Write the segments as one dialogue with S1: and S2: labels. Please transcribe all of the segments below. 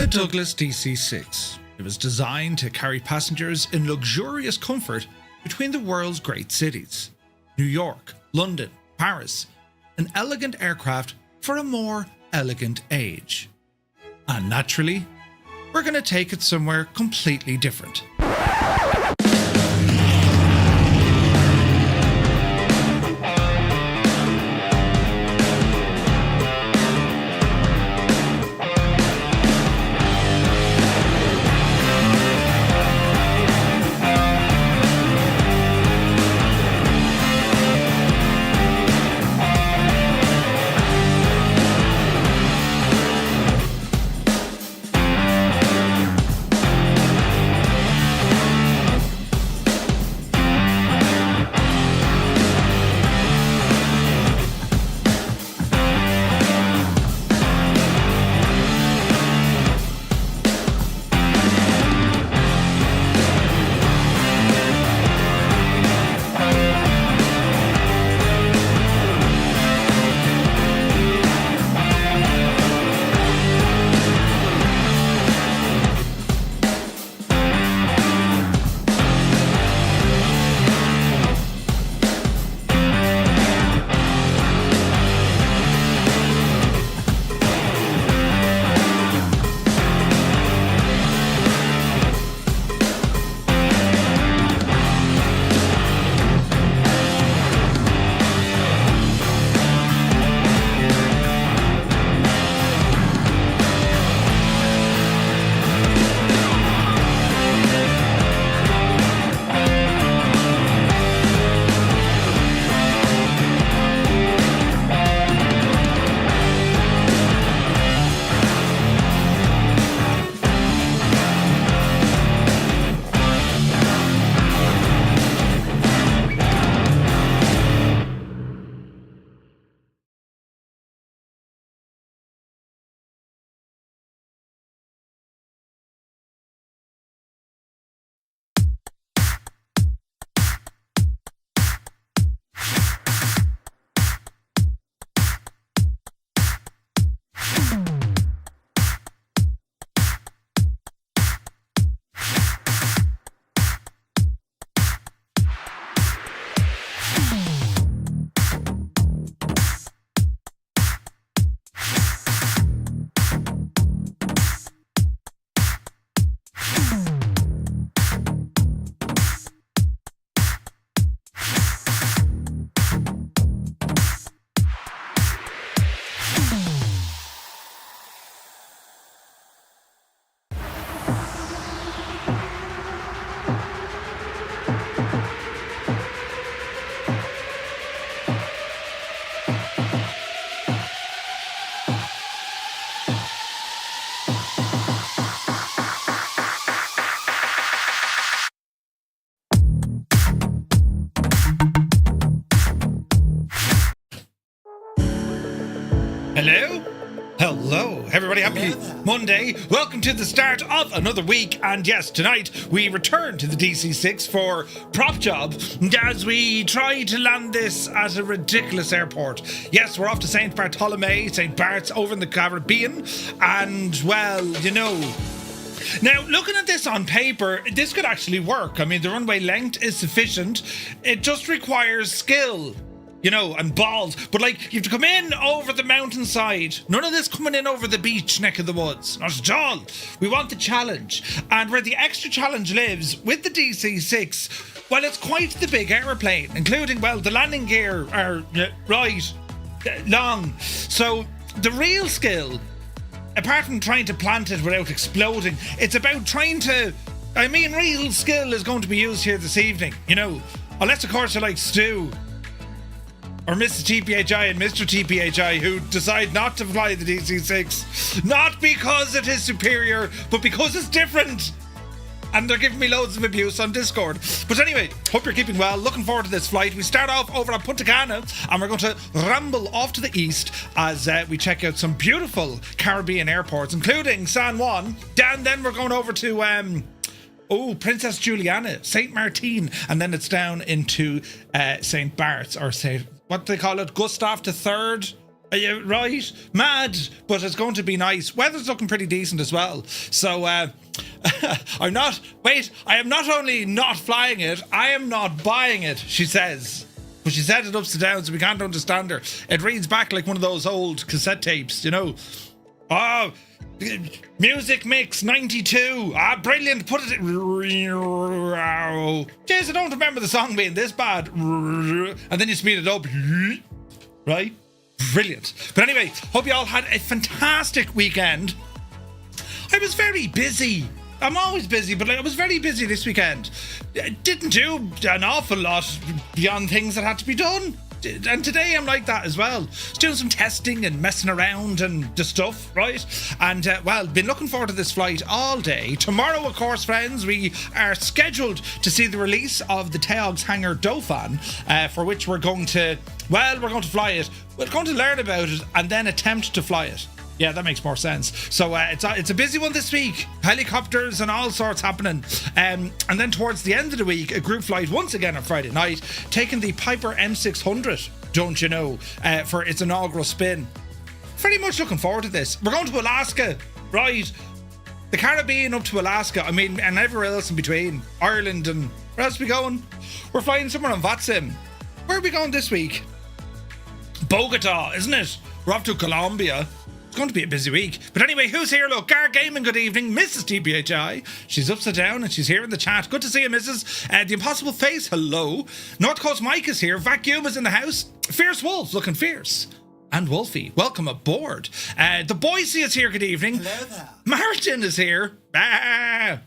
S1: the Douglas DC-6. It was designed to carry passengers in luxurious comfort between the world's great cities. New York, London, Paris. An elegant aircraft for a more elegant age. And naturally, we're going to take it somewhere completely different. Hello, everybody. Happy Monday. Welcome to the start of another week. And yes, tonight we return to the DC-6 for prop job as we try to land this at a ridiculous airport. Yes, we're off to St. Barthélemy, St. Barts over in the Caribbean. And, well, you know, now, looking at this on paper, this could actually work. I mean, the runway length is sufficient. It just requires skill. You know, and balls. But, like, you have to come in over the mountainside. None of this coming in over the beach neck of the woods. Not at all. We want the challenge. And where the extra challenge lives, with the DC-6, well, it's quite the big aeroplane, including, well, the landing gear are long. So, the real skill, apart from trying to plant it without exploding, it's about trying to... I mean, real skill is going to be used here this evening, you know. Unless, of course, you're like Stu or Mrs. TPHI and Mr. TPHI who decide not to fly the DC-6. Not because it is superior, but because it's different. And they're giving me loads of abuse on Discord. But anyway, hope you're keeping well. Looking forward to this flight. We start off over at Punta Cana and we're going to ramble off to the east as we check out some beautiful Caribbean airports, including San Juan. And then we're going over to... Princess Juliana, St. Maarten, and then it's down into St. Barts, or St. what do they call it? Gustav III Right, mad, but it's going to be nice. Weather's looking pretty decent as well. So I am not only not flying it, I am not buying it, she says. But she said it upside down, so we can't understand her. It reads back like one of those old cassette tapes, you know. Oh, music mix 92. Ah, brilliant. Put it. Jeez, I don't remember the song being this bad. And then you speed it up. Right? Brilliant. But anyway, hope you all had a fantastic weekend. I was very busy. I'm always busy, but I was very busy this weekend. Didn't do an awful lot beyond things that had to be done. And today I'm like that as well. Just doing some testing and messing around and the stuff, right? And, been looking forward to this flight all day. Tomorrow, of course, friends, we are scheduled to see the release of the Takeoff's Hangar Dauphin, for which we're going to fly it. We're going to learn about it and then attempt to fly it. Yeah, that makes more sense. So it's a busy one this week. Helicopters and all sorts happening. And then towards the end of the week, a group flight once again on Friday night, taking the Piper M600, don't you know, for its inaugural spin. Very much looking forward to this. We're going to Alaska, right? The Caribbean up to Alaska. I mean, and everywhere else in between. Ireland and where else are we going? We're flying somewhere on VATSIM. Where are we going this week? Bogota, isn't it? We're off to Colombia. It's going to be a busy week. But anyway, who's here? Look, Gar Gaming, good evening. Mrs. TPHI. She's upside down and she's here in the chat. Good to see you, Mrs. The Impossible Face, hello. North Coast Mike is here. Vacuum is in the house. Fierce Wolf, looking fierce. And Wolfie, welcome aboard. The Boise is here, good evening.
S2: Hello there.
S1: Maarten is here. That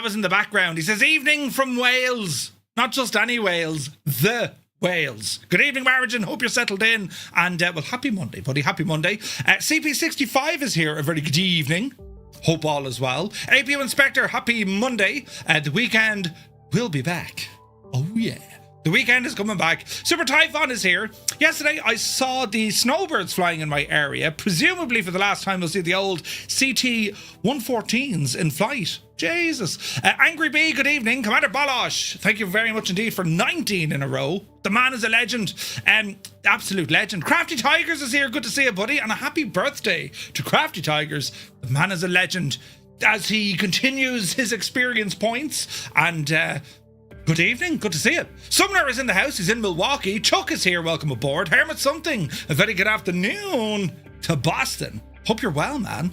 S1: was in the background. He says, evening from Wales. Not just any Wales, the Wales. Good evening, Maarten. Hope you're settled in. And, happy Monday, buddy. Happy Monday. CP65 is here. A very good evening. Hope all is well. APU Inspector, happy Monday. The weekend will be back. Oh, yeah. The weekend is coming back. Super Typhon is here. Yesterday, I saw the snowbirds flying in my area. Presumably for the last time, we'll see the old CT-114s in flight. Jesus. Angry Bee, good evening. Commander Balosh, thank you very much indeed for 19 in a row. The man is a legend. Absolute legend. Crafty Tigers is here. Good to see you, buddy. And a happy birthday to Crafty Tigers. The man is a legend as he continues his experience points. And, good evening, good to see you. Sumner is in the house, he's in Milwaukee. Chuck is here, welcome aboard. Hermit Something, a very good afternoon to Boston. Hope you're well, man.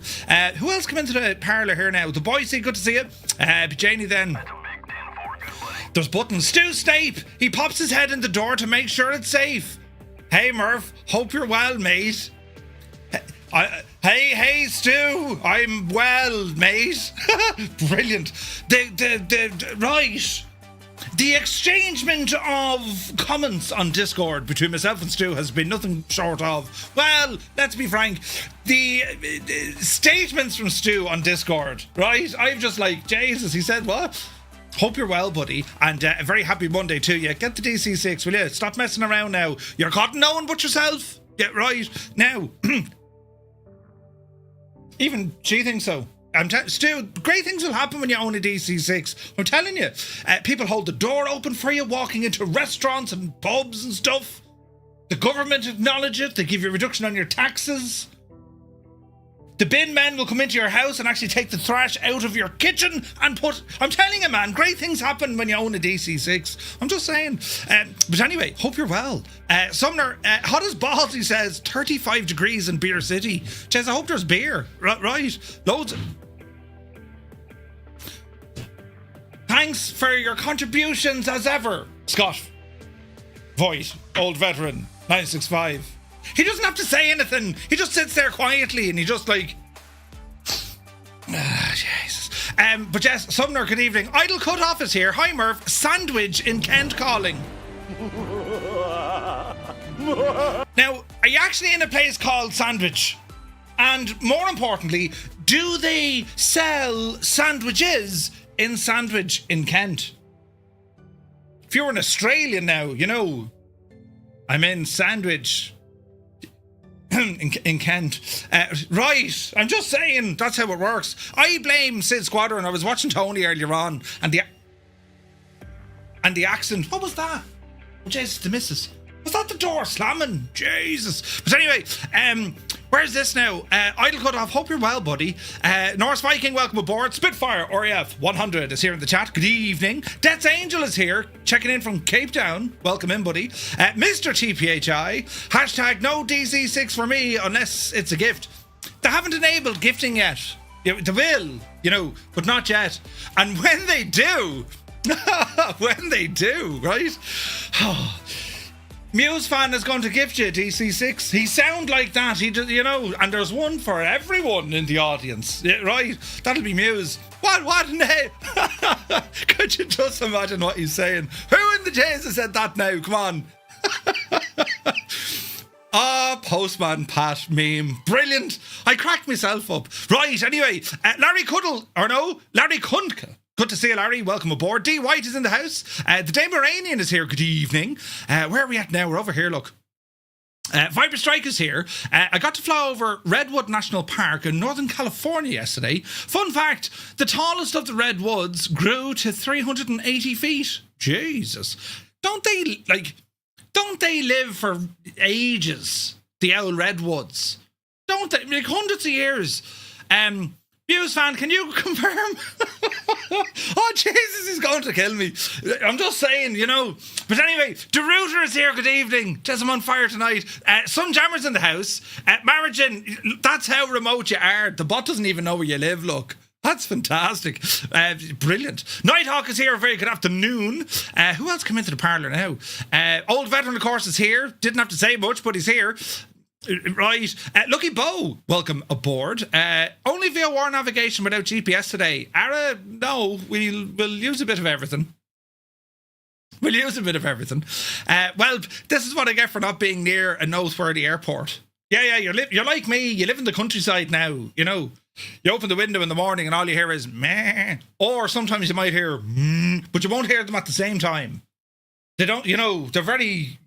S1: Who else come into the parlour here now? The Boise, good to see you. Janie then. There's Button. Stu Snape, he pops his head in the door to make sure it's safe. Hey Murph, hope you're well, mate. Hey, Stu, I'm well, mate. Brilliant. Right. The exchangement of comments on Discord between myself and Stu has been nothing short of, well, let's be frank, the statements from Stu on Discord, right? I'm just like, Jesus, he said what? Hope you're well, buddy, and a very happy Monday to you. Get the DC6, will you? Stop messing around now. You're caught no one but yourself. Get right. Now, even she thinks so. Stu, great things will happen when you own a DC6. I'm telling you. People hold the door open for you, walking into restaurants and pubs and stuff. The government acknowledge it. They give you a reduction on your taxes. The bin men will come into your house and actually take the trash out of your kitchen and put... I'm telling you, man, great things happen when you own a DC6. I'm just saying. But anyway, hope you're well. Sumner, hot as balls, he says, 35 degrees in Beer City. Says, I hope there's beer. Right. Loads. Thanks for your contributions as ever, Scott Voight, old veteran, 965. He doesn't have to say anything. He just sits there quietly and he just like... Jesus. But yes, Sumner, good evening. Idle Cut Office here. Hi, Murph. Sandwich in Kent calling. Now, are you actually in a place called Sandwich? And more importantly, do they sell sandwiches in Sandwich in Kent? If you're an Australian now, you know, I'm in Sandwich in Kent. Right, I'm just saying, that's how it works. I blame Sid Squadron. I was watching Tony earlier on, and the accent. What was that? Oh, Jesus, the missus. Was that the door slamming? Jesus. But anyway, where's this now? Idle Cutoff, hope you're well, buddy. Norse Viking, welcome aboard. Spitfire RAF 100 is here in the chat. Good evening. Death's Angel is here, checking in from Cape Town. Welcome in, buddy. Mr. TPHI, hashtag no DC6 for me unless it's a gift. They haven't enabled gifting yet. They will, but not yet. And when they do, right? Muse fan is going to gift you DC6. He sound like that, and there's one for everyone in the audience, right? That'll be Muse. What name? Could you just imagine what he's saying? Who in the Jesus said that now? Come on. Postman Pat meme. Brilliant. I cracked myself up. Right, anyway, Larry Kunke. Good to see you, Larry. Welcome aboard. D. White is in the house. The Dameranian is here. Good evening. Where are we at now? We're over here, look. Viper Strike is here. I got to fly over Redwood National Park in Northern California yesterday. Fun fact, the tallest of the redwoods grew to 380 feet. Jesus. Don't they live for ages, the old redwoods? Don't they? Like hundreds of years. Muse fan, can you confirm? Oh, Jesus, he's going to kill me. I'm just saying, But anyway, the router is here. Good evening. Jess, I'm on fire tonight. Sunjammer's in the house. Margin, that's how remote you are. The bot doesn't even know where you live, look. That's fantastic. Brilliant. Nighthawk is here. Very good afternoon. Who else came into the parlour now? Old Veteran, of course, is here. Didn't have to say much, but he's here. Right. Lucky Bo, welcome aboard. Only VOR navigation without GPS today. Ara, no, we'll use a bit of everything. Well, this is what I get for not being near a noteworthy airport. Yeah, you're like me. You live in the countryside now, You open the window in the morning and all you hear is meh. Or sometimes you might hear but you won't hear them at the same time. They don't, they're very,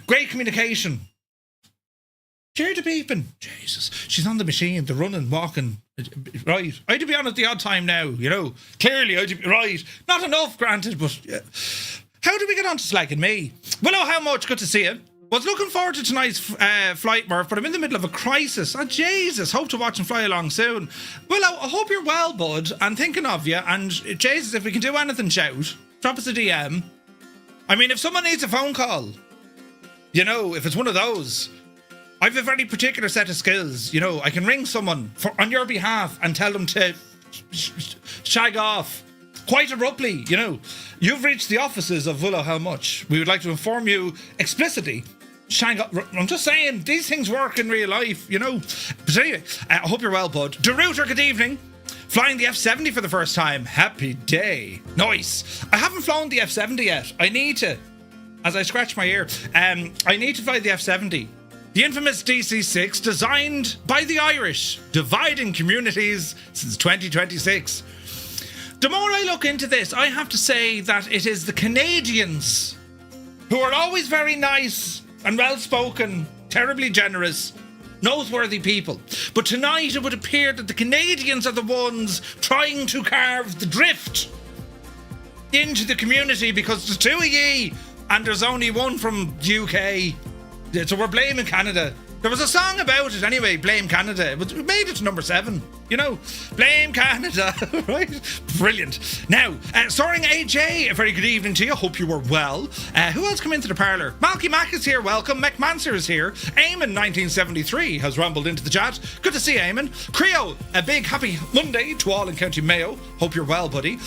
S1: great communication. Cheer to peeping. Jesus. She's on the machine. They're running, walking. Right. I had to be on at the odd time now, Clearly, I had to be, right. Not enough, granted, but how did we get on to slagging me? Willow, how much? Good to see you. Was looking forward to tonight's flight, Murph, but I'm in the middle of a crisis. Oh, Jesus. Hope to watch and fly along soon. Willow, I hope you're well, bud. I'm thinking of you. And, Jesus, if we can do anything, shout. Drop us a DM. I mean, if someone needs a phone call, if it's one of those, I have a very particular set of skills. I can ring someone on your behalf and tell them to shag off quite abruptly. You've reached the offices of Willow How Much. We would like to inform you explicitly. Shag off. I'm just saying, these things work in real life, But anyway, I hope you're well, bud. DeRuiter, good evening. Flying the F-70 for the first time. Happy day. Nice. I haven't flown the F-70 yet. I need to. As I scratch my ear, I need to fly the F-70. The infamous DC-6, designed by the Irish, dividing communities since 2026. The more I look into this, I have to say that it is the Canadians, who are always very nice and well-spoken, terribly generous, noteworthy people. But tonight it would appear that the Canadians are the ones trying to carve the drift into the community, because there's two of ye and there's only one from the UK. So we're blaming Canada. There was a song about it anyway, Blame Canada. We made it to number 7, Blame Canada, right? Brilliant. Now, Soaring AJ, a very good evening to you. Hope you were well. Who else come into the parlour? Malky Mack is here, welcome. McManser is here. Eamon 1973 has rumbled into the chat. Good to see you, Eamon. Creo, a big happy Monday to all in County Mayo. Hope you're well, buddy.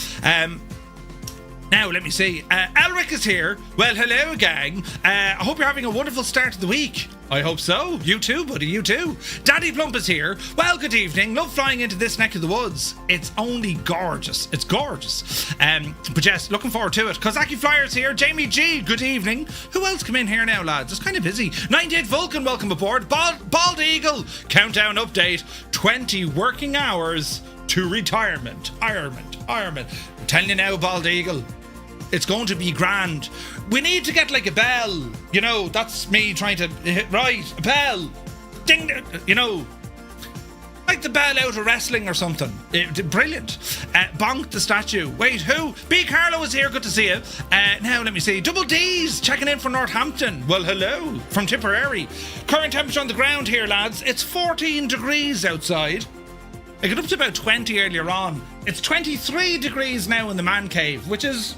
S1: Now, let me see. Elric is here. Well, hello, gang. I hope you're having a wonderful start to the week. I hope so. You too, buddy. You too. Daddy Plump is here. Well, good evening. Love flying into this neck of the woods. It's only gorgeous. It's gorgeous. But yes, looking forward to it. Kozaki Flyers here. Jamie G, good evening. Who else come in here now, lads? It's kind of busy. 98 Vulcan, welcome aboard. Bald Eagle, countdown update. 20 working hours to retirement. Ireland. I'm telling you now, Bald Eagle. It's going to be grand. We need to get like a bell. That's me trying to hit right. A bell. Ding. Like the bell out of wrestling or something. Brilliant. Bonk the statue. Wait, who? B. Carlo is here. Good to see you. Now, let me see. Double D's checking in from Northampton. Well, hello. From Tipperary. Current temperature on the ground here, lads. It's 14 degrees outside. I got up to about 20 earlier on. It's 23 degrees now in the man cave, which is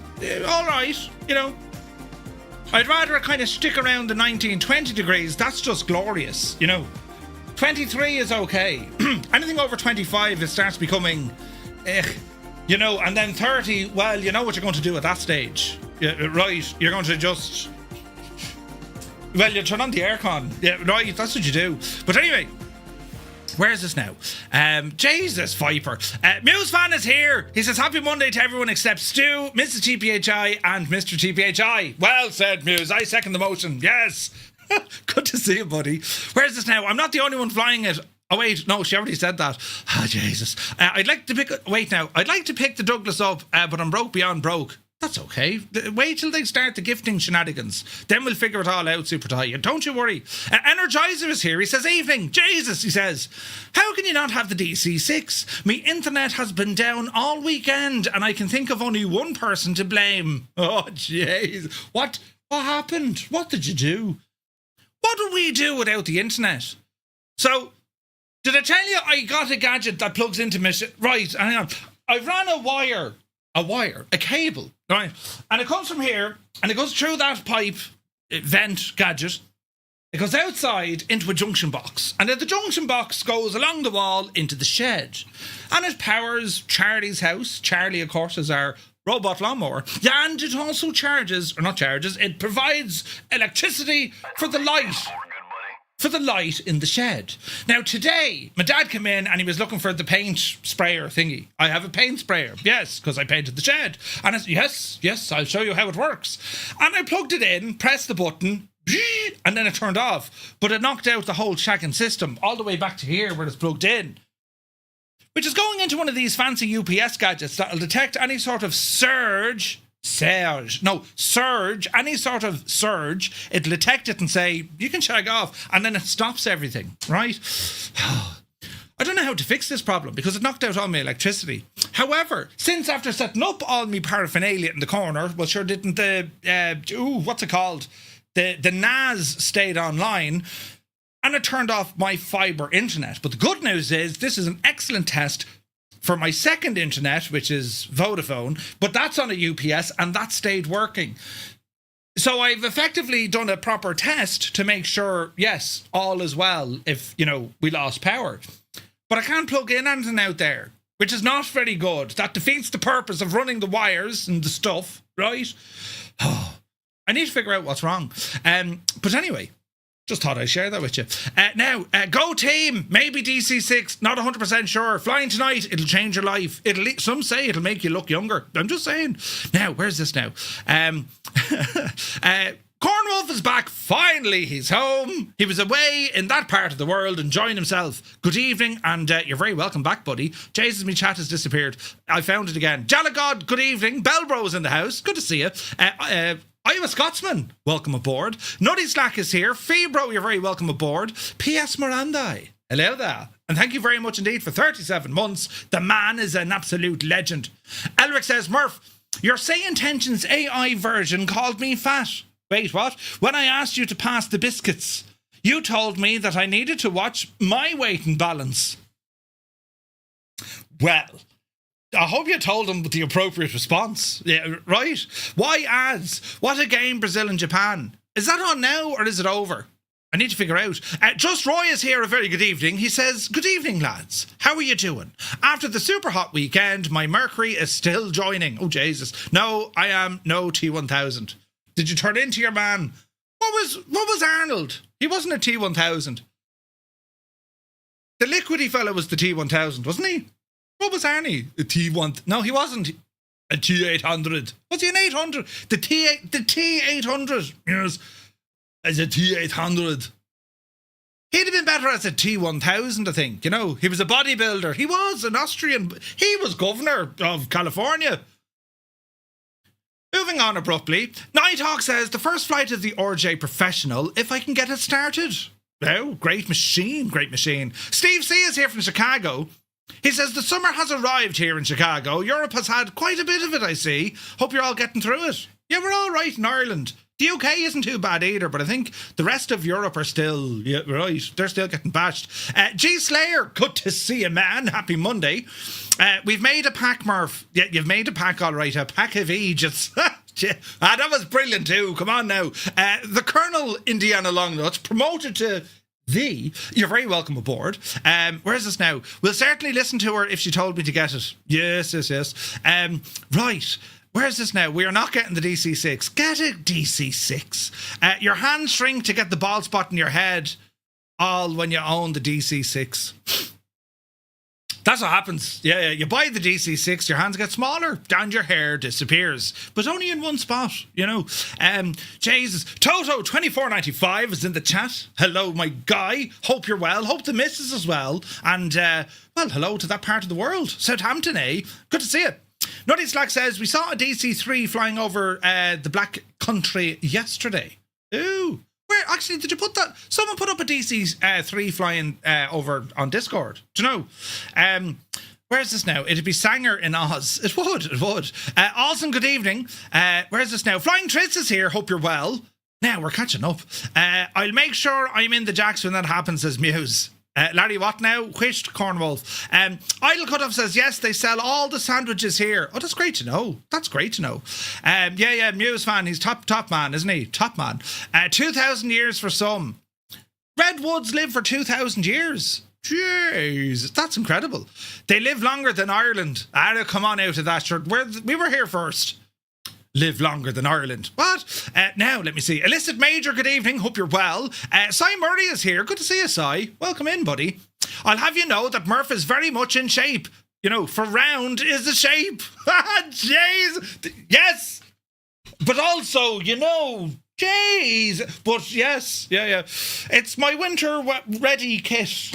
S1: all right, you know. I'd rather kind of stick around the 19, 20 degrees. That's just glorious, you know. 23 is okay. Anything over 25, it starts becoming, you know, and then 30, well, you know what you're going to do at that stage. Yeah, right, you're going to just, well, you turn on the aircon. Yeah, right, that's what you do. But anyway, where is this now? Jesus, Viper. Muse Fan is here. He says, happy Monday to everyone except Stu, Mrs. TPHI, and Mr. TPHI. Well said, Muse. I second the motion. Yes. Good to see you, buddy. Where's this now? I'm not the only one flying it. Oh, wait. No, she already said that. Ah, Jesus. I'd like to pick... Wait now. I'd like to pick the Douglas up, but I'm broke beyond broke. That's okay. Wait till they start the gifting shenanigans. Then we'll figure it all out, Super Tie. Don't you worry. Energizer is here. He says, evening. Jesus, he says. How can you not have the DC-6? Me internet has been down all weekend, and I can think of only one person to blame. Oh, jeez. What happened? What did you do? What would we do without the internet? So, did I tell you I got a gadget that plugs into my... Right, hang on. I ran a cable, right? And it comes from here, and it goes through that pipe vent gadget. It goes outside into a junction box. And then the junction box goes along the wall into the shed. And it powers Charlie's house. Charlie, of course, is our robot lawnmower. Yeah, and it also it provides electricity for the light in the shed. Now today, my dad came in and he was looking for the paint sprayer thingy. I have a paint sprayer, yes, because I painted the shed. And yes, I'll show you how it works. And I plugged it in, pressed the button, and then it turned off. But it knocked out the whole shagging system all the way back to here where it's plugged in. Which is going into one of these fancy UPS gadgets that'll detect any sort of surge, any sort of surge. It'll detect it and say, you can shag off, and then it stops everything, right? I don't know how to fix this problem because it knocked out all my electricity. However, since after setting up all my paraphernalia in the corner, well, sure didn't the, what's it called? The NAS stayed online, and it turned off my fibre internet. But the good news is this is an excellent test for my second internet, which is Vodafone, but that's on a UPS and that stayed working. So I've effectively done a proper test to make sure, yes, all is well if, you know, we lost power. But I can't plug in anything out there, which is not very good. That defeats the purpose of running the wires and the stuff, right? I need to figure out what's wrong. But anyway, just thought I'd share that with you. Now, go team. Maybe DC-6. Not 100% sure. Flying tonight. It'll change your life. Some say it'll make you look younger. I'm just saying. Now, where's this now? Cornwolf is back. Finally, he's home. He was away in that part of the world enjoying himself. Good evening, and you're very welcome back, buddy. Jesus, me chat has disappeared. I found it again. Jalagod, good evening. Bellbro's in the house. Good to see you. I'm a Scotsman. Welcome aboard. Nutty Slack is here. Febro, you're very welcome aboard. P.S. Mirandai. Hello there. And thank you very much indeed for 37 months. The man is an absolute legend. Elric says, Murph, your Say Intentions AI version called me fat. Wait, what? When I asked you to pass the biscuits, you told me that I needed to watch my weight and balance. Well, I hope you told him with the appropriate response. Yeah, right? Why ads? What a game, Brazil and Japan. Is that on now or is it over? I need to figure out. Just Roy is here. A very good evening. He says, good evening, lads. How are you doing? After the super hot weekend, my Mercury is still joining. Oh, Jesus. No, I am no T1000. Did you turn into your man? What was Arnold? He wasn't a T1000. The liquidy fella was the T1000, wasn't he? What was Arnie? A T1? No, he wasn't. A T800. Was he an 800? The T800. Yes, as a T800. He'd have been better as a T1000, I think. You know, he was a bodybuilder. He was an Austrian. He was governor of California. Moving on abruptly, Nighthawk says, the first flight of the RJ Professional, if I can get it started. Oh, great machine. Steve C is here from Chicago. He says the summer has arrived here in Chicago. Europe has had quite a bit of it, I see. Hope you're all getting through it. Yeah, we're all right in Ireland. The UK isn't too bad either, but I think the rest of Europe are still, right, they're still getting bashed. G Slayer, good to see you, man. Happy Monday. We've made a pack, Murph. Yeah, you've made a pack, all right. A pack of Aegis. That was brilliant too. Come on now. The Colonel Indiana Longnuts promoted to you're very welcome aboard. Where is this now? We'll certainly listen to her if she told me to get it. Yes. Right. Where is this now? We are not getting the DC6. Get a DC6. Your hands shrink to get the bald spot in your head, all when you own the DC6. That's what happens. Yeah, you buy the DC6, your hands get smaller, and your hair disappears. But only in one spot, Jesus. Toto2495 is in the chat. Hello, my guy. Hope you're well. Hope the missus is well. And, hello to that part of the world. Southampton, eh? Good to see you. Nutty Slack says, we saw a DC3 flying over the Black Country yesterday. Ooh. Where, actually, did you put that? Someone put up a DC3 flying over on Discord. Do you know? Where's this now? It'd be Sanger in Oz. It would. Awesome, good evening. Where's this now? Flying Tritz is here. Hope you're well. Now, we're catching up. I'll make sure I'm in the jacks when that happens, says Muse. Larry, what now? Whisht, Cornwolf. Idle Cutoff says, yes, they sell all the sandwiches here. Oh, that's great to know. Yeah, Muse fan. He's top man, isn't he? Top man. 2,000 years for some. Redwoods live for 2,000 years. Jeez, that's incredible. They live longer than Ireland. Come on out of that shirt. We were here first. Live longer than Ireland. What? Now, let me see. Illicit Major, good evening. Hope you're well. Cy Murray is here. Good to see you, Cy. Welcome in, buddy. I'll have you know that Murph is very much in shape. For round is the shape. Jeez. Yes. But also, jeez. But yes. Yeah. It's my winter ready kit.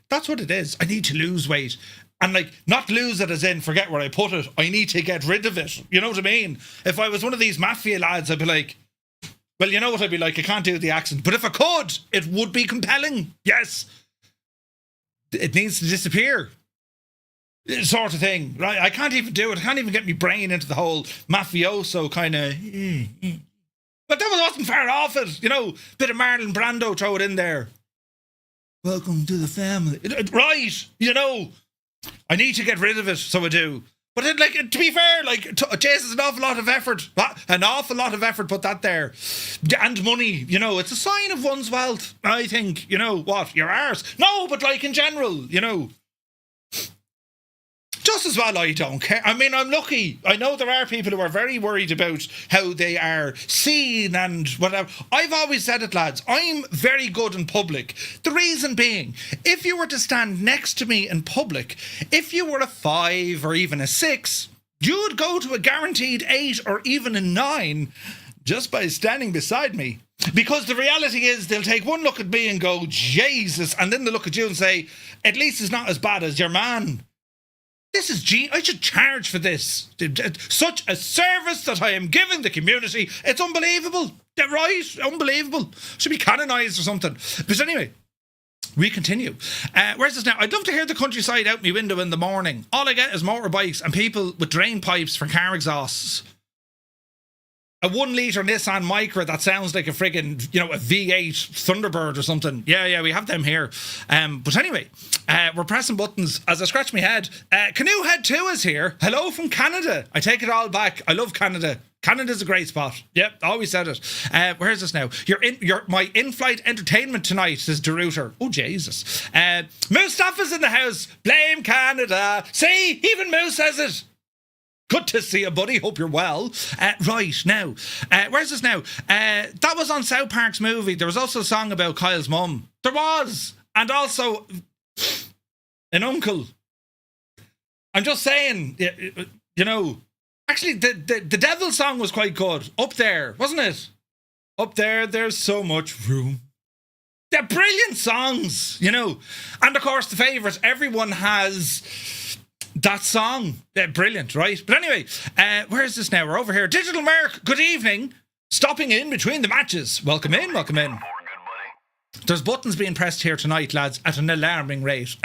S1: That's what it is. I need to lose weight. And not lose it as in forget where I put it. I need to get rid of it. You know what I mean? If I was one of these mafia lads, I'd be like, well, you know what I'd be like? I can't do the accent. But if I could, it would be compelling. Yes. It needs to disappear. Sort of thing. Right? I can't even do it. I can't even get my brain into the whole mafioso kind of... But that wasn't far off it. Bit of Marlon Brando, throw it in there. Welcome to the family. Right. I need to get rid of it, so I do. But to be fair, Jace is an awful lot of effort. An awful lot of effort, put that there. And money, it's a sign of one's wealth, I think. What? Your arse. No, but in general, Just as well I don't care. I mean, I'm lucky. I know there are people who are very worried about how they are seen and whatever. I've always said it, lads. I'm very good in public. The reason being, if you were to stand next to me in public, if you were a 5 or even a 6, you would go to a guaranteed 8 or even a 9 just by standing beside me. Because the reality is they'll take one look at me and go, Jesus, and then they'll look at you and say, at least it's not as bad as your man. This is I should charge for this. Such a service that I am giving the community. It's unbelievable. Right? Unbelievable. Should be canonised or something. But anyway, we continue. Where's this now? I'd love to hear the countryside out my window in the morning. All I get is motorbikes and people with drain pipes for car exhausts. A 1 litre Nissan Micra that sounds like a friggin', a V8 Thunderbird or something. Yeah, we have them here. But anyway, we're pressing buttons as I scratch my head. Canoe Head 2 is here. Hello from Canada. I take it all back. I love Canada. Canada's a great spot. Yep, always said it. Where's this now? My in-flight entertainment tonight, says DeRuiter. Oh, Jesus. Mustafa's in the house. Blame Canada. See, even Moose says it. Good to see you, buddy. Hope you're well. Right, now. Where's this now? That was on South Park's movie. There was also a song about Kyle's mum. There was. And also, an uncle. I'm just saying, actually, the Devil song was quite good. Up there, wasn't it? Up there, there's so much room. They're brilliant songs, And of course, the favourite, everyone has... that song. Brilliant, right? But anyway, where is this now? We're over here. Digital Merc, good evening. stopping in between the matches. Welcome in, welcome in. There's buttons being pressed here tonight, lads, at an alarming rate.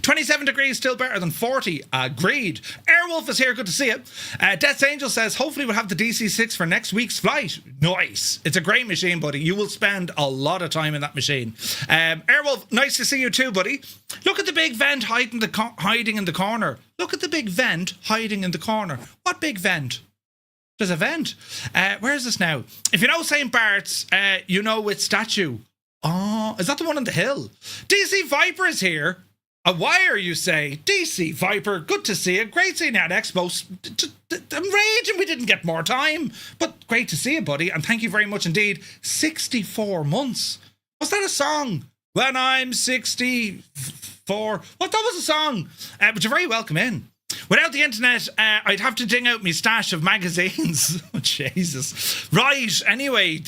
S1: 27 degrees, still better than 40. Agreed. Airwolf is here, good to see you. Death's Angel says, hopefully we'll have the DC-6 for next week's flight. Nice. It's a great machine, buddy. You will spend a lot of time in that machine. Airwolf, nice to see you too, buddy. Look at the big vent hiding in the corner. Look at the big vent hiding in the corner. What big vent? There's a vent. Where is this now? If you know St. Bart's, you know its statue. Oh, is that the one on the hill? DC Viper is here. A wire, you say? DC Viper, good to see you. Great seeing you at Expo. I'm raging we didn't get more time. But great to see you, buddy. And thank you very much indeed. 64 months. Was that a song? When I'm 64. What, that was a song. But you're very welcome in. Without the internet, I'd have to ding out my stash of magazines. Oh, Jesus. Right, anyway,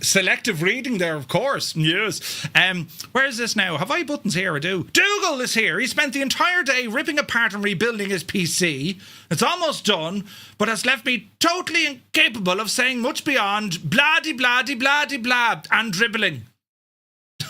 S1: selective reading there, of course. Yes. Where is this now? Have I buttons here? I do. Dougal is here. He spent the entire day ripping apart and rebuilding his PC. It's almost done, but has left me totally incapable of saying much beyond blah-de-blah-de-blah-de-blah and dribbling.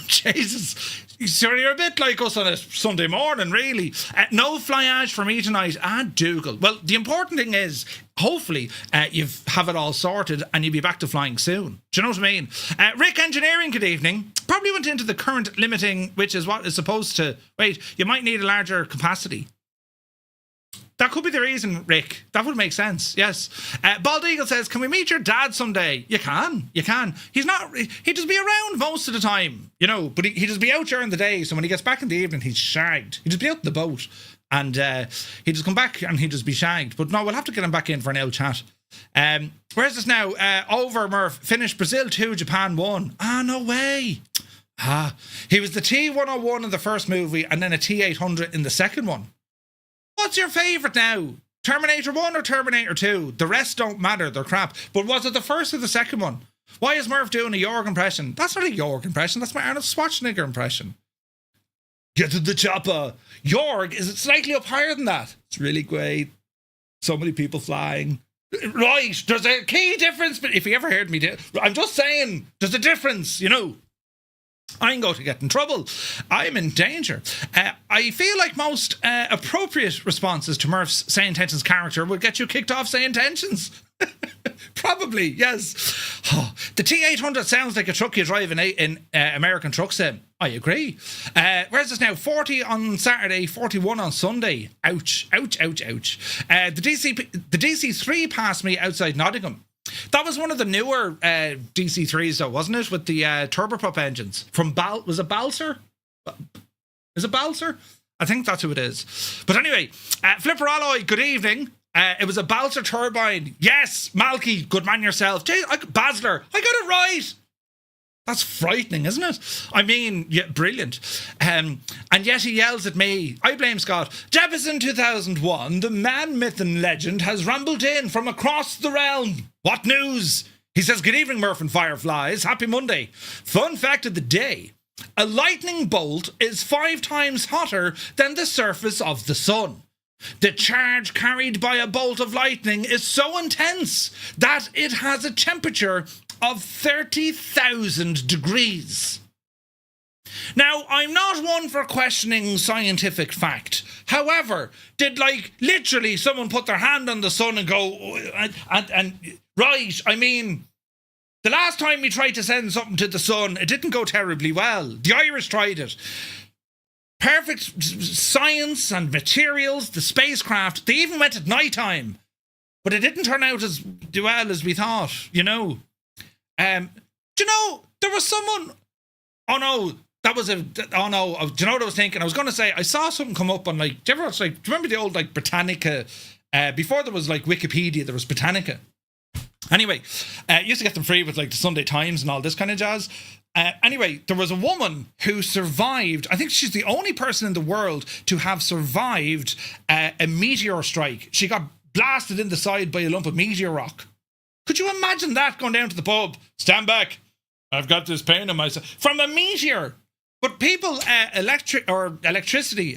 S1: Jesus. So you're a bit like us on a Sunday morning, really. No flyage for me tonight. Dougal. Well, the important thing is, hopefully, you have it all sorted and you'll be back to flying soon. Do you know what I mean? Rick Engineering, good evening. Probably went into the current limiting, which is what is supposed to... Wait, you might need a larger capacity. That could be the reason, Rick. That would make sense, yes. Bald Eagle says, can we meet your dad someday? You can. He'd just be around most of the time, you know, but he'd just be out during the day, so when he gets back in the evening, he's shagged. He'd just be out in the boat, and he'd just come back and he'd just be shagged. But no, we'll have to get him back in for an old chat. Where's this now? Over, Murph. Finished Brazil 2, Japan 1. No way. He was the T-101 in the first movie, and then a T-800 in the second one. What's your favourite now? Terminator 1 or Terminator 2? The rest don't matter, they're crap. But was it the first or the second one? Why is Murph doing a Jorg impression? That's not a Jorg impression, that's my Arnold Schwarzenegger impression. Get to the chopper. Jorg, is it slightly up higher than that? It's really great. So many people flying. Right, there's a key difference, but if you ever heard me I'm just saying, there's a difference, you know. I'm going to get in trouble. I'm in danger. I feel like most appropriate responses to Murph's Say Intentions character will get you kicked off Say Intentions. Probably, yes. Oh, the T-800 sounds like a truck you drive in American Truck Sim. I agree. Where's this now? 40 on Saturday, 41 on Sunday. Ouch, ouch, ouch, ouch. The DC-3 passed me outside Nottingham. That was one of the newer DC-3s, though, wasn't it? With the turboprop engines. From was it Balser? Is it Balser? I think that's who it is. But anyway, Flipper Alloy, good evening. It was a Balser turbine. Yes, Malky, good man yourself. Basler, I got it right. That's frightening, isn't it? I mean, yeah, brilliant. And yet he yells at me. I blame Scott. Jefferson 2001, the man, myth and legend, has rumbled in from across the realm. What news? He says, good evening, Murph and Fireflies. Happy Monday. Fun fact of the day. A lightning bolt is 5 times hotter than the surface of the sun. The charge carried by a bolt of lightning is so intense that it has a temperature of 30,000 degrees. Now, I'm not one for questioning scientific fact. However, did literally someone put their hand on the sun and go, right, I mean, the last time we tried to send something to the sun, it didn't go terribly well. The Irish tried it. Perfect science and materials, the spacecraft, they even went at night time. But it didn't turn out as well as we thought, you know. Do you know, there was someone... Oh, no, that was a... Oh, no, do you know what I was thinking? I was going to say, I saw something come up on, do you ever watch, do you remember the old, Britannica? Before there was, Wikipedia, there was Britannica. Anyway, used to get them free with, the Sunday Times and all this kind of jazz. Anyway, there was a woman who survived. I think she's the only person in the world to have survived a meteor strike. She got blasted in the side by a lump of meteor rock. Could you imagine that going down to the pub? Stand back. I've got this pain in myself. From a meteor. But people, electricity,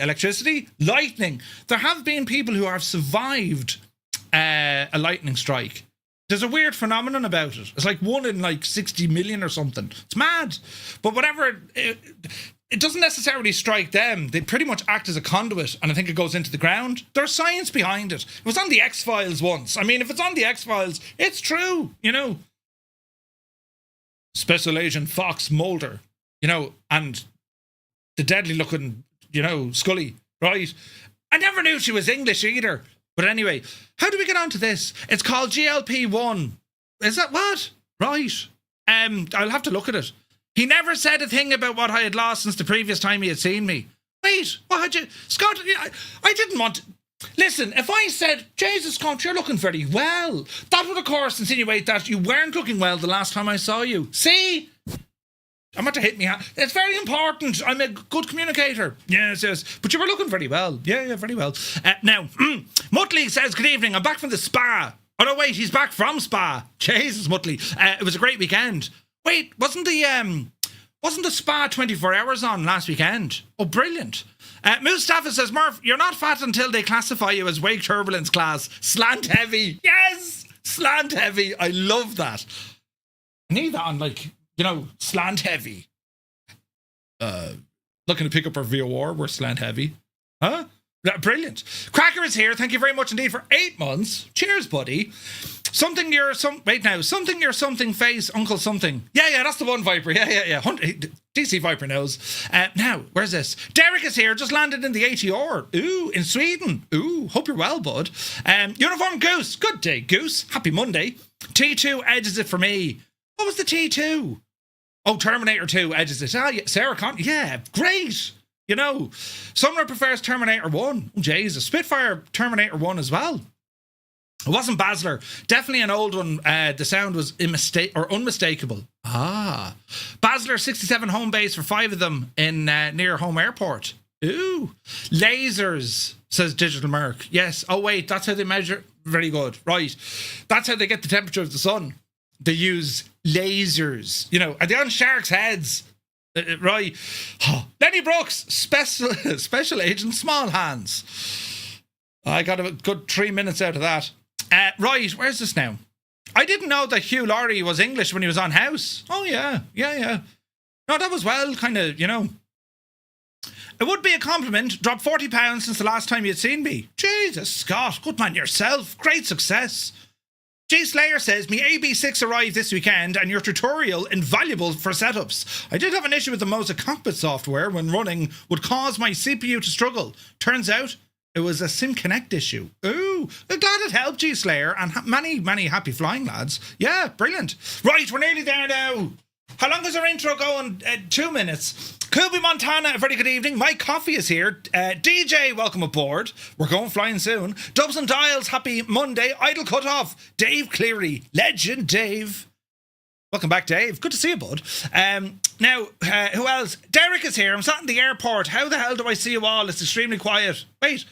S1: lightning. There have been people who have survived a lightning strike. There's a weird phenomenon about it. It's like 1 in like 60 million or something. It's mad. But whatever, it doesn't necessarily strike them. They pretty much act as a conduit, and I think it goes into the ground. There's science behind it. It was on the X-Files once. I mean, if it's on the X-Files, it's true, you know. Special Agent Fox Mulder, you know, and the deadly looking, you know, Scully, right? I never knew she was English either. But anyway, how do we get onto this? It's called GLP-1. Is that what? Right. I'll have to look at it. He never said a thing about what I had lost since the previous time he had seen me. Wait, what had you... Scott, I didn't want... Listen, if I said, Jesus, Scott, you're looking very well, that would, of course, insinuate that you weren't looking well the last time I saw you. See? I'm about to hit me. It's very important. I'm a good communicator. Yes, yes. But you were looking very well. Yeah, very well. Now, Muttley says, good evening. I'm back from the spa. Oh, no, wait. He's back from spa. Jesus, Muttley. It was a great weekend. Wait, wasn't the spa 24 hours on last weekend? Oh, brilliant. Mustafa says, Murph, you're not fat until they classify you as wake turbulence class. Slant heavy. Yes! Slant heavy. I love that. I need that on, like... You know, slant heavy. Looking to pick up our VOR, we're slant heavy. Huh? Brilliant. Cracker is here. Thank you very much indeed for 8 months. Cheers, buddy. Something you're something face, Uncle something. Yeah, that's the one, Viper. Yeah. DC Viper knows. Now, where's this? Derek is here. Just landed in the ATR. Ooh, in Sweden. Ooh, hope you're well, bud. Uniform Goose. Good day, Goose. Happy Monday. T2 edges it for me. What was the T2? Oh, Terminator 2 edges it. Ah, yeah, Sarah Con. Yeah, great. You know, Sumner prefers Terminator 1. Oh, Jesus. Spitfire Terminator 1 as well. It wasn't Basler. Definitely an old one. The sound was unmistakable. Ah. Basler 67 home base for 5 of them in near home airport. Ooh. Lasers, says Digital Merc. Yes. Oh, wait. That's how they measure. Very good. Right. That's how they get the temperature of the sun. They use lasers. You know, are they on sharks' heads? Right. Oh. Lenny Brooks, special agent Small Hands. I got a good 3 minutes out of that. Right, where's this now? I didn't know that Hugh Laurie was English when he was on House. Oh, yeah. No, that was well, kind of, you know. It would be a compliment. Dropped 40 pounds since the last time you'd seen me. Jesus, Scott, good man yourself. Great success. G Slayer says, me AB6 arrived this weekend and your tutorial invaluable for setups. I did have an issue with the Mosaic cockpit software when running would cause my CPU to struggle. Turns out it was a SimConnect issue. Ooh, I'm glad it helped, G Slayer, and many happy flying, lads. Yeah, brilliant. Right, we're nearly there now. How long is our intro going? 2 minutes. Kubi Montana, a very good evening. Mike Coffee is here. DJ, welcome aboard. We're going flying soon. Dubs and Dials, happy Monday. Idle cut off. Dave Cleary, legend Dave. Welcome back, Dave. Good to see you, bud. Now, who else? Derek is here. I'm sat in the airport. How the hell do I see you all? It's extremely quiet. Wait,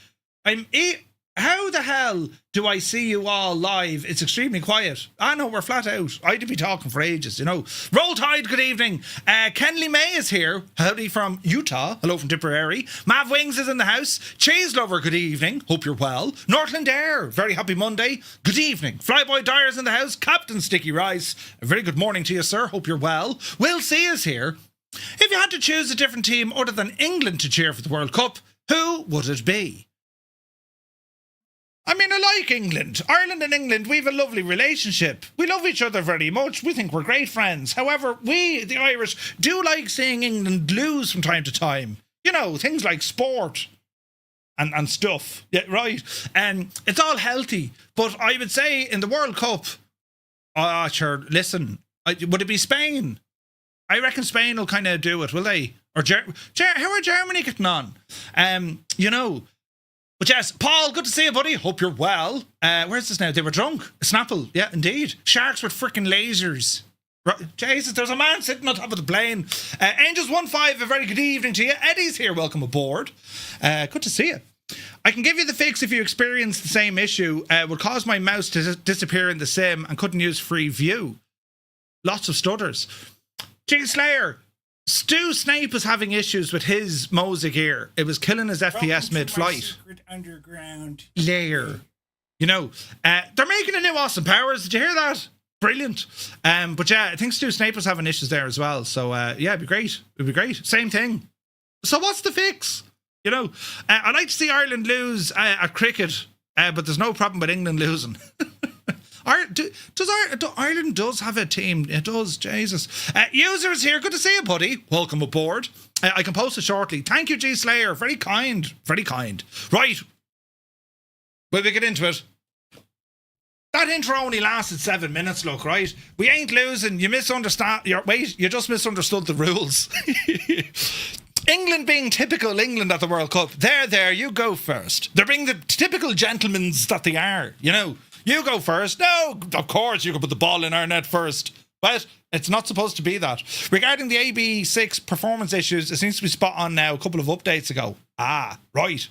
S1: how the hell do I see you all live? It's extremely quiet. I know, we're flat out. I'd be talking for ages, you know. Roll Tide, good evening. Kenley May is here. Howdy from Utah. Hello from Tipperary. Mav Wings is in the house. Cheese Lover, good evening. Hope you're well. Northland Air, very happy Monday. Good evening. Flyboy Dyer's in the house. Captain Sticky Rice, a very good morning to you, sir. Hope you're well. Will C is here. If you had to choose a different team other than England to cheer for the World Cup, who would it be? I mean, I like England. Ireland and England, we have a lovely relationship. We love each other very much. We think we're great friends. However, we, the Irish, do like seeing England lose from time to time. You know, things like sport and stuff. Yeah, right. And it's all healthy. But I would say in the World Cup, sure, listen, would it be Spain? I reckon Spain will kind of do it, will they? Or how are Germany getting on? You know. But yes, Paul, good to see you, buddy. Hope you're well. Where's this now? They were drunk. Snapple. Yeah, indeed. Sharks with freaking lasers. Right. Jesus, there's a man sitting on top of the plane. Angels15, a very good evening to you. Eddie's here. Welcome aboard. Good to see you. I can give you the fix if you experience the same issue. Would cause my mouse to disappear in the sim and couldn't use free view. Lots of stutters. G Slayer. Stu Snape was having issues with his Mosaic gear. It was killing his FPS mid-flight.
S2: Secret underground
S1: layer. You know, they're making a new Austin Powers. Did you hear that? Brilliant. But yeah, I think Stu Snape's having issues there as well. So yeah, it'd be great. It'd be great. Same thing. So what's the fix? You know, I'd like to see Ireland lose at cricket, but there's no problem with England losing. Ireland does have a team. It does, Jesus. Users here, good to see you, buddy. Welcome aboard. I can post it shortly. Thank you, G Slayer. Very kind. Very kind. Right. Will we get into it? That intro only lasted 7 minutes, look, right? We ain't losing. You misunderstand. You just misunderstood the rules. England being typical England at the World Cup. There, you go first. They're being the typical gentlemans that they are, you know. You go first. No, of course you can put the ball in our net first. But it's not supposed to be that. Regarding the AB6 performance issues, it seems to be spot on now a couple of updates ago. Ah, right.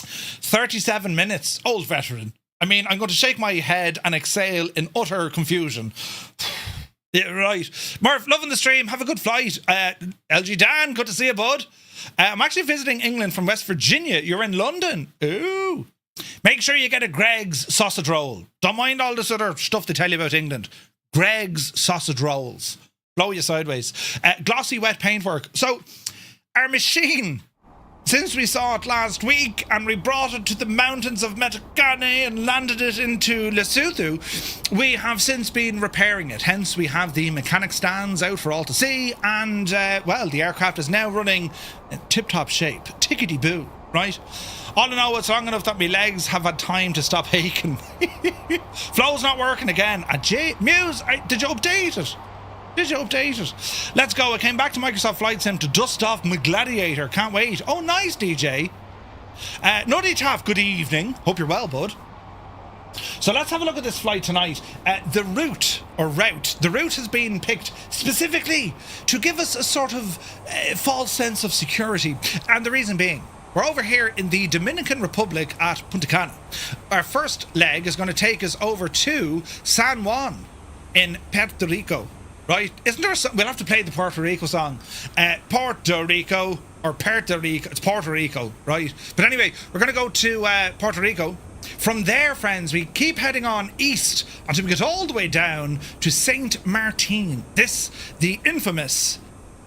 S1: 37 minutes, old veteran. I mean, I'm going to shake my head and exhale in utter confusion. Yeah, right. Murph, loving the stream. Have a good flight. LG Dan, good to see you, bud. I'm actually visiting England from West Virginia. You're in London. Ooh. Make sure you get a Greg's sausage roll. Don't mind all this other stuff they tell you about England. Greg's sausage rolls. Blow you sideways. Glossy wet paintwork. So, our machine, since we saw it last week and we brought it to the mountains of Punta Cana and landed it into Lesotho, we have since been repairing it. Hence, we have the mechanic stands out for all to see. And, well, the aircraft is now running in tip-top shape. Tickety-boo, right? All in all, it's long enough that my legs have had time to stop aching. Flow's not working again. Muse, did you update it? Did you update it? Let's go. I came back to Microsoft Flight Sim to dust off my Gladiator. Can't wait. Oh, nice, DJ. Nutty Taff, good evening. Hope you're well, bud. So let's have a look at this flight tonight. The route has been picked specifically to give us a sort of false sense of security. And the reason being, we're over here in the Dominican Republic at Punta Cana. Our first leg is going to take us over to San Juan in Puerto Rico. Right? Isn't there we'll have to play the Puerto Rico song. Puerto Rico, or Puerto Rico. It's Puerto Rico, right? But anyway, we're going to go to Puerto Rico. From there, friends, we keep heading on east until we get all the way down to Saint Maarten. The infamous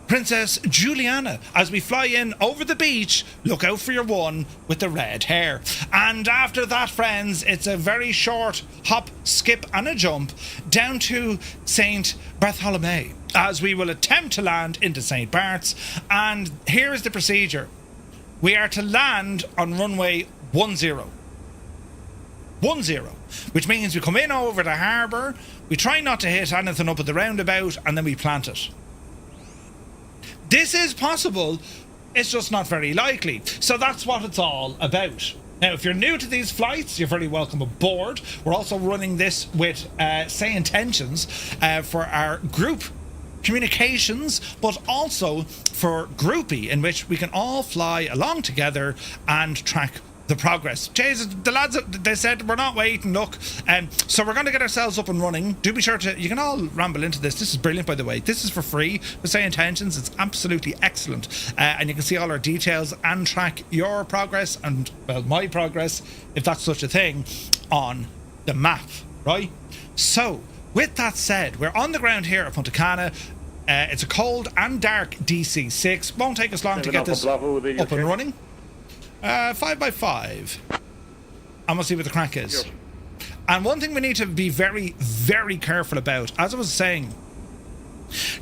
S1: Princess Juliana, as we fly in over the beach. Look out for your one with the red hair. And after that, friends, it's a very short hop, skip and a jump down to St. Barthélemy, as we will attempt to land into St. Barts. And here is the procedure. We are to land on runway 10. 10, which means we come in over the harbour, we try not to hit anything up at the roundabout, and then we plant it. This is possible, it's just not very likely. So that's what it's all about. Now, if you're new to these flights, you're very welcome aboard. We're also running this with Say Intentions for our group communications, but also for groupie, in which we can all fly along together and track the progress. Jesus, the lads, they said we're not waiting, look. So we're going to get ourselves up and running. Do be sure to, you can all ramble into this. This is brilliant, by the way. This is for free with Say Intentions. It's absolutely excellent. And you can see all our details and track your progress and, well, my progress, if that's such a thing, on the map, right? So, with that said, we're on the ground here at Punta Cana. It's a cold and dark DC-6. Won't take us long to get this up and running. 5x5. And we'll see what the crack is. Yep. And one thing we need to be very, very careful about, as I was saying,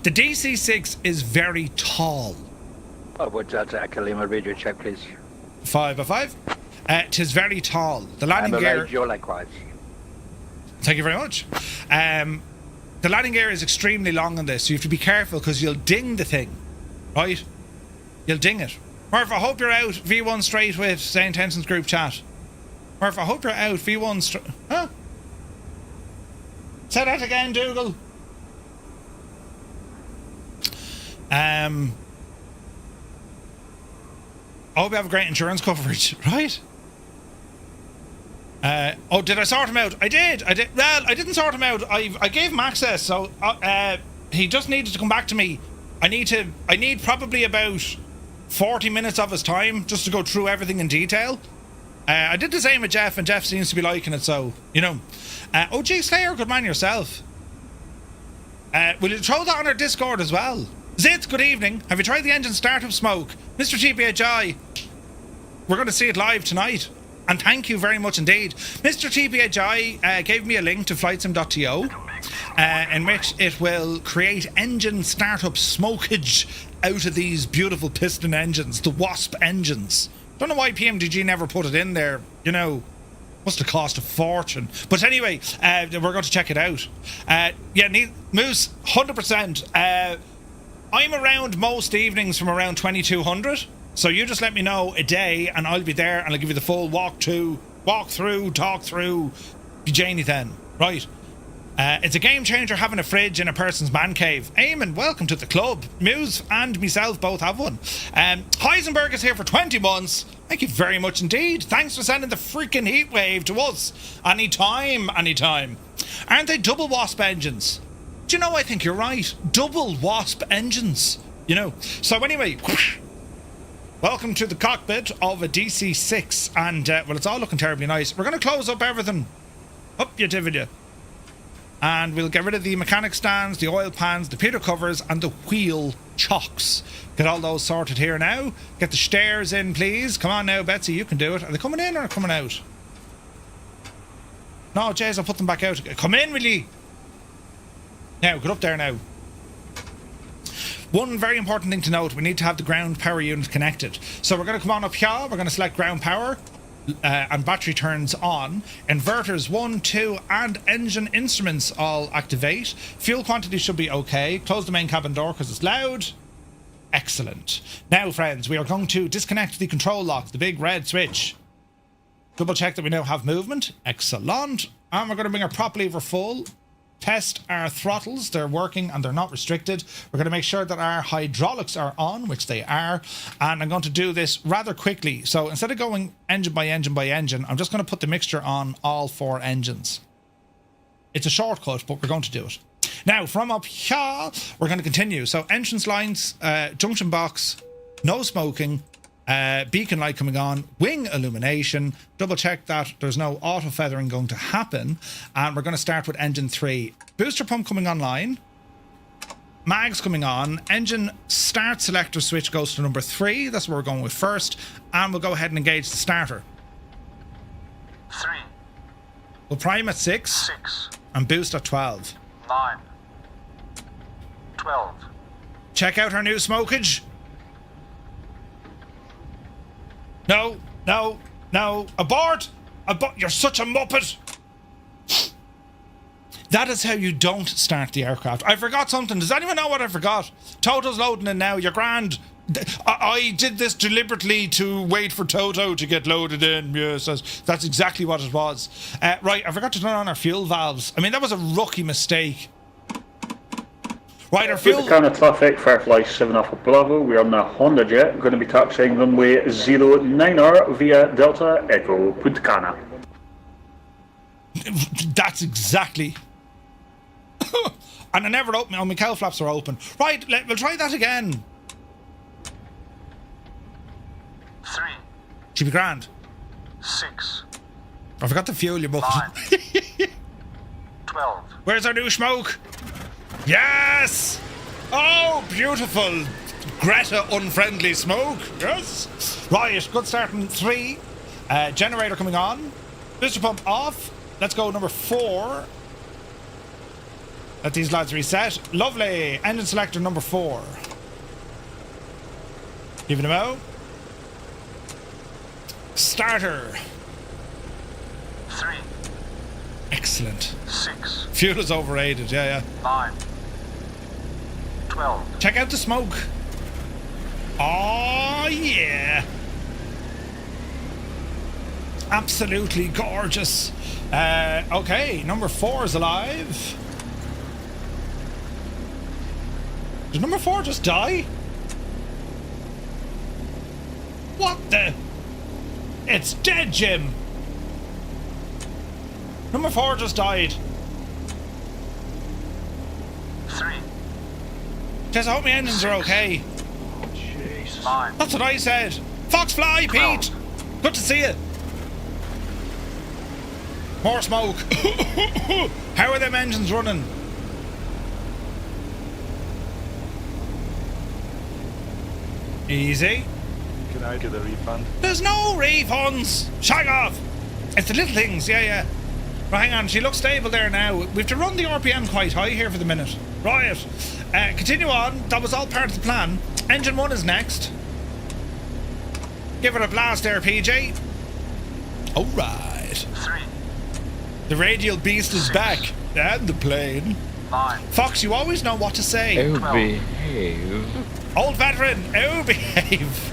S1: the DC-6 is very tall.
S2: What's that? Kalima radio check, please.
S1: 5x5. It is very tall. The landing gear.
S2: Likewise.
S1: Thank you very much. The landing gear is extremely long on this, so you have to be careful because you'll ding the thing, right? You'll ding it. Murph, I hope you're out V1 straight with St. Tenson's group chat. Murph, I hope you're out V1 straight. Huh? Say that again, Dougal. I hope you have a great insurance coverage, right? Oh, did I sort him out? I did. Well, I didn't sort him out. I gave him access, so he just needed to come back to me. I need probably about 40 minutes of his time just to go through everything in detail. I did the same with Jeff, and Jeff seems to be liking it, so, you know. Oh, gee, Slayer, good man yourself. Will you throw that on our Discord as well? Zit, good evening. Have you tried the engine startup smoke? Mr. TPHI, we're going to see it live tonight. And thank you very much indeed. Mr. TPHI gave me a link to flightsim.to in which it will create engine startup smokage out of these beautiful piston engines, the Wasp engines. Don't know why PMDG never put it in there, you know. Must have cost a fortune. But anyway, we're going to check it out. Moose, 100%. I'm around most evenings from around 2200. So you just let me know a day and I'll be there and I'll give you the full talk through, be Janie then. Right. It's a game changer having a fridge in a person's man cave. Eamon, welcome to the club. Muse and myself both have one. Heisenberg is here for 20 months. Thank you very much indeed. Thanks for sending the freaking heat wave to us. Anytime. Aren't they double Wasp engines? Do you know, I think you're right. Double Wasp engines. You know. So anyway, welcome to the cockpit of a DC-6. And, well, it's all looking terribly nice. We're going to close up everything. Up you divide. And we'll get rid of the mechanic stands, the oil pans, the Peter covers, and the wheel chocks. Get all those sorted here now. Get the stairs in, please. Come on now, Betsy, you can do it. Are they coming in or coming out? No, Jays, I'll put them back out. Come in, will you? Now, get up there now. One very important thing to note, we need to have the ground power unit connected. So we're going to come on up here, we're going to select ground power. And battery turns on. Inverters 1, 2 and engine instruments all activate. Fuel quantity should be okay. Close the main cabin door because it's loud. Excellent. Now friends, we are going to disconnect the control lock, the big red switch. Double check that we now have movement. Excellent. And we're going to bring our prop lever full. Test our throttles, they're working and they're not restricted. We're going to make sure that our hydraulics are on, which they are, and I'm going to do this rather quickly. So instead of going engine by engine by engine, I'm just going to put the mixture on all 4 engines. It's a shortcut, but we're going to do it. Now, from up here, we're going to continue. So entrance lines, junction box, no smoking, beacon light coming on, wing illumination, double check that there's no auto feathering going to happen, and we're going to start with engine 3. Booster pump coming online, mags coming on, engine start selector switch goes to number 3, that's what we're going with first, and we'll go ahead and engage the starter.
S3: 3.
S1: We'll prime at 6, and boost at 12.
S3: 9. 12.
S1: Check out our new smokage. No. Abort! You're such a muppet! That is how you don't start the aircraft. I forgot something. Does anyone know what I forgot? Toto's loading in now. You're grand. I did this deliberately to wait for Toto to get loaded in. Yes, that's exactly what it was. Right, I forgot to turn on our fuel valves. I mean, that was a rookie mistake. Right, our fuel...
S4: Punta Cana traffic, Firefly 7 Alpha Bravo, we're on the Honda jet, going to be taxiing runway 09er via Delta Echo, Punta Cana.
S1: That's exactly... And I never open... Oh, my cowl flaps are open. Right, we'll try that again.
S3: 3.
S1: Should be grand.
S3: 6.
S1: I forgot to fuel you, muppet.
S3: 9. 12.
S1: Where's our new smoke? Yes! Oh, beautiful Greta unfriendly smoke. Yes. Right, good start in 3. Generator coming on. Booster pump off. Let's go number 4. Let these lads reset. Lovely. Engine selector number 4. Give it a mo. Starter.
S3: 3.
S1: Excellent.
S3: 6.
S1: Fuel is overrated, yeah.
S3: 9. 12.
S1: Check out the smoke. Oh, yeah. Absolutely gorgeous. Okay, number 4 is alive. Did number 4 just die? What the? It's dead, Jim. Number 4 just died.
S3: 3.
S1: Jess, I hope my engines are okay.
S3: Oh, Jesus. 9.
S1: That's what I said. Foxfly,
S3: 12.
S1: Pete. Good to see you. More smoke. How are them engines running? Easy.
S5: Can I get a refund?
S1: There's no refunds. Shag off. It's the little things. Yeah. Right, hang on. She looks stable there now. We have to run the RPM quite high here for the minute. Right. Continue on. That was all part of the plan. Engine 1 is next. Give it a blast there, PJ. All right.
S3: 3,
S1: The radial beast is
S3: 6,
S1: back. And the plane.
S3: 9,
S1: Fox, you always know what to say.
S6: Oh, behave.
S1: Old veteran, oh behave.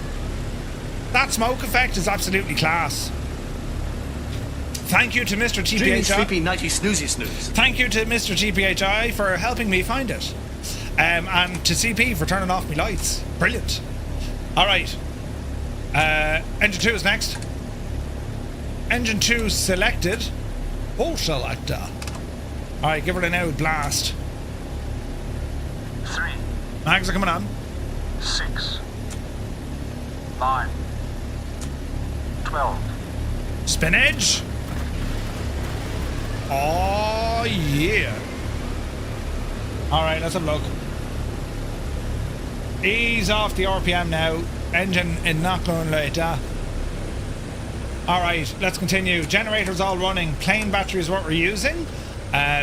S1: That smoke effect is absolutely class. Thank you to Mr.
S7: Dreamy,
S1: TPHI.
S7: sleepy, nighty, snoozy, snooze.
S1: Thank you to Mr. TPHI for helping me find it. And to CP for turning off my lights. Brilliant. Alright. Engine 2 is next. Engine 2 selected. Full selector. Alright, give it an out blast.
S3: 3,
S1: Mags are coming on.
S3: 6, 9, 12,
S1: Spinach. Oh yeah. Alright, let's have a look. Ease off the RPM now. Engine is not going like that. Alright, let's continue. Generators all running. Plane battery is what we're using.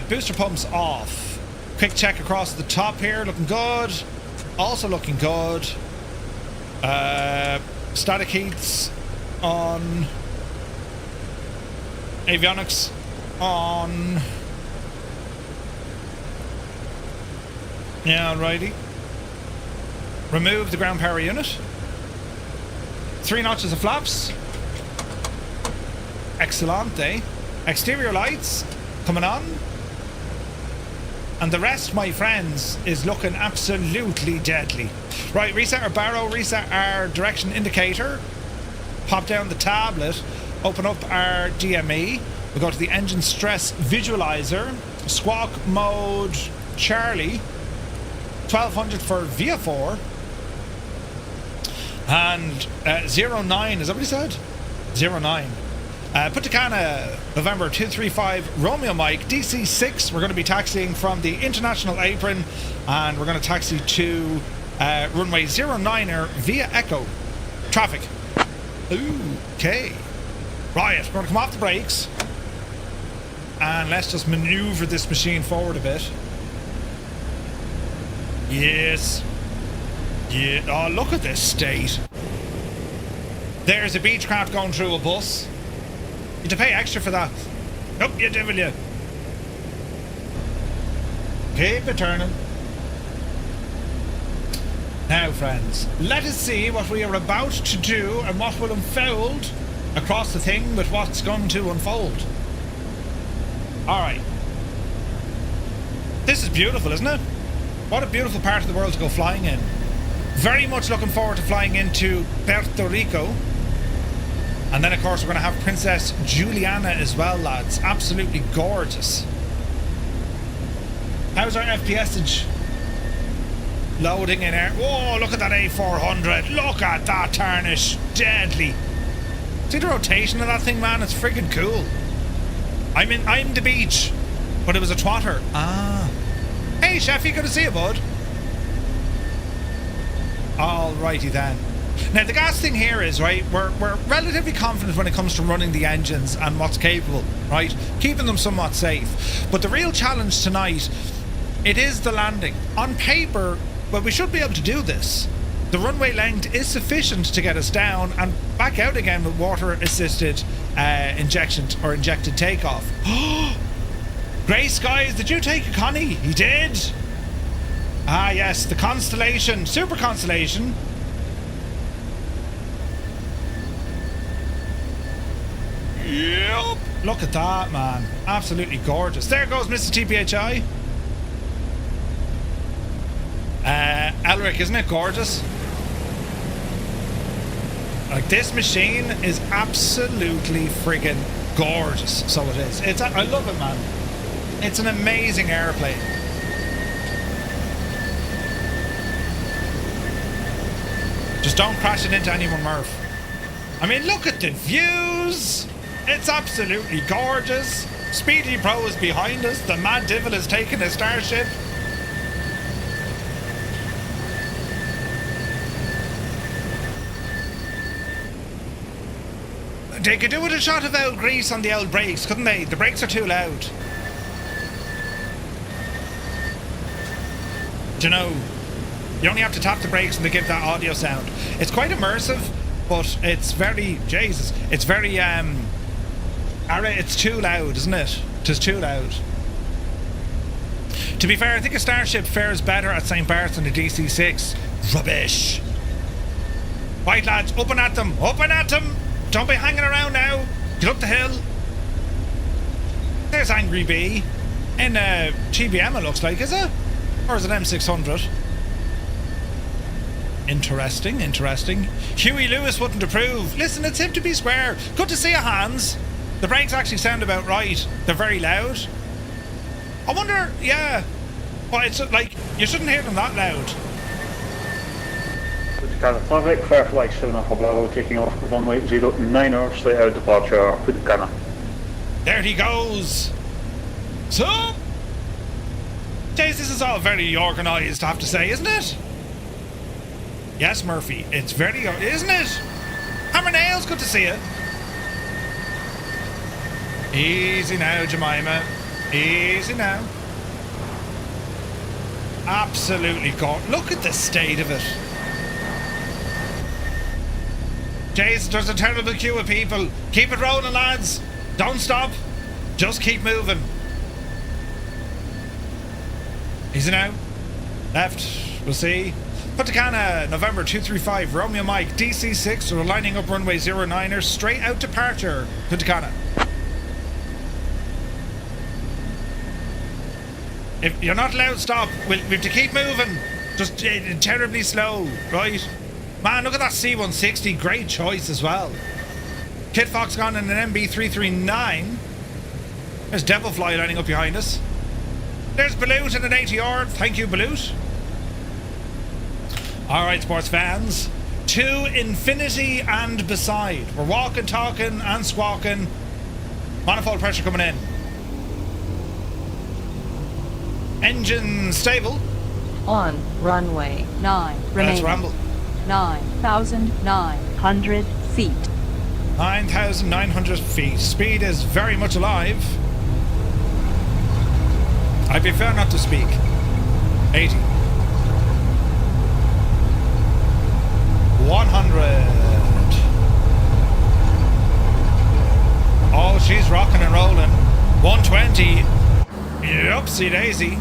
S1: Booster pumps off. Quick check across the top here. Looking good. Also looking good. Static heats on. Avionics on. Yeah, alrighty. Remove the ground power unit. 3 notches of flaps. Excellente. Exterior lights coming on. And the rest, my friends, is looking absolutely deadly. Right, reset our barrow, reset our direction indicator. Pop down the tablet. Open up our DME. We go to the engine stress visualizer. Squawk mode Charlie. 1200 for VIA4. And 09, is that what he said? 09. Punta Cana, November 235, Romeo Mike, DC6. We're going to be taxiing from the International Apron, and we're going to taxi to runway 09er via Echo. Traffic. Okay. Right, we're going to come off the brakes. And let's just maneuver this machine forward a bit. Yes. Yeah. Oh, look at this state. There's a Beechcraft going through a bus. You have to pay extra for that. Nope, you devil you. Keep it turning. Now, friends, let us see what we are about to do and what will unfold across the thing with what's going to unfold. Alright. This is beautiful, isn't it? What a beautiful part of the world to go flying in. Very much looking forward to flying into Puerto Rico. And then, of course, we're going to have Princess Juliana as well, lads. Absolutely gorgeous. How's our FPSage? Loading in air. Whoa, look at that A400. Look at that tarnish. Deadly. See the rotation of that thing, man? It's friggin' cool. I'm the beach. But it was a twatter. Ah. Hey, Sheffy, good to see you, bud. Alrighty then. Now, the gas thing here is, right, we're relatively confident when it comes to running the engines and what's capable, right? Keeping them somewhat safe. But the real challenge tonight, it is the landing. On paper, well, we should be able to do this. The runway length is sufficient to get us down and back out again with water-assisted injection or injected takeoff. Grey skies, did you take a Connie? He did. Ah, yes, the Constellation, Super Constellation. Yep. Look at that, man. Absolutely gorgeous. There goes Mr. TPHI. Elric, isn't it gorgeous? Like, this machine is absolutely friggin' gorgeous. So it is. I love it, man. It's an amazing airplane. Just don't crash it into anyone, Murph. I mean, look at the views. It's absolutely gorgeous. Speedy Pro is behind us. The Mad Devil is taking a starship. They could do with a shot of old grease on the old brakes, couldn't they? The brakes are too loud. Do you know, you only have to tap the brakes and they give that audio sound. It's quite immersive, but it's very, Jesus, it's very, it's too loud, isn't it? It is too loud. To be fair, I think a Starship fares better at St. Barts than a DC-6. Rubbish. Right, lads, up and at them, up and at them. Don't be hanging around now. Get up the hill. There's Angry Bee. In TBM it looks like, is it? Or is it M600? Interesting, interesting. Huey Lewis wouldn't approve. Listen, it's him to be square. Good to see you, Hans. The brakes actually sound about right. They're very loud. I wonder, yeah. But it's like, you shouldn't hear them that loud.
S4: Punta Cana traffic, Firefly 7 Alpha Bravo taking off with runway 09er, straight out departure, Punta Cana.
S1: There he goes. So, Jace, this is all very organised, I have to say, isn't it? Yes, Murphy, it's very, isn't it? Hammer Nails, good to see you. Easy now, Jemima. Easy now. Absolutely gorgeous. Look at the state of it. Jace, there's a terrible queue of people. Keep it rolling, lads. Don't stop. Just keep moving. Easy now. Left. We'll see. Punta Cana, November 235, Romeo Mike, DC6, we're lining up runway 09er, straight out departure, Punta Cana. If you're not allowed to stop, we have to keep moving. Just terribly slow, right? Man, look at that C160, great choice as well. Kid Fox gone in an MB339. There's Devilfly lining up behind us. There's Balut in an ATR, thank you Balut. Alright, sports fans, to infinity and beside. We're walking, talking and squawking. Manifold pressure coming in. Engine stable.
S6: On runway 9
S1: Let's
S6: remaining.
S1: ramble.
S6: 9,900 feet.
S1: 9,900 feet. Speed is very much alive. I prefer not to speak. 80. 100. Oh, she's rocking and rolling. 120. Oopsie daisy.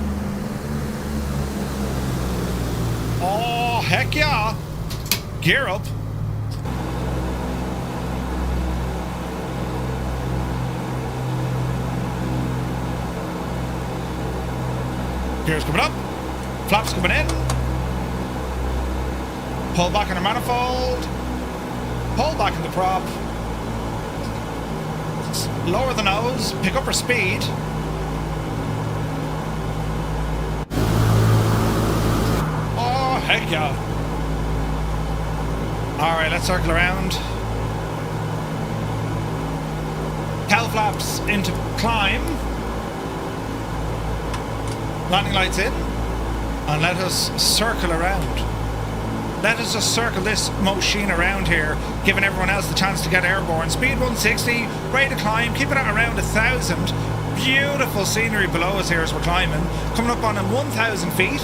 S1: Oh, heck yeah. Gear up. Gears coming up. Flaps coming in. Pull back in the manifold. Pull back in the prop. Lower the nose. Pick up her speed. Oh, heck yeah. Alright, let's circle around. Cowl flaps into climb. Landing lights in. And let us circle around. Let us just circle this machine around here, giving everyone else the chance to get airborne. Speed 160, ready to climb, keep it at around 1,000. Beautiful scenery below us here as we're climbing, coming up on 1,000 feet.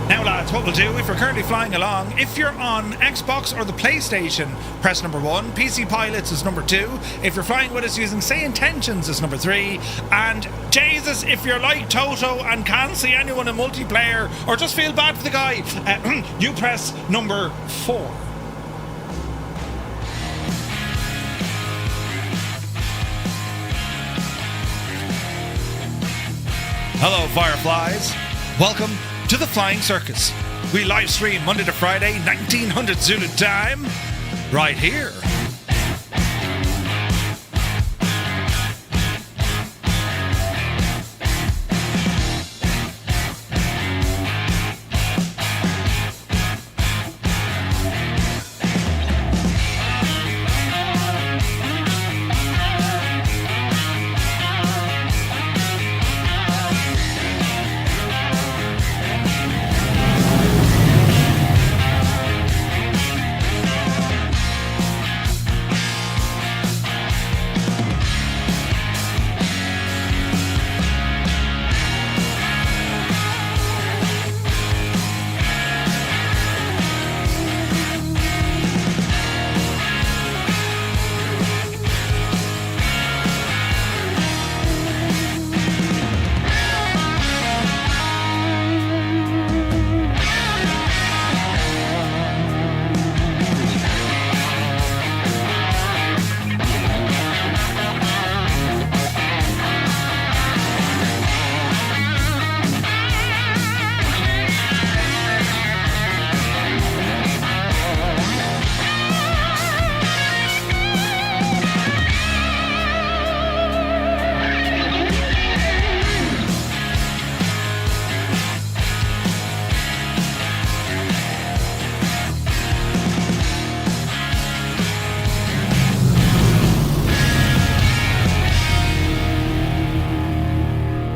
S1: Now lads, what we'll do, if you're currently flying along, if you're on Xbox or the PlayStation, press number 1, PC Pilots is number 2, if you're flying with us using Say Intentions is number 3, and Jesus, if you're like Toto and can't see anyone in multiplayer, or just feel bad for the guy, you press number 4. Hello Fireflies, welcome to the Flying Circus. We live stream Monday to Friday, 1900 Zulu time, right here.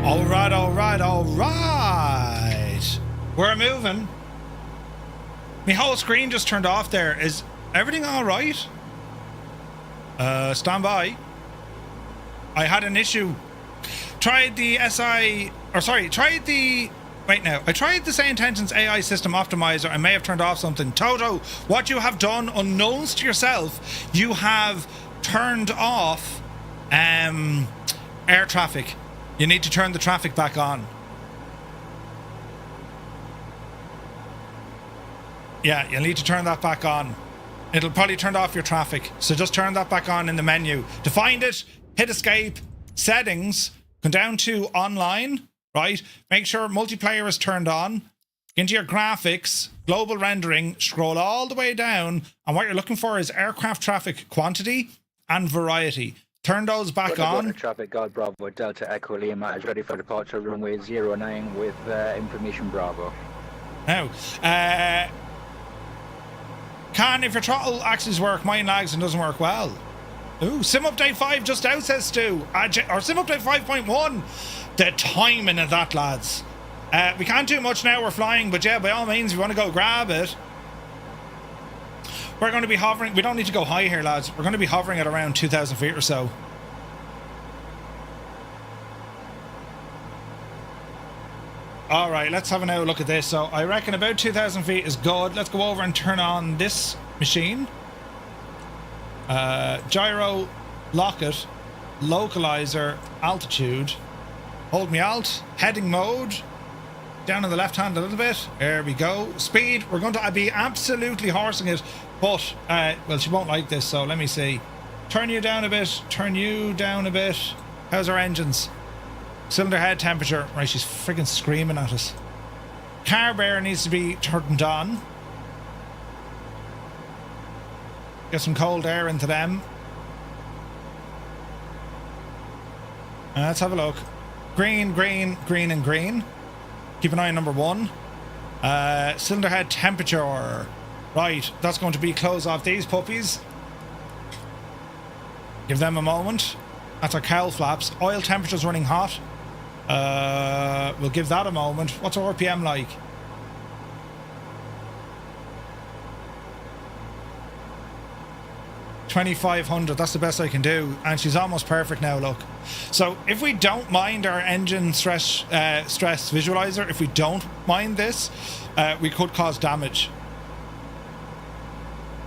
S1: All right, all right, all right. We're moving. My whole screen just turned off there. Is everything all right? Stand by. I had an issue. Tried the Wait now. I tried the Say Intentions AI System Optimizer. I may have turned off something. Toto, what you have done, unknowns to yourself, you have turned off air traffic. You need to turn the traffic back on. Yeah, you'll need to turn that back on. It'll probably turn off your traffic. So just turn that back on in the menu. To find it, hit escape, settings, come down to online, right? Make sure multiplayer is turned on. Into your graphics, global rendering, scroll all the way down. And what you're looking for is aircraft traffic quantity and variety. Turn those back on.
S2: Traffic guard Bravo Delta Echo Lima is ready for departure runway 09 with information Bravo.
S1: Now, if your throttle axes work, mine lags and doesn't work well. Ooh, Sim Update 5 just out, says Stu. Or Sim Update 5.1. The timing of that, lads. We can't do much now, we're flying, but yeah, by all means, if you want to go grab it. We're going to be hovering. We don't need to go high here, lads. We're going to be hovering at around 2,000 feet or so. All right, let's have another look at this. So I reckon about 2,000 feet is good. Let's go over and turn on this machine. Gyro, locket, localizer, altitude. Hold me alt, heading mode. Down on the left hand a little bit. There we go. Speed, we're going to be absolutely horsing it. But, well, she won't like this, so let me see. Turn you down a bit. Turn you down a bit. How's our engines? Cylinder head temperature. Right, she's friggin' screaming at us. Carb air needs to be turned on. Get some cold air into them. Let's have a look. Green, green, green and green. Keep an eye on number 1. Cylinder head temperature. Right, that's going to be close off these puppies. Give them a moment. That's our cowl flaps. Oil temperature's running hot. We'll give that a moment. What's our RPM like? $2,500. That's the best I can do. And she's almost perfect now, look. So if we don't mind our engine stress visualizer, if we don't mind this, we could cause damage.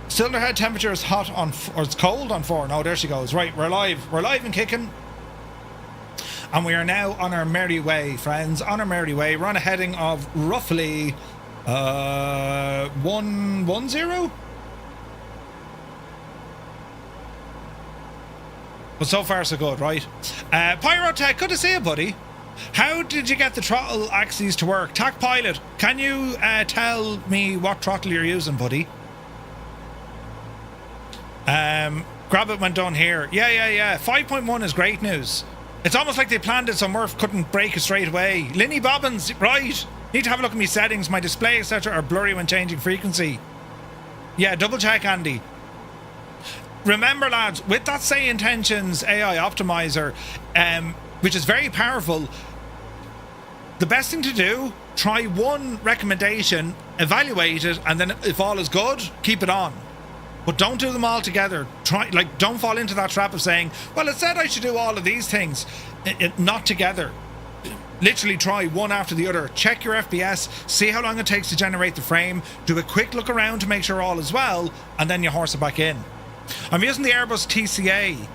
S1: Cylinder head temperature is hot on, or it's cold on 4. No, there she goes. Right, we're live. We're live and kicking. And we are now on our merry way, friends. On our merry way. We're on a heading of roughly 110. But so far so good, right? Pyrotech, good to see you, buddy. How did you get the throttle axes to work? TAC Pilot, can you tell me what throttle you're using, buddy? Grab it when done here. Yeah. 5.1 is great news. It's almost like they planned it so Murph couldn't break it straight away. Linny Bobbins, right. Need to have a look at my settings. My display, etc. are blurry when changing frequency. Yeah, double check, Andy. Remember, lads, with that Say Intentions AI Optimizer, which is very powerful, the best thing to do, try one recommendation, evaluate it, and then if all is good, keep it on. But don't do them all together. Don't fall into that trap of saying, well, it said I should do all of these things. Not together. Literally try one after the other. Check your FPS, see how long it takes to generate the frame, do a quick look around to make sure all is well, and then you horse it back in. I'm using the Airbus TCA.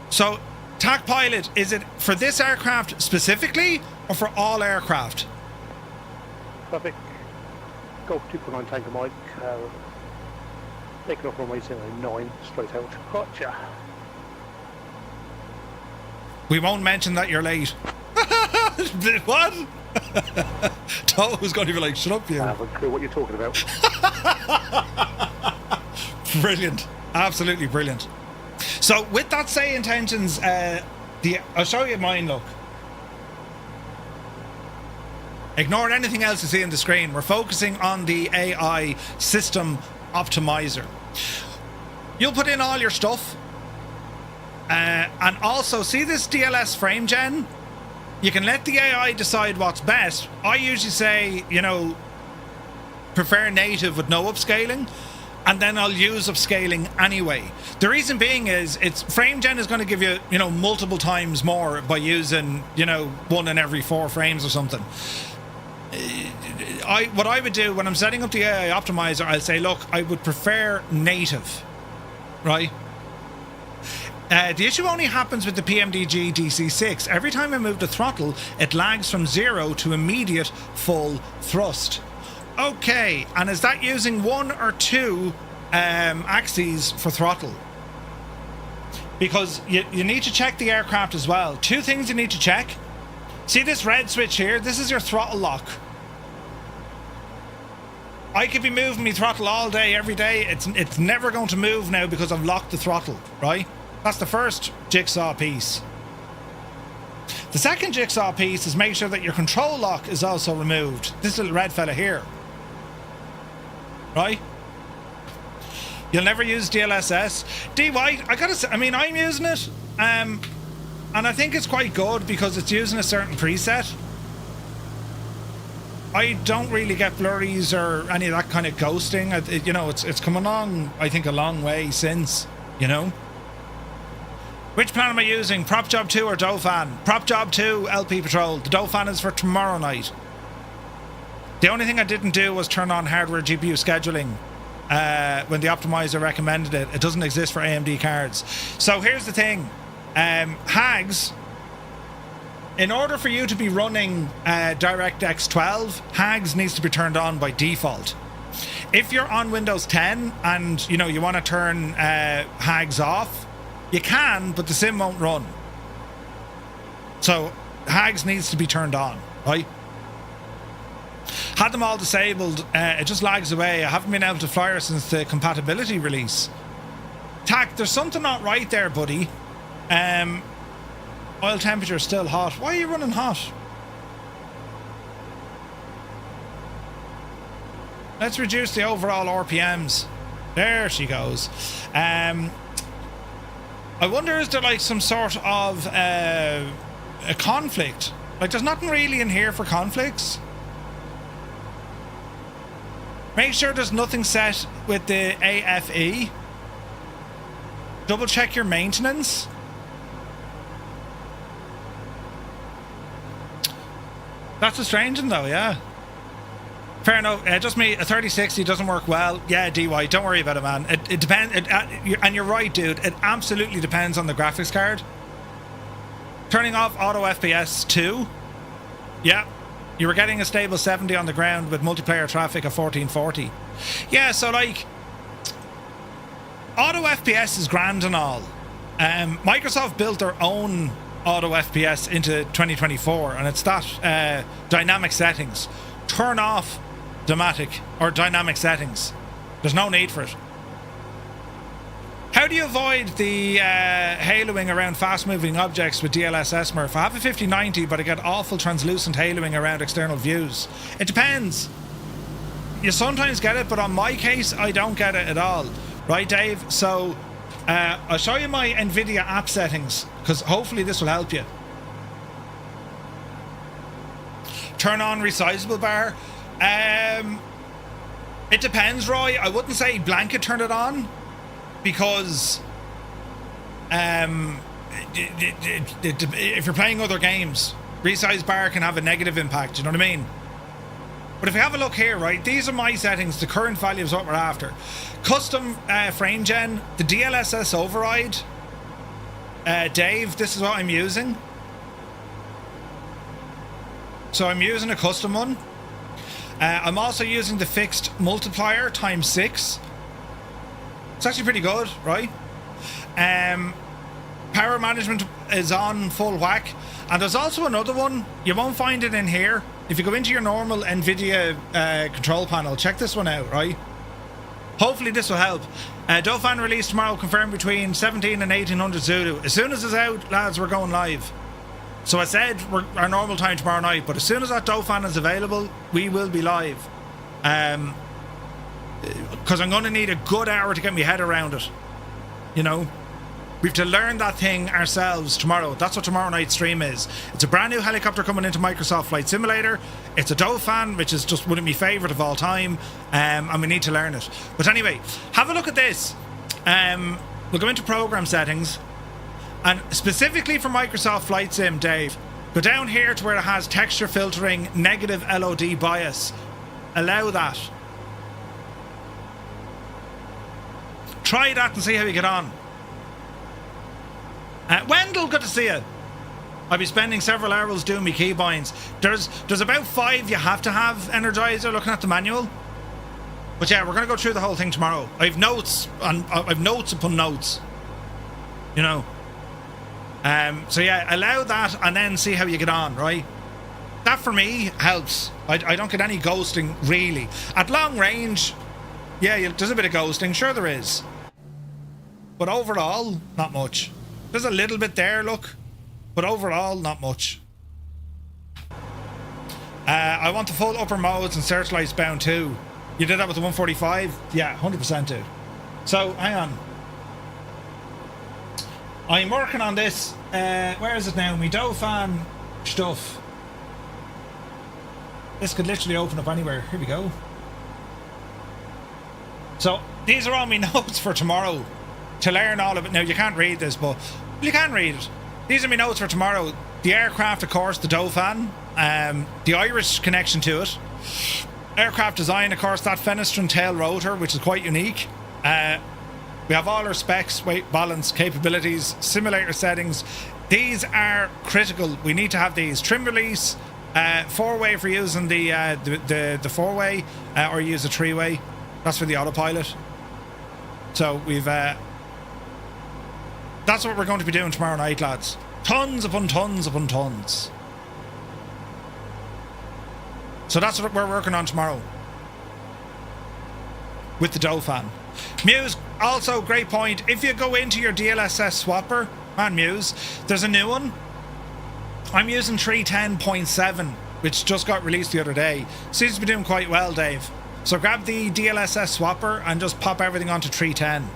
S1: So, TAC Pilot, is it for this aircraft specifically, or for all aircraft?
S7: Traffic, Golf 2.9 Tango Mike, taking off runway 09, straight out. Gotcha.
S1: We won't mention that you're late. What? Toto's going to be like, shut up, you.
S7: I have a clue what you're talking about.
S1: Brilliant. Absolutely brilliant. So with that Say Intentions, I'll show you mine, look. Ignore anything else you see on the screen. We're focusing on the AI System Optimizer. You'll put in all your stuff. And also, see this DLS frame gen? You can let the AI decide what's best. I usually say, you know, prefer native with no upscaling, and then I'll use upscaling anyway. The reason being is it's frame gen is going to give you, you know, multiple times more by using, you know, 1 in every 4 frames or something. What I would do when I'm setting up the AI optimizer, I'll say, look, I would prefer native, right? The issue only happens with the PMDG DC6. Every time I move the throttle, it lags from 0 to immediate full thrust. Okay, and is that using 1 or 2 axes for throttle? Because you need to check the aircraft as well. 2 things you need to check. See this red switch here? This is your throttle lock. I could be moving my throttle all day, every day. It's never going to move now because I've locked the throttle, right? That's the first jigsaw piece. The second jigsaw piece is make sure that your control lock is also removed. This little red fella here. Right? You'll never use DLSS. D-White, I gotta say, I mean, I'm using it. And I think it's quite good because it's using a certain preset. I don't really get blurries or any of that kind of ghosting. You know, it's come along, I think, a long way since, you know. Which plan am I using? Prop Job 2 or Dauphin? Prop Job 2, LP Patrol. The Dauphin is for tomorrow night. The only thing I didn't do was turn on hardware GPU scheduling when the optimizer recommended it. It doesn't exist for AMD cards. So here's the thing. HAGS, in order for you to be running DirectX 12, HAGS needs to be turned on by default. If you're on Windows 10 and, you know, you want to turn HAGS off, you can, but the sim won't run. So HAGS needs to be turned on, right? Had them all disabled, it just lags away. I haven't been able to fire since the compatibility release. Tack, there's something not right there, buddy. Oil temperature is still hot. Why are you running hot? Let's reduce the overall RPMs. There she goes. I wonder, is there like some sort of a conflict? Like, there's nothing really in here for conflicts. Make sure there's nothing set with the AFE. Double check your maintenance. That's a strange one though, yeah. Fair enough. Just me, a 3060 doesn't work well. Yeah, DY, don't worry about it, man. It depends. And you're right, dude. It absolutely depends on the graphics card. Turning off auto FPS 2. Yeah. You were getting a stable 70 on the ground with multiplayer traffic of 1440. Yeah, so like, auto FPS is grand and all. Microsoft built their own auto FPS into 2024, and it's that dynamic settings. Turn off dynamic settings. There's no need for it. How do you avoid the haloing around fast-moving objects with DLSS Smurf? I have a 5090, but I get awful translucent haloing around external views. It depends. You sometimes get it, but on my case, I don't get it at all. Right, Dave? So, I'll show you my NVIDIA app settings, because hopefully this will help you. Turn on resizable bar. It depends, Roy. I wouldn't say blanket turn it on, because if you're playing other games, resize bar can have a negative impact, you know what I mean? But if you have a look here, right, these are my settings. The current value is what we're after. Custom frame gen, the DLSS override. Dave, this is what I'm using. So I'm using a custom one. I'm also using the fixed multiplier times 6. It's actually pretty good, right? Power management is on full whack. And there's also another one. You won't find it in here. If you go into your normal NVIDIA control panel, check this one out, right? Hopefully this will help. Dauphin release tomorrow, confirmed between 17 and 1800 Zulu. As soon as it's out, lads, we're going live. So I said our normal time tomorrow night, but as soon as that Dauphin is available, we will be live. Because I'm going to need a good hour to get my head around it. You know? We have to learn that thing ourselves tomorrow. That's what tomorrow night's stream is. It's a brand new helicopter coming into Microsoft Flight Simulator. It's a Dauphin, which is just one of my favourite of all time, and we need to learn it. But anyway, have a look at this. We'll go into program settings, and specifically for Microsoft Flight Sim, Dave, go down here to where it has texture filtering, negative LOD bias. Allow that. Try that and see how you get on. Wendell, good to see you. I'll be spending several hours doing my keybinds. There's about 5 you have to have Energizer, looking at the manual. But yeah, we're going to go through the whole thing tomorrow. I've notes upon notes. You know. So yeah, allow that and then see how you get on, right? That for me helps. I don't get any ghosting, really. At long range, yeah, there's a bit of ghosting. Sure there is. But overall, not much. There's a little bit there, look. But overall, not much. I want the full upper modes and searchlights bound too. You did that with the 145? Yeah, 100% dude. So, hang on. I'm working on this. Where is it now? My Dauphin stuff. This could literally open up anywhere. Here we go. So, these are all my notes for tomorrow. To learn all of it. Now, you can't read this, but you can read it. These are my notes for tomorrow. The aircraft, of course, the Dauphin. The Irish connection to it. Aircraft design, of course, that fenestrine tail rotor, which is quite unique. We have all our specs, weight, balance, capabilities, simulator settings. These are critical. We need to have these. Trim release, 4-way for using the 4-way, or use a 3-way. That's for the autopilot. So we've... that's what we're going to be doing tomorrow night, lads. Tons upon tons upon tons. So that's what we're working on tomorrow. With the Dauphin. Muse, also great point. If you go into your DLSS swapper, man Muse, there's a new one. I'm using 310.7, which just got released the other day. Seems to be doing quite well, Dave. So grab the DLSS swapper and just pop everything onto 310.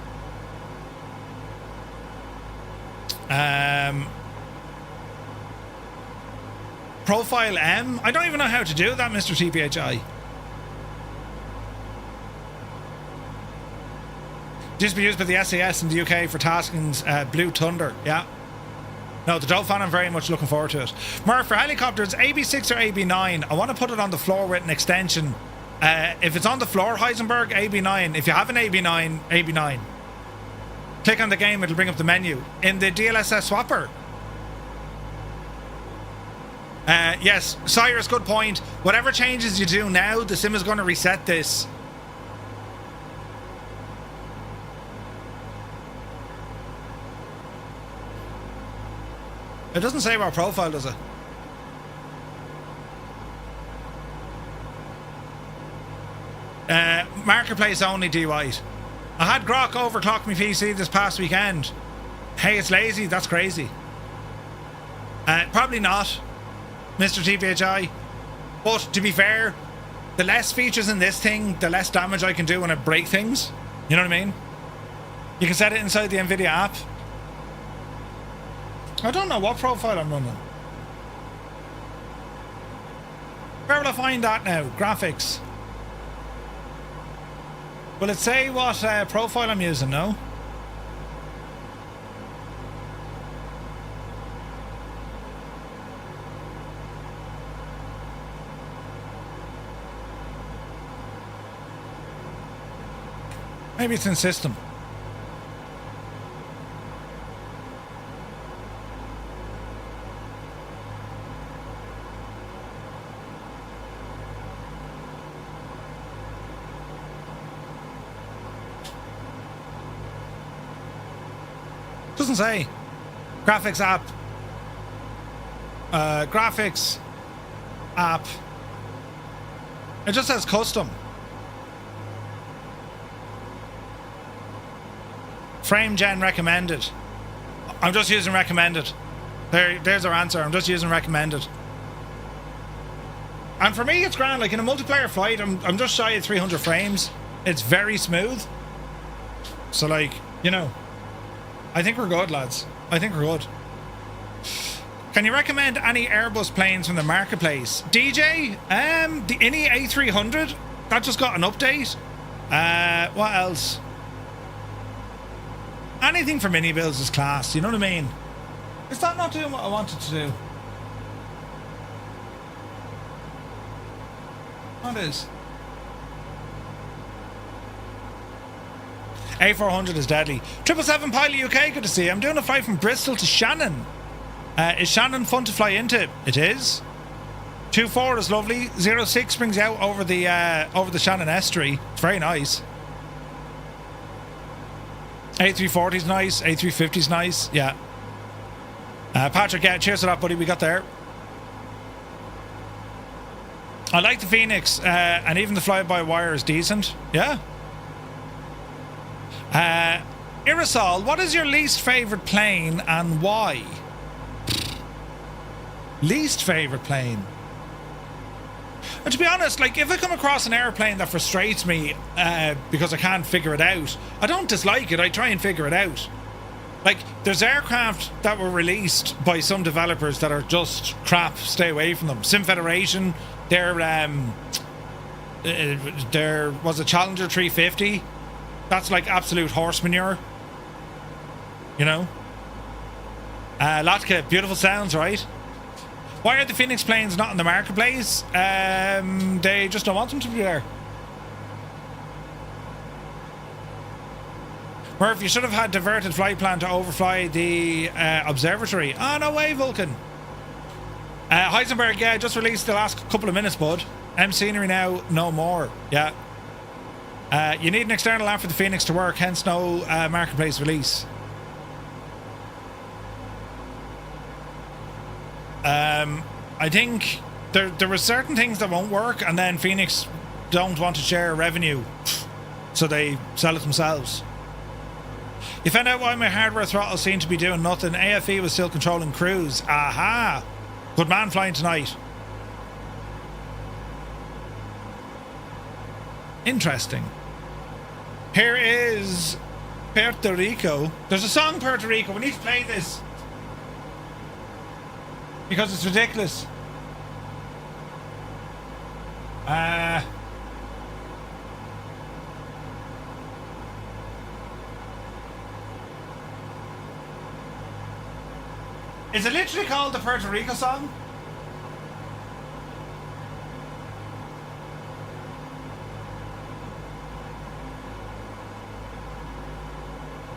S1: Profile M? I don't even know how to do that, Mr. TPHI. Used to be used by the SAS in the UK for taskings, Blue Thunder, yeah. No, the Dauphin, I'm very much looking forward to it. Murph, for helicopters, AB6 or AB9, I want to put it on the floor with an extension. If it's on the floor, Heisenberg, AB9. If you have an AB9, AB9. Click on the game, it'll bring up the menu. In the DLSS swapper. Yes, Cyrus, good point. Whatever changes you do now, the sim is going to reset this. It doesn't say about profile, does it? Marketplace only, D White. I had Grok overclock my PC this past weekend. Hey, it's lazy. That's crazy. Probably not, Mr. TPHI. But to be fair, the less features in this thing, the less damage I can do when I break things. You know what I mean? You can set it inside the NVIDIA app. I don't know what profile I'm running. Where will I find that now? Graphics. Will it say what profile I'm using? No? Maybe it's in system. Doesn't say. Graphics app. Graphics app. It just says custom. Frame gen recommended. I'm just using recommended. There's our answer. I'm just using recommended. And for me, it's grand. Like in a multiplayer flight, I'm just shy of 300 frames. It's very smooth. So like, you know, I think we're good, lads. I think we're good. Can you recommend any Airbus planes from the marketplace? DJ, the INI A300, that just got an update. What else? Anything for mini builds is class, you know what I mean? Is that not doing what I wanted to do? What is? A400 is deadly. 777 Pilot UK, good to see you. I'm doing a flight from Bristol to Shannon. Is Shannon fun to fly into? It is. 24 is lovely. 06 brings you out over the Shannon estuary. It's very nice. A340 is nice. A350 is nice. Yeah. Patrick, yeah, cheers to that, buddy. We got there. I like the Phoenix, and even the fly-by-wire is decent. Yeah. Irisol, what is your least favourite plane and why? Least favourite plane? And to be honest, like, if I come across an airplane that frustrates me because I can't figure it out, I don't dislike it, I try and figure it out. Like, there's aircraft that were released by some developers that are just crap, stay away from them. Sim Federation, there was a Challenger 350. That's like absolute horse manure. You know? Latka, beautiful sounds, right? Why are the Phoenix planes not in the marketplace? They just don't want them to be there. Murph, you should have had diverted flight plan to overfly the observatory. Oh, no way, Vulcan. Heisenberg, yeah, just released the last couple of minutes, bud. M scenery now, no more. Yeah. You need an external app for the Phoenix to work, hence no marketplace release. I think there were certain things that won't work, and then Phoenix don't want to share revenue, so they sell it themselves. You found out why my hardware throttle seemed to be doing nothing. AFE was still controlling cruise. Aha! Good man flying tonight. Interesting. Here is Puerto Rico. There's a song, Puerto Rico. We need to play this because it's ridiculous. Is it literally called the Puerto Rico song?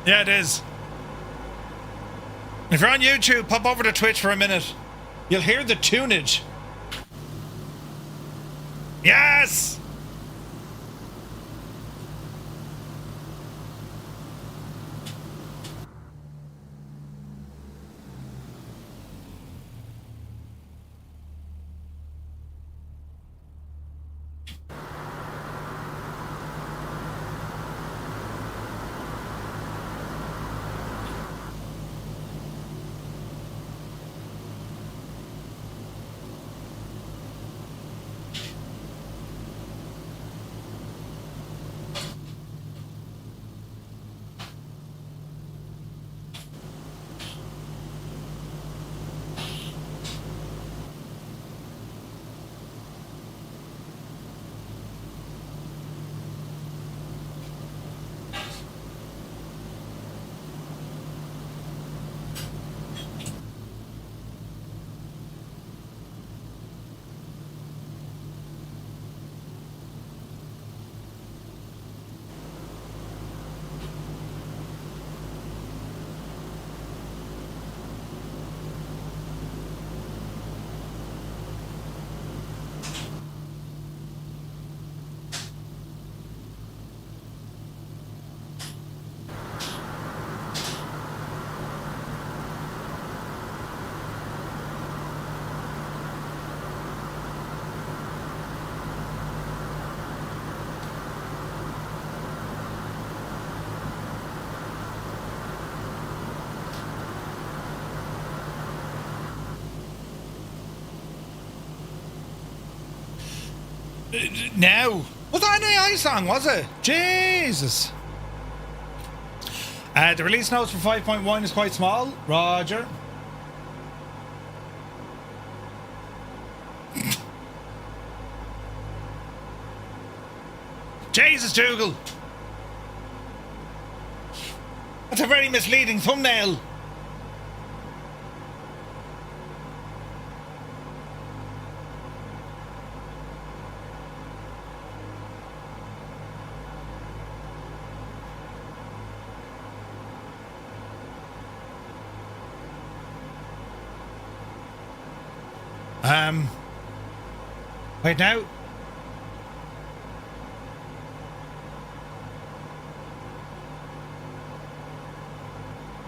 S1: Yeah, it is. If you're on YouTube, pop over to Twitch for a minute. You'll hear the tunage. Yes! No. Was that an AI song, was it? Jesus. The release notes for 5.1 is quite small. Roger. Jesus, Dougal. That's a very misleading thumbnail. Wait now.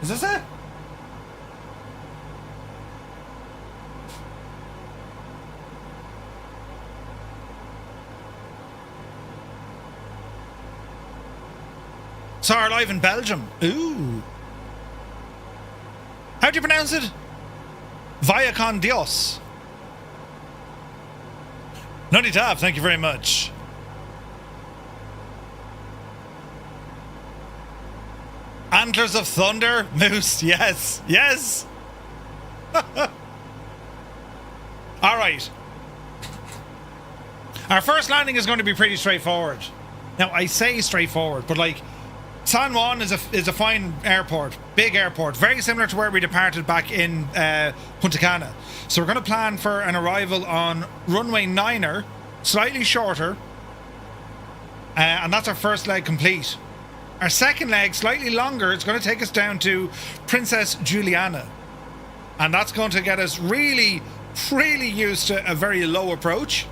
S1: Is this it? Saw her live in Belgium. Ooh. How do you pronounce it? Vaya con Dios. Nutty Tab, thank you very much. Antlers of Thunder, Moose, yes, yes. All right. Our first landing is going to be pretty straightforward. Now, I say straightforward, but like, San Juan is a fine airport, big airport, very similar to where we departed back in Punta Cana. So we're going to plan for an arrival on runway 9er, slightly shorter, and that's our first leg complete. Our second leg, slightly longer, it's going to take us down to Princess Juliana, and that's going to get us really, really used to a very low approach.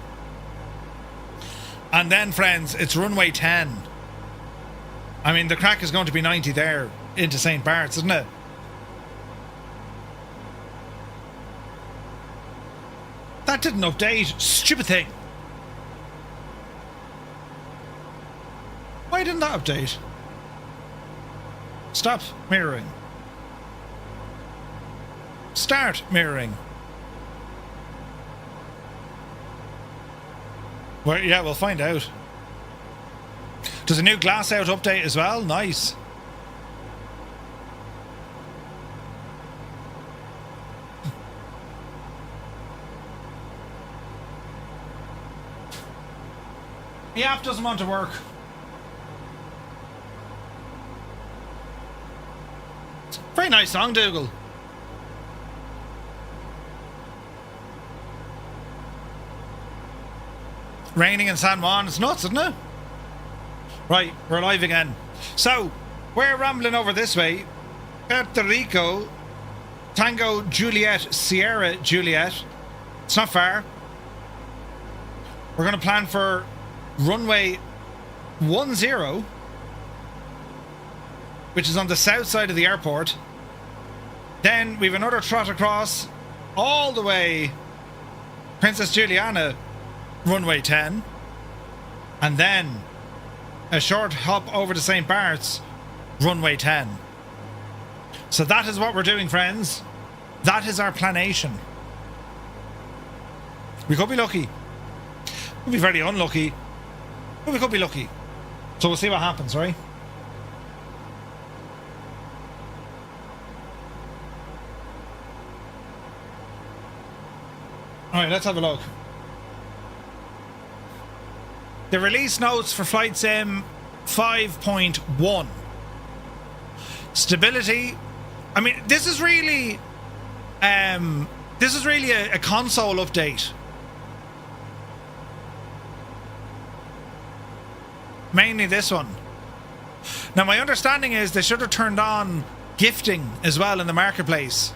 S1: And then, friends, it's runway 10. I mean, the crack is going to be 90 there into St. Barts, isn't it? That didn't update. Stupid thing. Why didn't that update? Stop mirroring. Start mirroring. Well, yeah, we'll find out. There's a new glass out update as well. Nice. The app doesn't want to work. Very nice song, Dougal. Raining in San Juan. It's nuts, isn't it? Right, we're live again. So, we're rambling over this way. Puerto Rico, Tango Juliet, Sierra Juliet. It's not far. We're going to plan for runway 10, which is on the south side of the airport. Then we have another trot across all the way Princess Juliana, runway 10. And then a short hop over to St. Bart's, runway 10. So that is what we're doing, friends. That is our planation. We could be lucky. We'll be very unlucky. But we could be lucky. So we'll see what happens, right? Alright, let's have a look. The release notes for Flight Sim 5.1. Stability. I mean, this is really a console update. Mainly this one. Now, my understanding is they should have turned on gifting as well in the marketplace.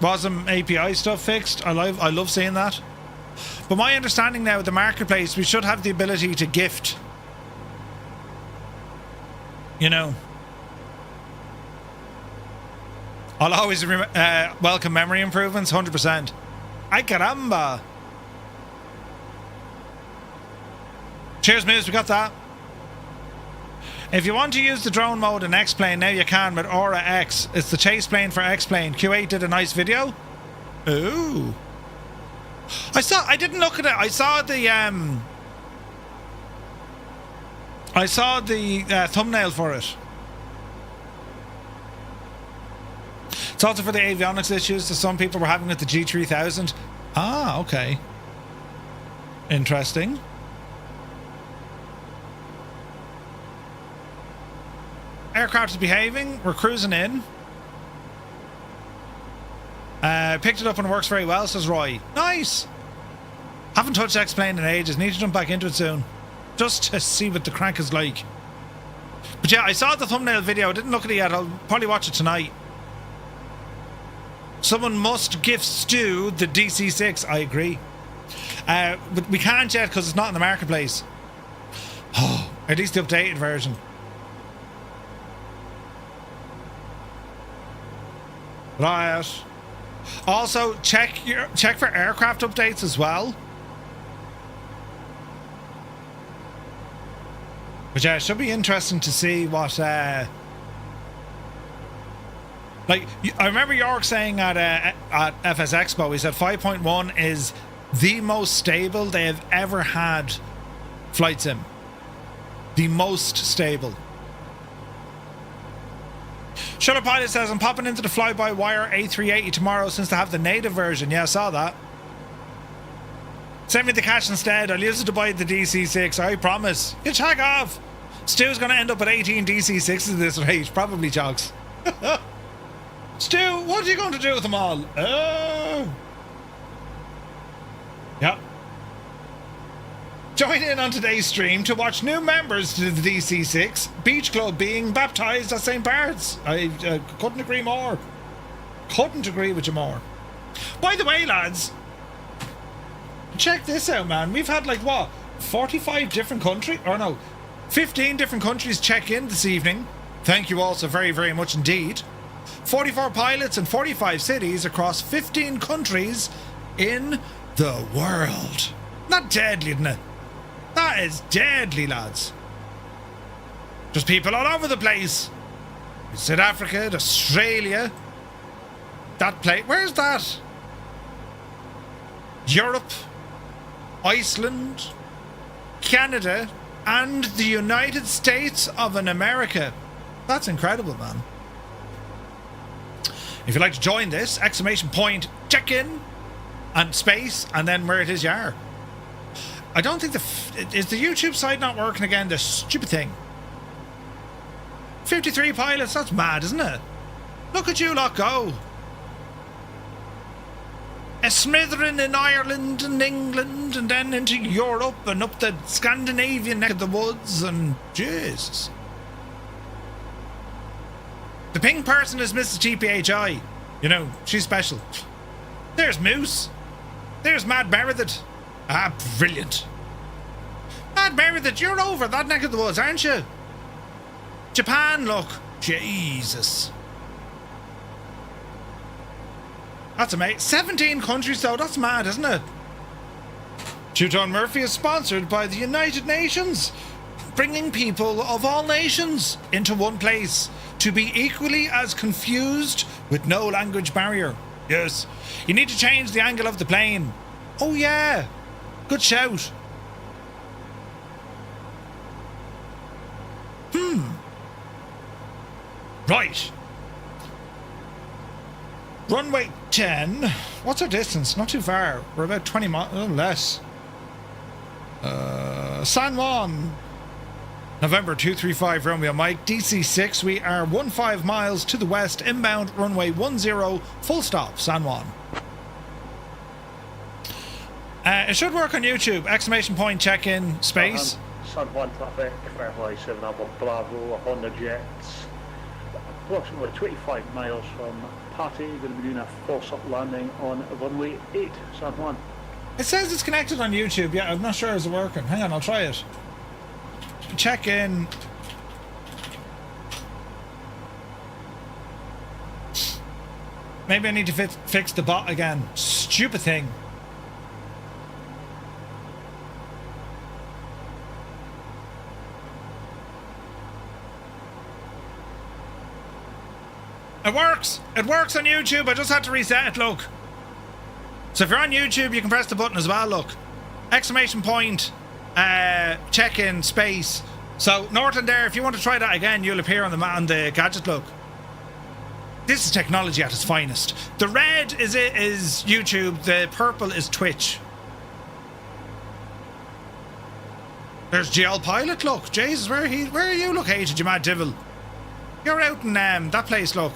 S1: Was some API stuff fixed? I love seeing that. But my understanding now, the marketplace, we should have the ability to gift. You know. I'll always welcome memory improvements, 100%. Ay caramba. Cheers, Moose, we got that. If you want to use the drone mode in X-Plane, now you can with Aura X. It's the chase plane for X-Plane. Q8 did a nice video. Ooh. I didn't look at it. I saw I saw the thumbnail for it. It's also for the avionics issues that some people were having with the G3000. Ah, okay. Interesting. Aircraft is behaving. We're cruising in. Picked it up and it works very well, says Roy. Nice. Haven't touched X-Plane in ages. Need to jump back into it soon. Just to see what the crank is like. But yeah, I saw the thumbnail video. I didn't look at it yet. I'll probably watch it tonight. Someone must gift Stu the DC-6. I agree. But we can't yet because it's not in the marketplace. Oh, at least the updated version. Right. Also, check for aircraft updates as well. But yeah, it should be interesting to see what. Like, I remember York saying at FS Expo, he said 5.1 is the most stable they have ever had flight sim. The most stable. Shutter Pilot says, I'm popping into the fly-by-wire A380 tomorrow since they have the native version. Yeah, I saw that. Send me the cash instead. I'll use it to buy the DC-6. I promise. You check off. Stu's going to end up at 18 DC-6s at this rate. Probably, Jogs. Stu, what are you going to do with them all? Oh. Yep. Join in on today's stream to watch new members to the DC-6 Beach Club being baptised at St. Barts. I couldn't agree more. Couldn't agree with you more. By the way, lads, check this out, man. We've had, like, what, 45 different countries? Or no, 15 different countries check in this evening. Thank you all so very, very much indeed. 44 pilots and 45 cities across 15 countries in the world. Not deadly, isn't it? That is deadly, lads. Just people all over the place. South Africa, Australia. That place. Where's that? Europe, Iceland, Canada, and the United States of America. That's incredible, man. If you'd like to join this, exclamation point, check in, and space, and then where it is you are. I don't think is the YouTube side not working again? This stupid thing. 53 pilots, that's mad, isn't it? Look at you lot go. A smithering in Ireland and England and then into Europe and up the Scandinavian neck of the woods and Jesus. The pink person is Mrs. TPHI. You know, she's special. There's Moose. There's Mad Meredith. Ah, brilliant. Mad Meredith, you're over that neck of the woods, aren't you? Japan, look. Jesus. That's amazing. 17 countries though, that's mad, isn't it? Teuton Murphy is sponsored by the United Nations, bringing people of all nations into one place to be equally as confused with no language barrier. Yes. You need to change the angle of the plane. Oh yeah. Good shout. Right. Runway 10. What's our distance? Not too far. We're about 20 miles, a little less. San Juan. November 235 Romeo Mike. DC-6. We are 15 miles to the west. Inbound runway 10. Full stop. San Juan. It should work on YouTube. Exclamation point, check in, space.
S4: San Juan traffic, Fairway 7 Alpha Bravo, Honda Jets. Approximately 25 miles from Party. Going to be doing a force-up landing on runway 8, San Juan.
S1: It says it's connected on YouTube. Yeah, I'm not sure is it working. Hang on, I'll try it. Check in. Maybe I need to fix the bot again. Stupid thing. It works! It works on YouTube. I just had to reset it, look. So if you're on YouTube, you can press the button as well, look. Exclamation point, check in, space, So, Norton there, if you want to try that again, you'll appear on the gadget look. This is technology at its finest. The red is YouTube, the purple is Twitch. There's GL Pilot, look. Jesus, where are you located, you mad devil? You're out in that place, look.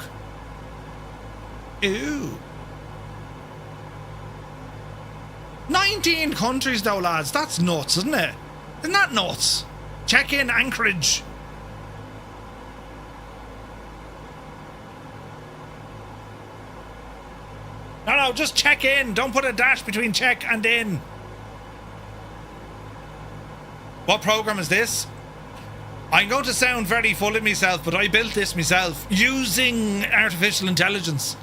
S1: Ew. 19 countries though, lads. That's nuts, isn't it? Isn't that nuts? Check in Anchorage. No, just check in. Don't put a dash between check and in. What program is this? I'm going to sound very full of myself, but I built this myself using artificial intelligence.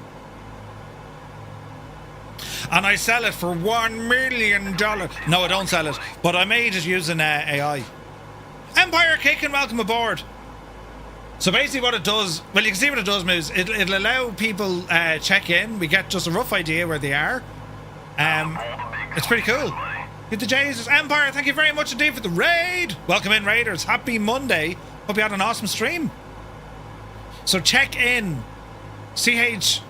S1: And I sell it for $1 million. No, I don't sell it, but I made it using AI. Empire Kicking, welcome aboard. So basically what it does, well, you can see what it does, Moose. It'll allow people check in. We get just a rough idea where they are. It's pretty cool. Hit the Jesus Empire, thank you very much indeed for the raid. Welcome in, Raiders. Happy Monday. Hope you had an awesome stream. So check in. CHECKIN.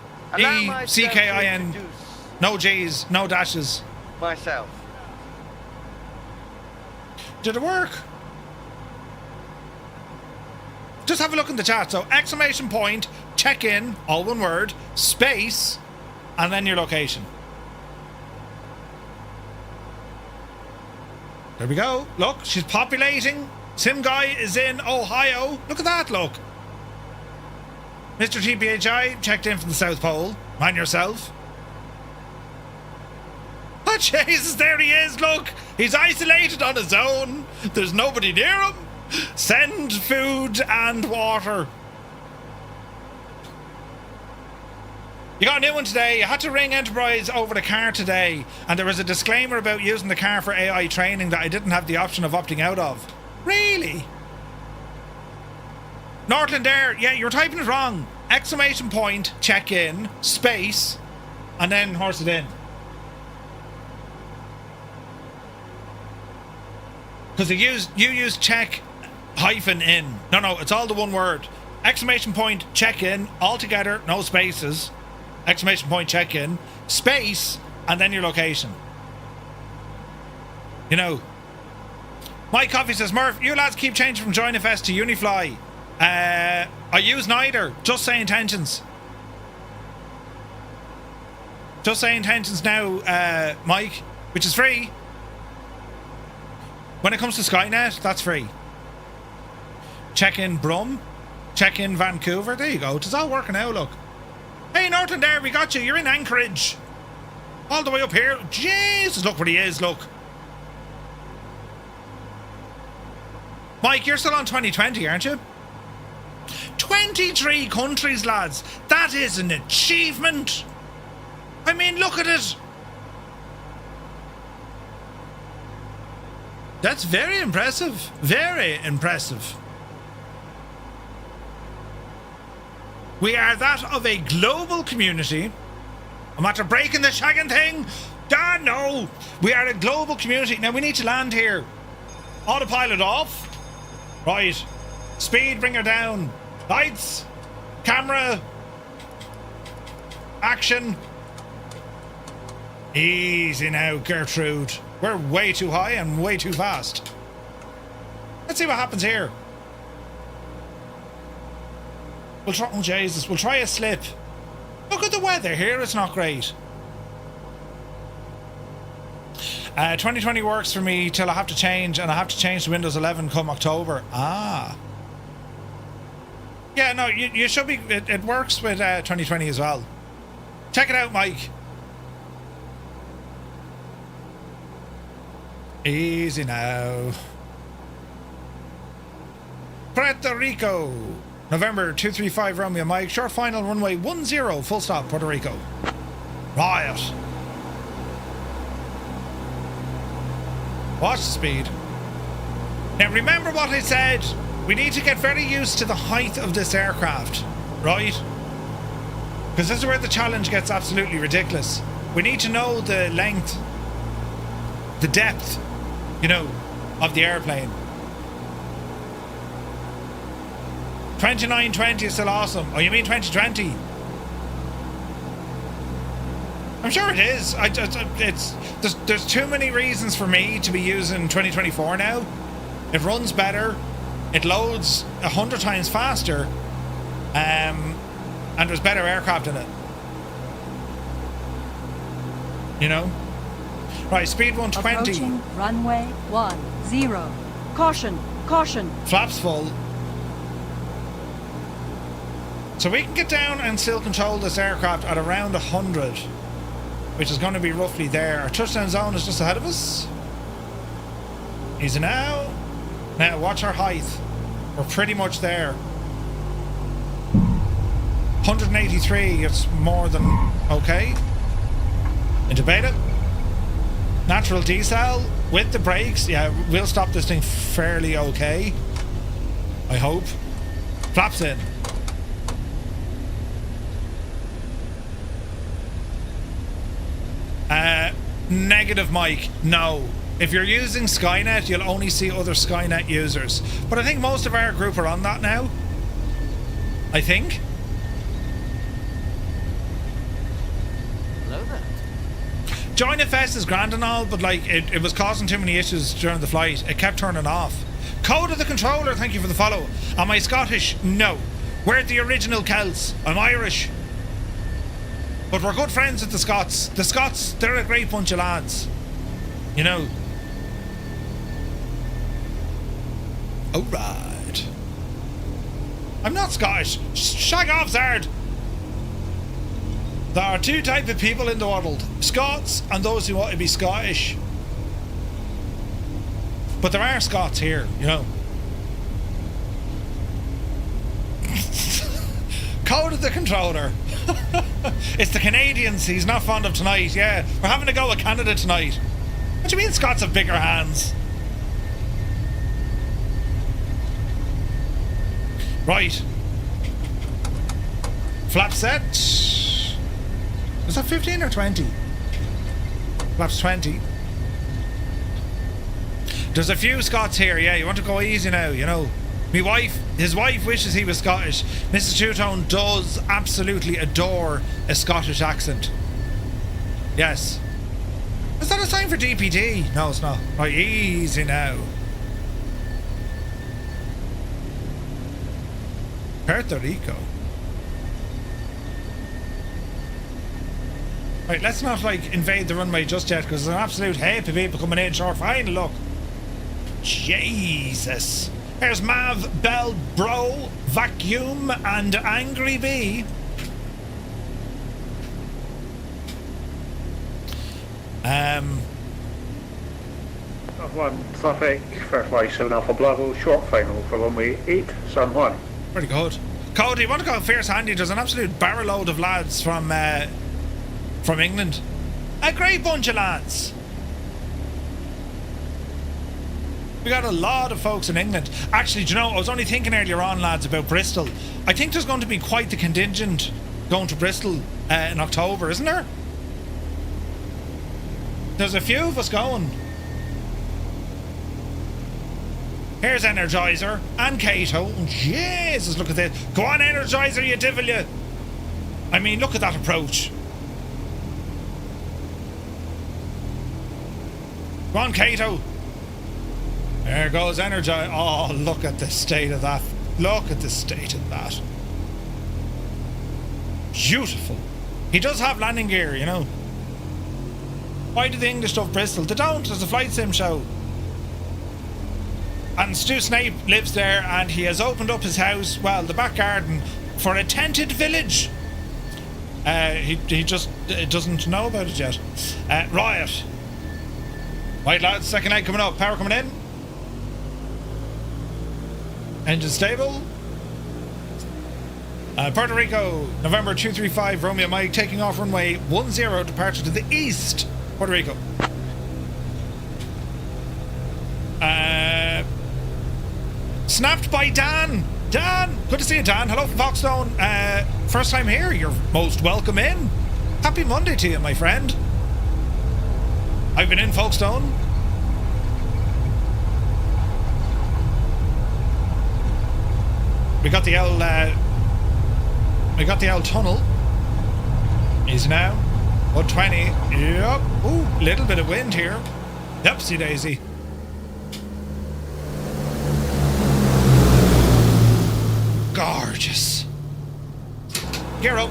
S1: No G's, no dashes.
S8: Myself.
S1: Did it work? Just have a look in the chat. So exclamation point, check in, all one word, space, and then your location. There we go. Look, she's populating. Sim Guy is in Ohio. Look at that, look. Mr. TPHI checked in from the South Pole. Mind yourself. Oh, Jesus, there he is, look. He's isolated on his own. There's nobody near him. Send food and water. You got a new one today. You had to ring Enterprise over the car today, and there was a disclaimer about using the car for AI training that I didn't have the option of opting out of. Really? Northland there, yeah, you're typing it wrong. Exclamation point, check in, space, and then horse it in. Because you use check hyphen in. No, it's all the one word. Exclamation point, check in, all together, no spaces. Exclamation point, check in, space, and then your location. You know. Mike Coffee says, Murph, you lads keep changing from JoinFS to Unifly. I use neither. Just say intentions. Just say intentions now, Mike, which is free. When it comes to Skynet, that's free. Check in Brum. Check in Vancouver. There you go. It's all working out, look. Hey, Norton there, we got you. You're in Anchorage. All the way up here. Jesus, look where he is, look. Mike, you're still on 2020, aren't you? 23 countries, lads. That is an achievement. I mean, look at it. That's very impressive. Very impressive. We are that of a global community. I'm after breaking the shagging thing. Ah, no. We are a global community. Now, we need to land here. Autopilot off. Right. Speed, bring her down. Lights. Camera. Action. Easy now, Gertrude. We're way too high and way too fast. Let's see what happens here. We'll try, oh Jesus, we'll try a slip. Look at the weather here, it's not great. 2020 works for me till I have to change, and I have to change to Windows 11 come October. Ah. Yeah, no, you should be, it works with 2020 as well. Check it out, Mike. Easy now. Puerto Rico. November 235 Romeo Mike. Short final runway 10 full stop Puerto Rico. Riot. Watch the speed. Now remember what I said. We need to get very used to the height of this aircraft. Right? Because this is where the challenge gets absolutely ridiculous. We need to know the length, the depth, you know, of the airplane. 2920 is still awesome. Oh, you mean 2020? I'm sure it is. There's too many reasons for me to be using 2024 now. It runs better. It loads 100 times faster. And there's better aircraft in it. You know? Right, speed 120.
S6: Approaching runway 10. Caution, caution.
S1: Flaps full. So we can get down and still control this aircraft at around 100, which is going to be roughly there. Our touchdown zone is just ahead of us. Easy now. Now watch our height. We're pretty much there. 183, it's more than okay. Into beta. Natural decel with the brakes. Yeah, we'll stop this thing fairly okay. I hope. Flaps in. Negative, Mike. No. If you're using Skynet, you'll only see other Skynet users. But I think most of our group are on that now. I think.
S8: Hello there.
S1: Join FS is grand and all, but like it was causing too many issues during the flight. It kept turning off. Code of the controller, thank you for the follow. Am I Scottish? No. We're the original Celts. I'm Irish. But we're good friends with the Scots. The Scots, they're a great bunch of lads. You know. Alright. I'm not Scottish. Shag off, Zard. There are two types of people in the world. Scots and those who want to be Scottish. But there are Scots here, you know. Code of the controller. It's the Canadians he's not fond of tonight. Yeah, we're having a go at Canada tonight. What do you mean Scots have bigger hands? Right. Flap set. Is that 15 or 20? Flaps 20. There's a few Scots here. Yeah, you want to go easy now, you know. His wife wishes he was Scottish. Mrs. Two-Tone does absolutely adore a Scottish accent. Yes. Is that a sign for DPD? No, it's not. Right, easy now. Puerto Rico. Right, let's not like invade the runway just yet, because there's an absolute heap of people coming in. Sure, fine, look. Jesus. There's Mav, Bell, Bro, Vacuum, and Angry Bee.
S4: One traffic, first flight 7 Alpha Bravo, short final for runway 8, San Juan.
S1: Pretty good. Cody, you want to go fierce handy? There's an absolute barrel load of lads from England. A great bunch of lads. We got a lot of folks in England. Actually, do you know, I was only thinking earlier on, lads, about Bristol. I think there's going to be quite the contingent going to Bristol in October, isn't there? There's a few of us going. Here's Energizer and Kato. Jesus, look at this. Go on, Energizer, you devil, you. I mean, look at that approach. Go on, Kato. There goes Energizer. Oh, look at the state of that. Look at the state of that. Beautiful. He does have landing gear, you know. Why do the English love Bristol? They don't. There's a flight sim show. And Stu Snape lives there, and he has opened up his house, well, the back garden, for a tented village. He just doesn't know about it yet. Riot. Right, lads, second leg coming up. Power coming in. Engine stable. Puerto Rico, November 235, Romeo Mike, taking off runway 10, departure to the east. Puerto Rico. Snapped by Dan. Dan, good to see you, Dan. Hello from Foxstone. First time here, you're most welcome in. Happy Monday to you, my friend. I've been in Folkestone. We got the old tunnel. Easy now. 120. Yep. Ooh, little bit of wind here. Yupsy daisy. Gorgeous. Gear up.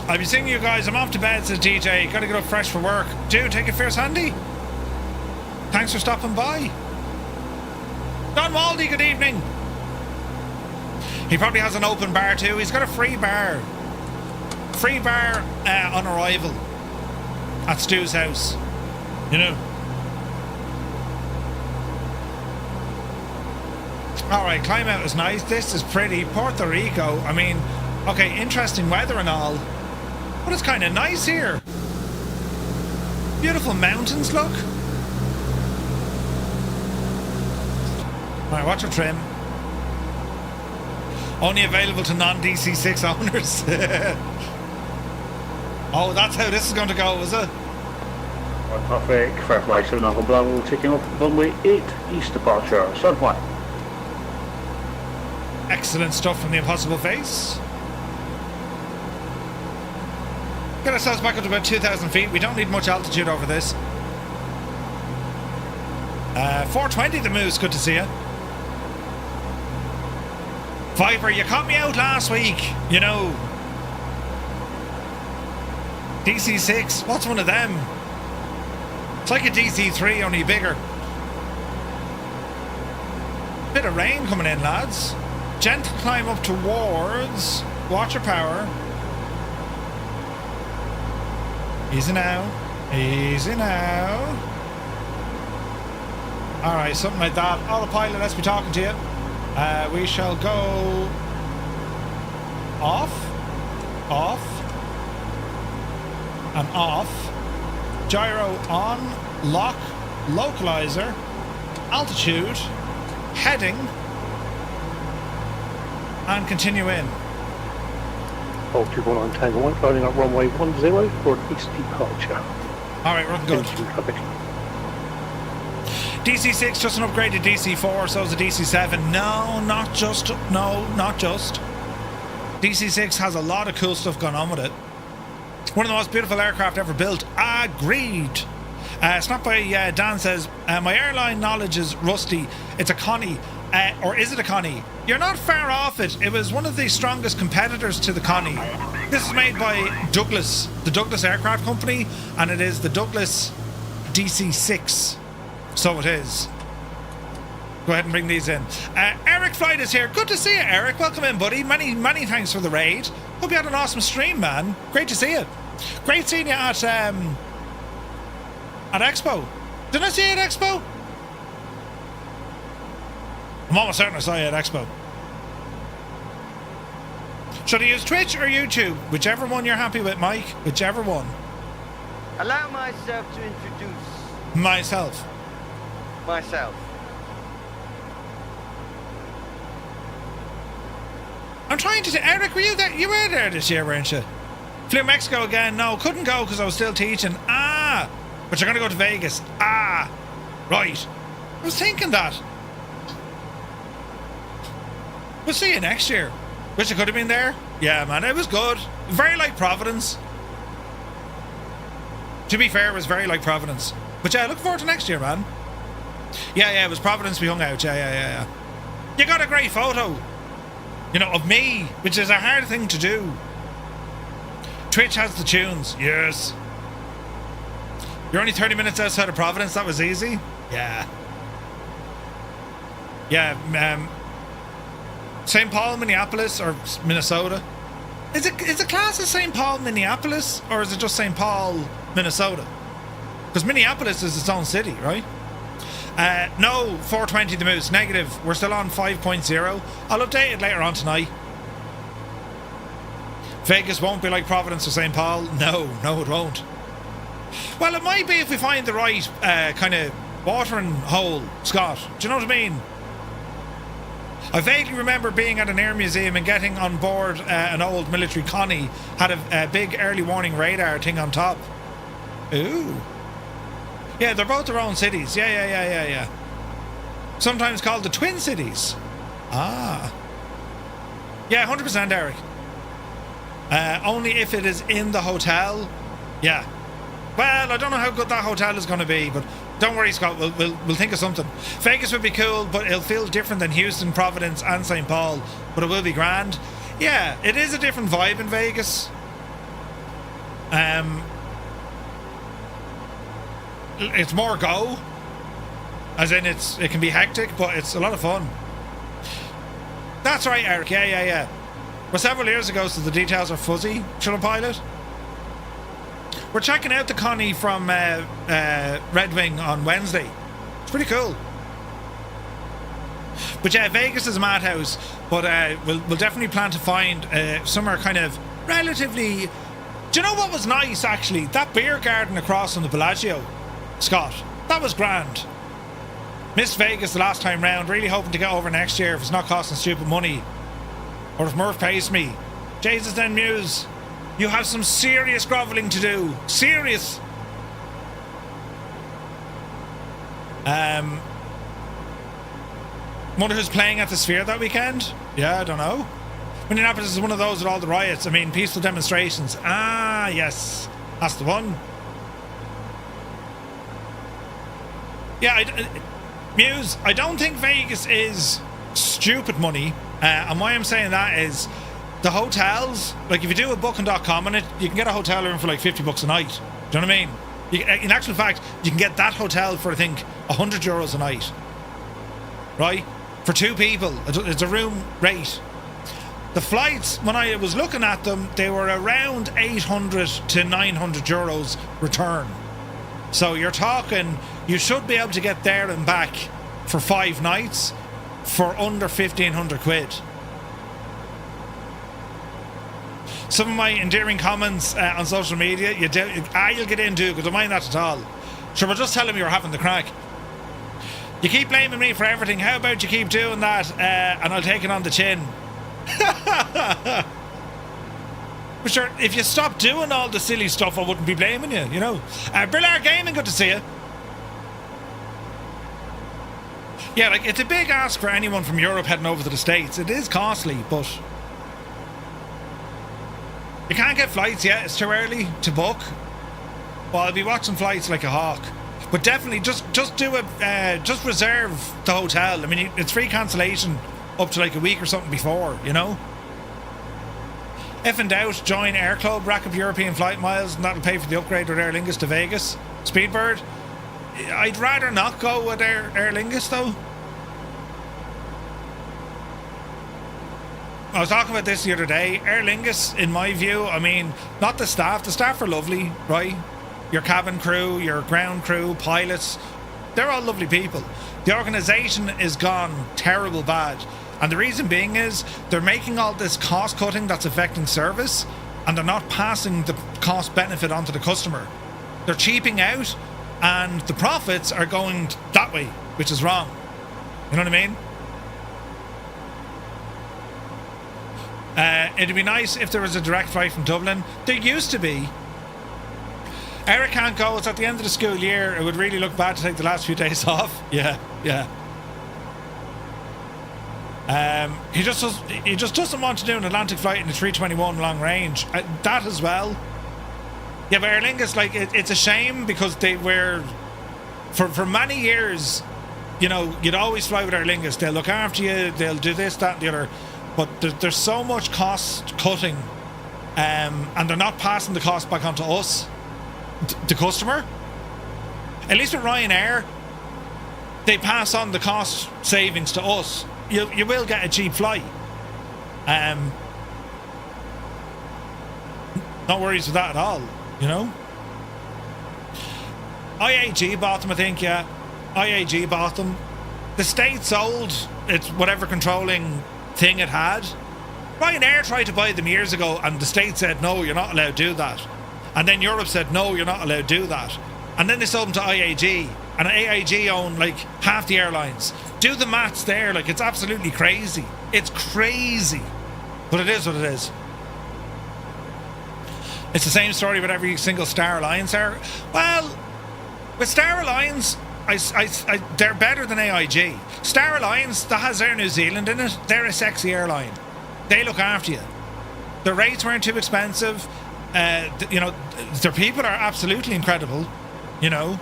S1: I'll be seeing you guys. I'm off to bed, says DJ. Gotta get up fresh for work. Dude, take it fierce handy. Thanks for stopping by. Don Waldy, good evening. He probably has an open bar too. He's got a free bar. Free bar on arrival at Stu's house. You know. Alright, climb out is nice. This is pretty. Puerto Rico. I mean, okay, interesting weather and all. But it's kind of nice here. Beautiful mountains, look. Alright, watch your trim. Only available to non-DC6 owners. Oh, that's how this is going to go, is it?
S4: On traffic, Firefly 7 Alpha Bravo, taking off runway 8, east departure, San Juan.
S1: Excellent stuff from the Impossible Face. Get ourselves back up to about 2,000 feet. We don't need much altitude over this. 420 the Moose, good to see you. Viper, you caught me out last week, you know. DC6, what's one of them? It's like a DC3, only bigger. Bit of rain coming in, lads. Gentle climb up towards. Watch your power. Easy now. Easy now. Alright, something like that. Autopilot, let's be talking to you. We shall go off, off, and off. Gyro on, lock, localizer, altitude, heading, and continue in.
S7: Hold 219 Tango 1, loading up runway 10 for east departure.
S1: Alright, we're good.
S7: Traffic.
S1: DC6 just an upgraded DC4, so is the DC7. No, not just. No, not just. DC6 has a lot of cool stuff going on with it. One of the most beautiful aircraft ever built. Agreed. Snap by Dan says, my airline knowledge is rusty. It's a Connie. Or is it a Connie? You're not far off it. It was one of the strongest competitors to the Connie. This is made by Douglas, the Douglas Aircraft Company, and it is the Douglas DC6. So it is. Go ahead and bring these in. Eric Flight is here. Good to see you, Eric. Welcome in, buddy. Many thanks for the raid. Hope you had an awesome stream, man. Great to see you. Great seeing you at Expo. Didn't I see you at Expo? I'm almost certain I saw you at Expo. Should I use Twitch or YouTube? Whichever one you're happy with, Mike. Whichever one.
S8: Allow myself to introduce
S1: Myself. I'm trying to... Eric, were you there? You were there this year, weren't you? Flew Mexico again. No, couldn't go because I was still teaching. Ah! But you're going to go to Vegas. Ah! Right. I was thinking that. We'll see you next year. Wish I could have been there. Yeah, man, it was good. Very like Providence. To be fair, it was very like Providence. But yeah, looking forward to next year, man. Yeah, it was Providence we hung out. Yeah. You got a great photo, you know, of me, which is a hard thing to do. Twitch has the tunes. Yes. You're only 30 minutes outside of Providence. That was easy. Yeah. St. Paul, Minneapolis, or Minnesota? Is it class as St. Paul, Minneapolis, or is it just St. Paul, Minnesota? Because Minneapolis is its own city, right? No, 420 the Moose. Negative. We're still on 5.0. I'll update it later on tonight. Vegas won't be like Providence or St. Paul. No, it won't. Well, it might be if we find the right kind of watering hole, Scott. Do you know what I mean? I vaguely remember being at an air museum and getting on board an old military Connie. Had a big early warning radar thing on top. Ooh. Yeah, they're both their own cities. Yeah. Sometimes called the Twin Cities. Ah. Yeah, 100% Eric. Only if it is in the hotel. Yeah. Well, I don't know how good that hotel is going to be, but don't worry, Scott. We'll think of something. Vegas would be cool, but it'll feel different than Houston, Providence, and St. Paul. But it will be grand. Yeah, it is a different vibe in Vegas. It's more go. As in, it can be hectic, but it's a lot of fun. That's right, Eric. Yeah. Well, several years ago, so the details are fuzzy. Shuttle pilot. We're checking out the Connie from Red Wing on Wednesday. It's pretty cool. But yeah, Vegas is a madhouse. But we'll definitely plan to find somewhere kind of relatively... Do you know what was nice, actually? That beer garden across from the Bellagio, Scott. That was grand. Missed Vegas the last time round. Really hoping to get over next year if it's not costing stupid money. Or if Murph pays me. Jesus then Muse. You have some serious grovelling to do. Serious. Wonder who's playing at the Sphere that weekend? Yeah, I don't know. Minneapolis is one of those with all the riots. I mean, peaceful demonstrations. Ah, yes. That's the one. Yeah, Muse, I don't think Vegas is stupid money. And why I'm saying that is the hotels, like if you do a booking.com on it, you can get a hotel room for like $50 a night. Do you know what I mean? In actual fact, you can get that hotel for, I think, €100 a night. Right? For two people. It's a room rate. The flights, when I was looking at them, they were around €800 to €900 return. So you're talking, you should be able to get there and back for 5 nights for under 1,500 quid. Some of my endearing comments on social media, you'll get into because I don't mind that at all. Sure, we're just telling me you're having the crack. You keep blaming me for everything. How about you keep doing that and I'll take it on the chin. But sure, if you stop doing all the silly stuff, I wouldn't be blaming you, you know. Brillar Gaming, good to see you. Yeah, like, it's a big ask for anyone from Europe heading over to the States. It is costly, but you can't get flights yet. It's too early to book. Well, I'll be watching flights like a hawk. But definitely, just do it. Just reserve the hotel. I mean, it's free cancellation up to like a week or something before, you know. If in doubt, join Air Club, rack up European flight miles, and that'll pay for the upgrade with Aer Lingus to Vegas. Speedbird. I'd rather not go with Aer Lingus though. I was talking about this the other day. Aer Lingus, in my view, I mean, not the staff. The staff are lovely, right? Your cabin crew, your ground crew, pilots, they're all lovely people. The organisation is gone terrible bad. And the reason being is they're making all this cost cutting that's affecting service, and they're not passing the cost benefit onto the customer. They're cheaping out, and the profits are going that way, which is wrong. You know what I mean? It'd be nice if there was a direct flight from Dublin. There used to be. Eric can't go. It's at the end of the school year. It would really look bad to take the last few days off. Yeah. He just doesn't want to do an Atlantic flight in the 321 long range. That as well. Yeah, but Aer Lingus, like, it's a shame because they were, for many years, you know, you'd always fly with Aer Lingus. They'll look after you. They'll do this, that, and the other. But there's so much cost cutting, and they're not passing the cost back onto us, the customer. At least with Ryanair, they pass on the cost savings to us. You will get a cheap flight. Not worries with that at all, you know. IAG bought them, I think. Yeah, IAG bought them. The state sold it's whatever controlling thing it had. Ryanair tried to buy them years ago, and the state said no, you're not allowed to do that. And then Europe said no, you're not allowed to do that. And then they sold them to IAG, and IAG own like half the airlines. Do the maths there, like, it's absolutely crazy. It's crazy, but it is what it is. It's the same story with every single Star Alliance air. Well, With Star Alliance, they're better than AIG. Star Alliance, that has Air New Zealand in it, they're a sexy airline. They look after you. The rates weren't too expensive. You know, their people are absolutely incredible, you know.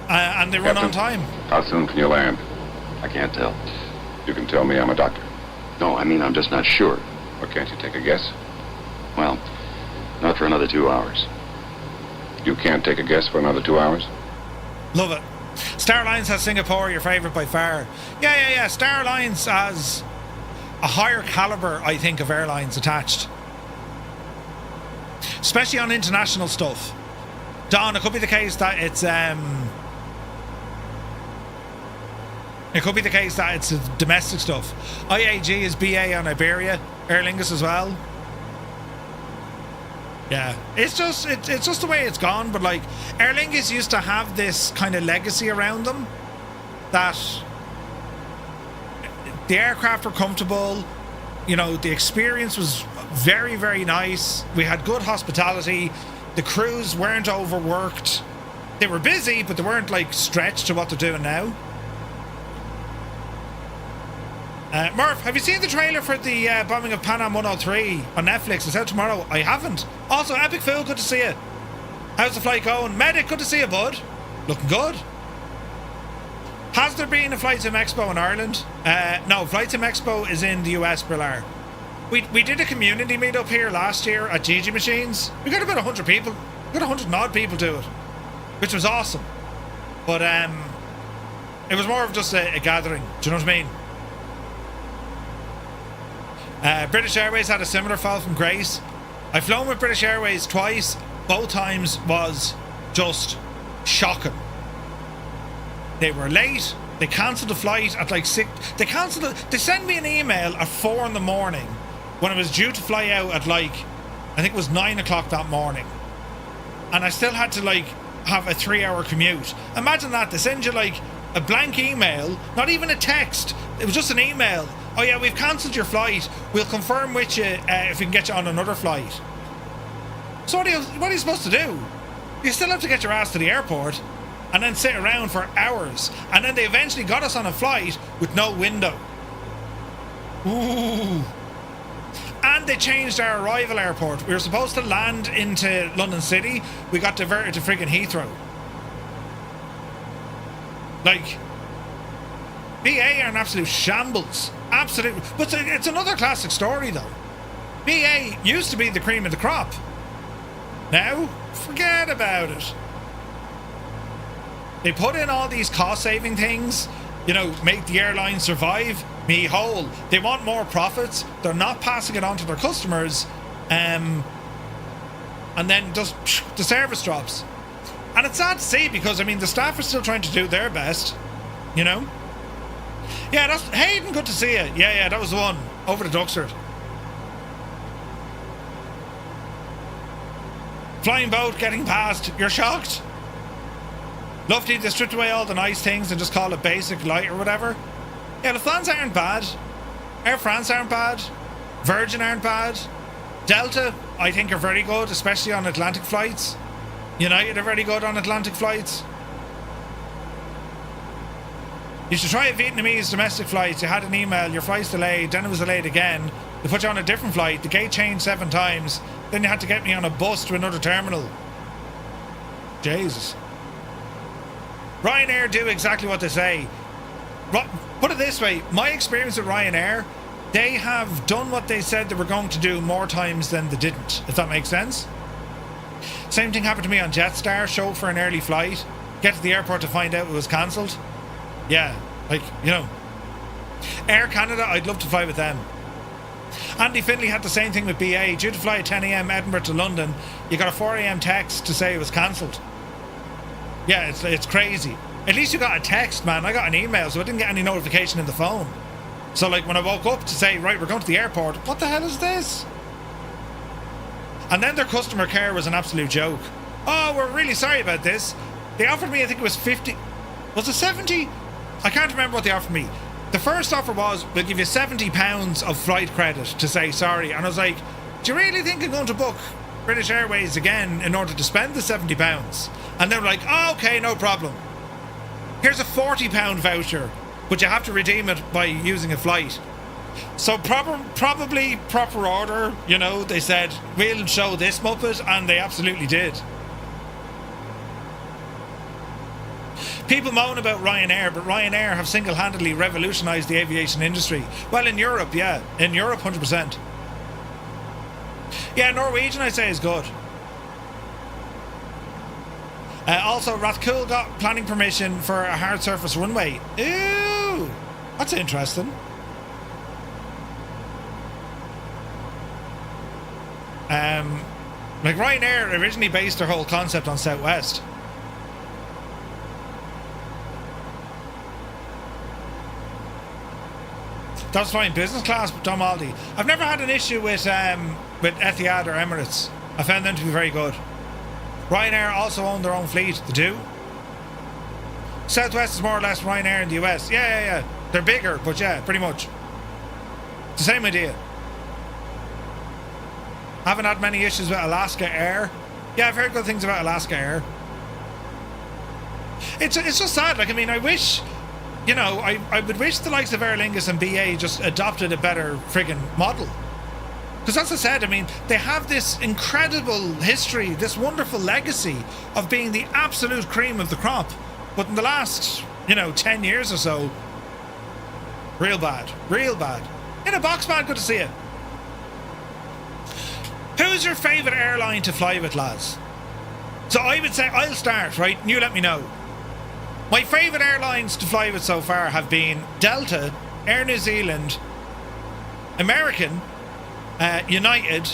S1: And they run on time.
S9: How soon can you land?
S10: I can't tell.
S9: You can tell me, I'm a doctor.
S10: No, I mean, I'm just not sure.
S9: Or can't you take a guess?
S10: Well, not for another 2 hours.
S9: You can't take a guess for another 2 hours?
S1: Love it. Star Alliance has Singapore, your favourite by far. Yeah. Star Alliance has a higher calibre, I think, of airlines attached. Especially on international stuff. Don, it could be the case that it's domestic stuff. IAG is BA on Iberia, Aer Lingus as well. Yeah, it's just the way it's gone. But like, Aer Lingus used to have this kind of legacy around them, that the aircraft were comfortable. You know, the experience was very, very nice. We had good hospitality. The crews weren't overworked. They were busy, but they weren't like stretched to what they're doing now. Murph, have you seen the trailer for the bombing of Pan Am 103 on Netflix? It's out tomorrow. I haven't. Also, Epic Fool, good to see you. How's the flight going? Medic, good to see you, bud. Looking good. Has there been a Flight Sim Expo in Ireland? No, Flight Sim Expo is in the US, Brillar. We did a community meetup here last year at GG Machines. We got about 100 people. We got 100 and odd people to it, which was awesome. But it was more of just a gathering. Do you know what I mean? British Airways had a similar fall from grace. I've flown with British Airways twice. Both times was just shocking. They were late. They cancelled the flight at like 6. They sent me an email at 4 in the morning when I was due to fly out at like, I think it was 9 o'clock that morning. And I still had to like have a 3-hour commute. Imagine that. They send you like a blank email, not even a text. It was just an email. Oh yeah, we've cancelled your flight. We'll confirm with you if we can get you on another flight. So what are you supposed to do? You still have to get your ass to the airport and then sit around for hours. And then they eventually got us on a flight with no window. Ooh. And they changed our arrival airport. We were supposed to land into London City. We got diverted to friggin' Heathrow. Like, BA are an absolute shambles. Absolutely. But it's another classic story, though. BA used to be the cream of the crop. Now, forget about it. They put in all these cost-saving things, you know, make the airline survive, me whole. They want more profits. They're not passing it on to their customers. And then just the service drops. And it's sad to see because, I mean, the staff are still trying to do their best, you know? Yeah, that's Hayden, good to see you. Yeah, that was the one. Over to Duxford. Flying boat, getting past. You're shocked? Lovely, they stripped away all the nice things and just call it basic, light or whatever. Yeah, Lufthansa aren't bad. Air France aren't bad. Virgin aren't bad. Delta, I think, are very good, especially on Atlantic flights. United are very good on Atlantic flights. You should try a Vietnamese domestic flight. You had an email, your flight's delayed, then it was delayed again. They put you on a different flight, the gate changed 7 times, then you had to get me on a bus to another terminal. Jesus. Ryanair do exactly what they say. Put it this way, my experience with Ryanair, they have done what they said they were going to do more times than they didn't, if that makes sense. Same thing happened to me on Jetstar, showed for an early flight, get to the airport to find out it was cancelled. Yeah, like, you know. Air Canada, I'd love to fly with them. Andy Finley had the same thing with BA. Due to fly at 10 a.m. Edinburgh to London, you got a 4 a.m. text to say it was cancelled. Yeah, it's crazy. At least you got a text, man. I got an email, so I didn't get any notification in the phone. So, like, when I woke up to say, right, we're going to the airport, what the hell is this? And then their customer care was an absolute joke. Oh, we're really sorry about this. They offered me, I think it was 50... Was it 70? I can't remember what they offered me. The first offer was, we'll give you £70 of flight credit to say sorry. And I was like, do you really think I'm going to book British Airways again in order to spend the £70. And they're like, oh, okay, no problem. Here's a £40 voucher, but you have to redeem it by using a flight. So probably proper order, you know, they said, we'll show this Muppet, and they absolutely did. People moan about Ryanair, but Ryanair have single-handedly revolutionised the aviation industry. Well, in Europe, yeah. In Europe, 100%. Yeah, Norwegian, I'd say, is good. Also, Rathcoole got planning permission for a hard surface runway. Ooh, that's interesting. Like Ryanair originally based their whole concept on Southwest. That's fine, business class, Tom Aldi. I've never had an issue with Etihad or Emirates. I found them to be very good. Ryanair also own their own fleet. They do. Southwest is more or less Ryanair in the US. Yeah. They're bigger, but yeah, pretty much. It's the same idea. Haven't had many issues with Alaska Air. Yeah, I've heard good things about Alaska Air. It's just sad. Like, I mean, I wish, you know, I would wish the likes of Aer Lingus and BA just adopted a better friggin' model. Because as I said, I mean, they have this incredible history, this wonderful legacy of being the absolute cream of the crop. But in the last, 10 years or so, real bad. In a box, man, good to see you. Who's your favourite airline to fly with, lads? So I would say, I'll start, right? And you let me know. My favourite airlines to fly with so far have been Delta, Air New Zealand, American, United,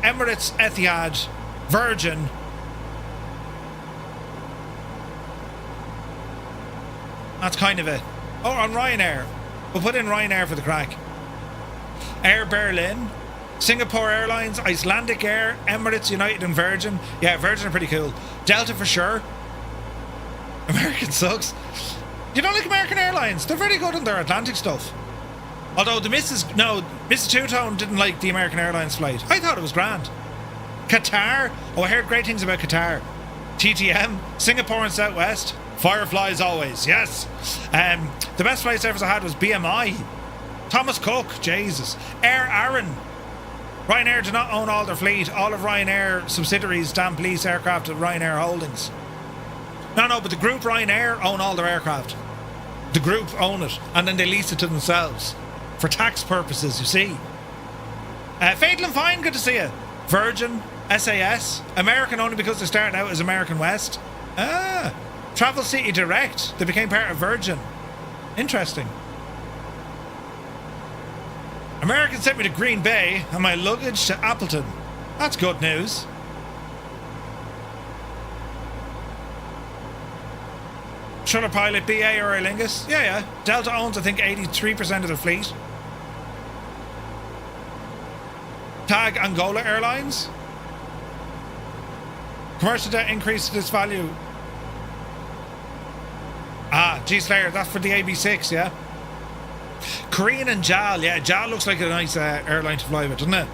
S1: Emirates, Etihad, Virgin. That's kind of it. Oh, on Ryanair. We'll put in Ryanair for the crack. Air Berlin, Singapore Airlines, Icelandic Air, Emirates, United and Virgin. Yeah, Virgin are pretty cool. Delta for sure. American sucks. You don't like American Airlines? They're very good on their Atlantic stuff. Although Mrs. Two-Tone didn't like the American Airlines flight. I thought it was grand. Qatar. Oh, I heard great things about Qatar. TTM, Singapore and Southwest. Fireflies always, yes. The best flight service I had was BMI. Thomas Cook, Jesus. Air Arran. Ryanair do not own all their fleet. All of Ryanair subsidiaries stamp lease aircraft at Ryanair Holdings. No, but the group Ryanair own all their aircraft. The group own it, and then they lease it to themselves. For tax purposes, you see. Fatal and Fine, good to see you. Virgin, SAS, American only because they started out as American West. Travel City Direct, they became part of Virgin. Interesting. American sent me to Green Bay and my luggage to Appleton. That's good news. Shutter Pilot, BA or Aer Lingus? Yeah. Delta owns, I think, 83% of their fleet. TAG Angola Airlines. Commercial debt increased its value. G-Slayer, that's for the AB6, yeah? Korean and JAL, yeah, JAL looks like a nice airline to fly with, doesn't it?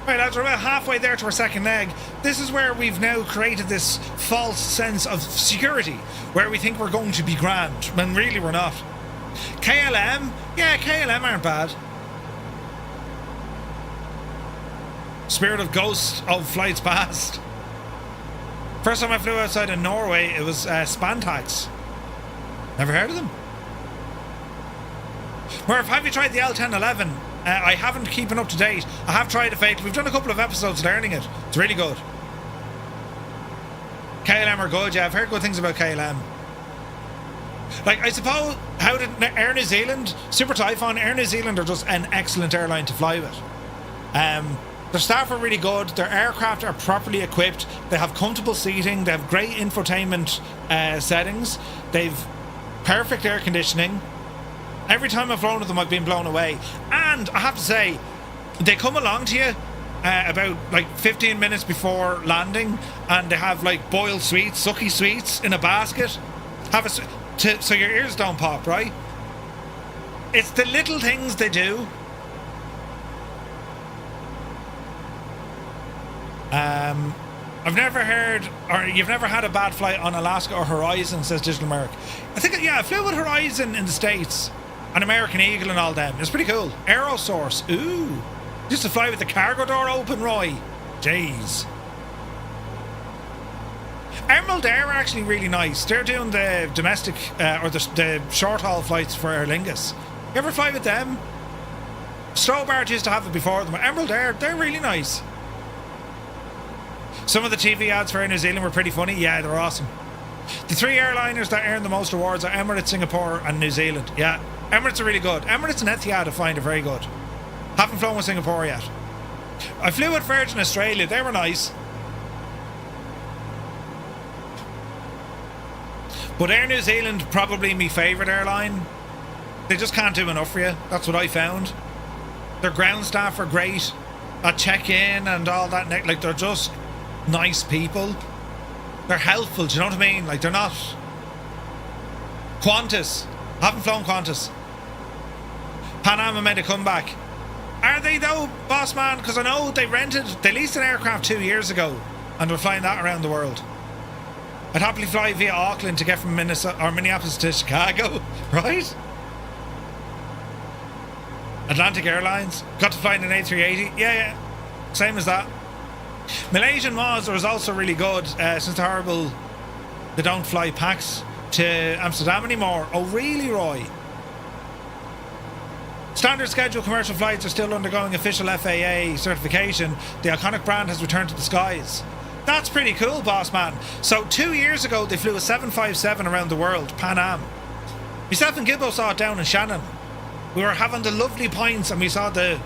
S1: Right, lads, we're about halfway there to our second leg. This is where we've now created this false sense of security, where we think we're going to be grand, when really we're not. KLM? Yeah, KLM aren't bad. Spirit of Ghost of Flights Past. First time I flew outside of Norway, it was Spantax. Never heard of them. Murph, have you tried the L1011? I haven't keeping up to date. I have tried it, Fatal. We've done a couple of episodes learning it. It's really good. KLM are good, yeah. I've heard good things about KLM. Like, I suppose, how did Air New Zealand, Super Typhoon, Air New Zealand are just an excellent airline to fly with. Their staff are really good. Their aircraft are properly equipped. They have comfortable seating. They have great infotainment settings. They've perfect air conditioning. Every time I've flown with them, I've been blown away. And I have to say, they come along to you about like 15 minutes before landing, and they have like boiled sweets, sucky sweets in a basket. So your ears don't pop, right? It's the little things they do. I've never heard, or you've never had a bad flight on Alaska or Horizon, says Digital Merc. I think, yeah, I flew with Horizon in the States, and American Eagle and all them. It's pretty cool. Aerosource, ooh. Used to fly with the cargo door open, Roy. Jeez. Emerald Air are actually really nice. They're doing the domestic, or the short haul flights for Aer Lingus. You ever fly with them? Strobart used to have it before them. Emerald Air, they're really nice. Some of the TV ads for Air New Zealand were pretty funny. Yeah, they're awesome. The 3 airliners that earn the most awards are Emirates, Singapore and New Zealand. Yeah, Emirates are really good. Emirates and Etihad I find are very good. Haven't flown with Singapore yet. I flew with Virgin Australia. They were nice. But Air New Zealand, probably my favourite airline. They just can't do enough for you. That's what I found. Their ground staff are great at check-in and all that. Like, they're just nice people. They're helpful, do you know what I mean? Like, they're not... Qantas. I haven't flown Qantas. Pan Am made a comeback. Are they though, boss man? Because I know they leased an aircraft 2 years ago and they're flying that around the world. I'd happily fly via Auckland to get from Minneapolis to Chicago, right? Atlantic Airlines. Got to fly in an A380. Yeah. Same as that. Malaysian was also really good since the horrible... They don't fly PAX to Amsterdam anymore. Oh, really, Roy? Standard schedule commercial flights are still undergoing official FAA certification. The iconic brand has returned to the skies. That's pretty cool, boss man. So 2 years ago, they flew a 757 around the world, Pan Am. Myself and Gibbo saw it down in Shannon. We were having the lovely pints and we saw the...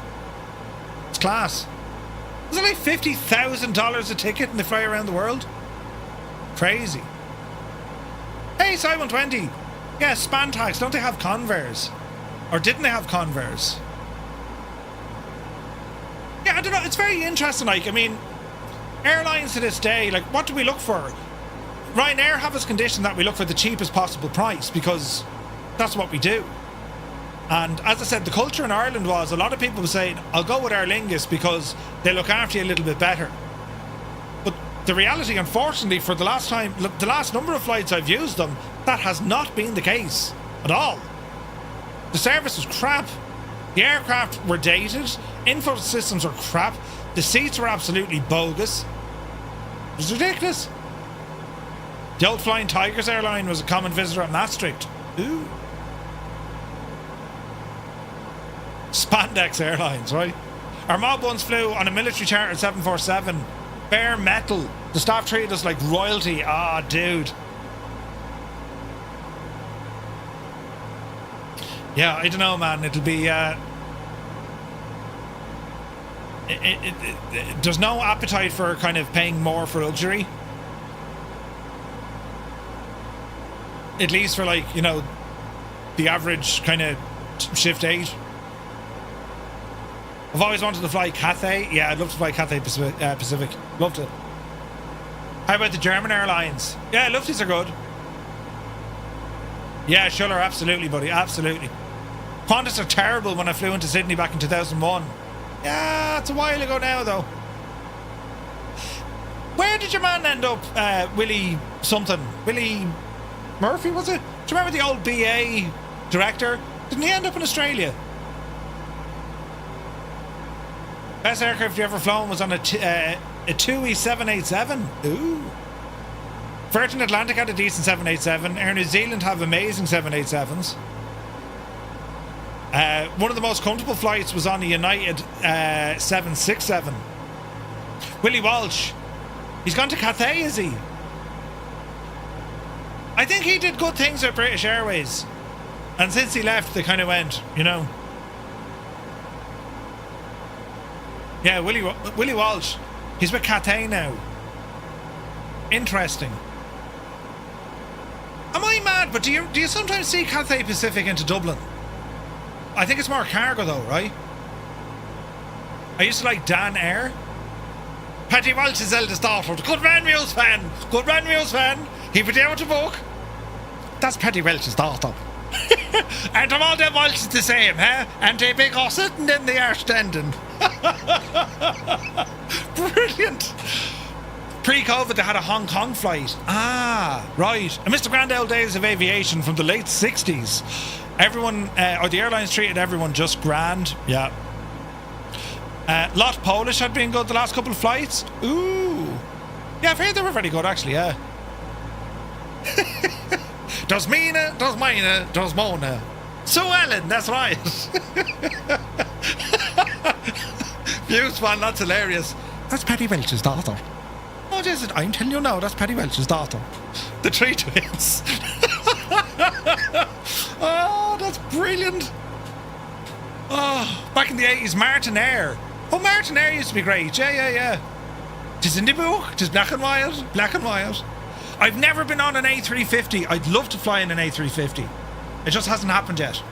S1: It's class. Was it like $50,000 a ticket and they fly around the world? Crazy. Hey, Simon 20. Yeah, Spantax. Don't they have Converse? Or didn't they have Converse? Yeah, I don't know. It's very interesting. Like, I mean, airlines to this day, like, what do we look for? Ryanair have this condition that we look for the cheapest possible price because that's what we do. And as I said, the culture in Ireland was a lot of people were saying, I'll go with Aer Lingus because they look after you a little bit better. But the reality, unfortunately, for the last number of flights I've used them, that has not been the case at all. The service was crap. The aircraft were dated. Info systems were crap. The seats were absolutely bogus. It was ridiculous. The old Flying Tigers airline was a common visitor at Maastricht. Ooh. Spandex Airlines, right? Our mob once flew on a military charter 747. Bare metal. The staff treated us like royalty. Ah, dude. Yeah, I don't know, man. It'll be... there's no appetite for kind of paying more for luxury. At least for, like, you know, the average kind of shift 8. I've always wanted to fly Cathay. Yeah, I'd love to fly Cathay Pacific. Loved it. How about the German airlines? Yeah, Lufties are good. Yeah, Schuller, absolutely, buddy. Absolutely. Qantas are terrible when I flew into Sydney back in 2001. Yeah, it's a while ago now, though. Where did your man end up, Willie something? Willie Murphy, was it? Do you remember the old BA director? Didn't he end up in Australia? Best aircraft you ever flown was on a TUI 787. Ooh. Virgin Atlantic had a decent 787. Air New Zealand have amazing 787s. One of the most comfortable flights was on a United 767. Willie Walsh. He's gone to Cathay, is he? I think he did good things at British Airways. And since he left, they kind of went, you know. Yeah, Willie Walsh. He's with Cathay now. Interesting. Am I mad? But do you sometimes see Cathay Pacific into Dublin? I think it's more cargo though, right? I used to like Dan Air. Paddy Walsh's eldest daughter. Good man, Muse fan. Good man, Muse fan. He would be able to book. That's Paddy Welch's daughter. And all them waltzes the same, huh? And they big all sitting in the air standing. Brilliant. Pre-COVID, they had a Hong Kong flight. Ah, right. I missed the grand old days of aviation from the late 60s. Everyone, or the airlines treated everyone just grand. Yeah. Lot Polish had been good the last couple of flights. Ooh. Yeah, I've heard they were very good, actually, yeah. Does Mina, does Mina, does Mona. Sue Ellen, that's right. Views, man, that's hilarious. That's Paddy Welch's daughter. What is it? I'm telling you now, that's Paddy Welch's daughter. The three twins. Oh, that's brilliant. Oh, back in the 80s, Maarten Air. Oh, Maarten Air used to be great. Yeah. Just in the book, just black and white. I've never been on an A350. I'd love to fly in an A350. It just hasn't happened yet.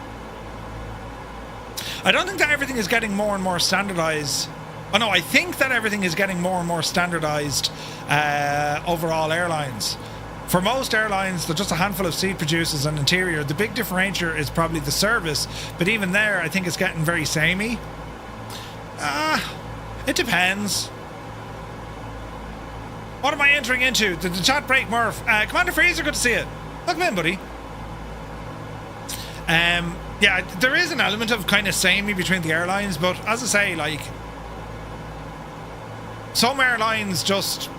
S1: I don't think that everything is getting more and more standardized. Oh no, I think that everything is getting more and more standardized overall airlines. For most airlines, there's just a handful of seat producers and interior. The big differentiator is probably the service, but even there, I think it's getting very samey. It depends. What am I entering into? Did the chat break, Murph? Commander Freezer, good to see you. Welcome in, buddy. Yeah, there is an element of kind of samey between the airlines, but as I say, like, some airlines just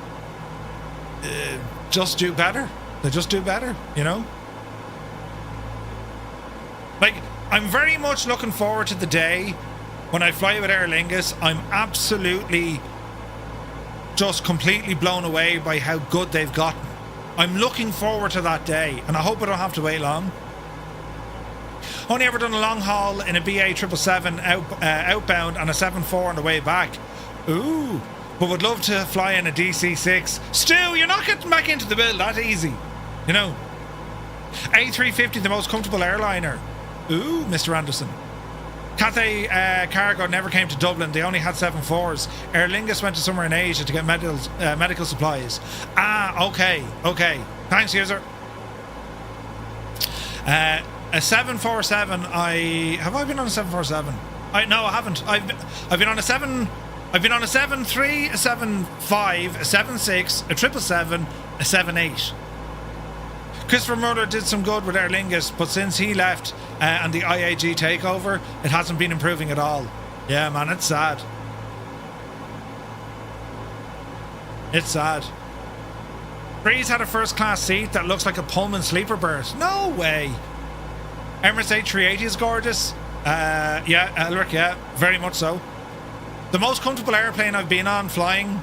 S1: do better. They just do better, you know? Like, I'm very much looking forward to the day when I fly with Aer Lingus. I'm absolutely just completely blown away by how good they've gotten. I'm looking forward to that day, and I hope I don't have to wait long. Only ever done a long haul in a BA 777 outbound and a 74 on the way back. Ooh. But would love to fly in a DC-6. Stu, you're not getting back into the build that easy. You know. A350, the most comfortable airliner. Ooh, Mr. Anderson. Cathay Cargo never came to Dublin. They only had 74s. Aer Lingus went to somewhere in Asia to get medical supplies. Ah, okay. Thanks, user. A 747. Have I been on a 747? No, I haven't. I've been on a 7. I've been on a 7.3, a 7.5, a 7.6, a 777, a 7.8. Christopher Muller did some good with Aer Lingus, but since he left and the IAG takeover, it hasn't been improving at all. Yeah, man, it's sad. It's sad. Breeze had a first class seat that looks like a Pullman sleeper berth. No way. Emirates A380 is gorgeous. Yeah, Elric, yeah, very much so. The most comfortable airplane I've been on flying,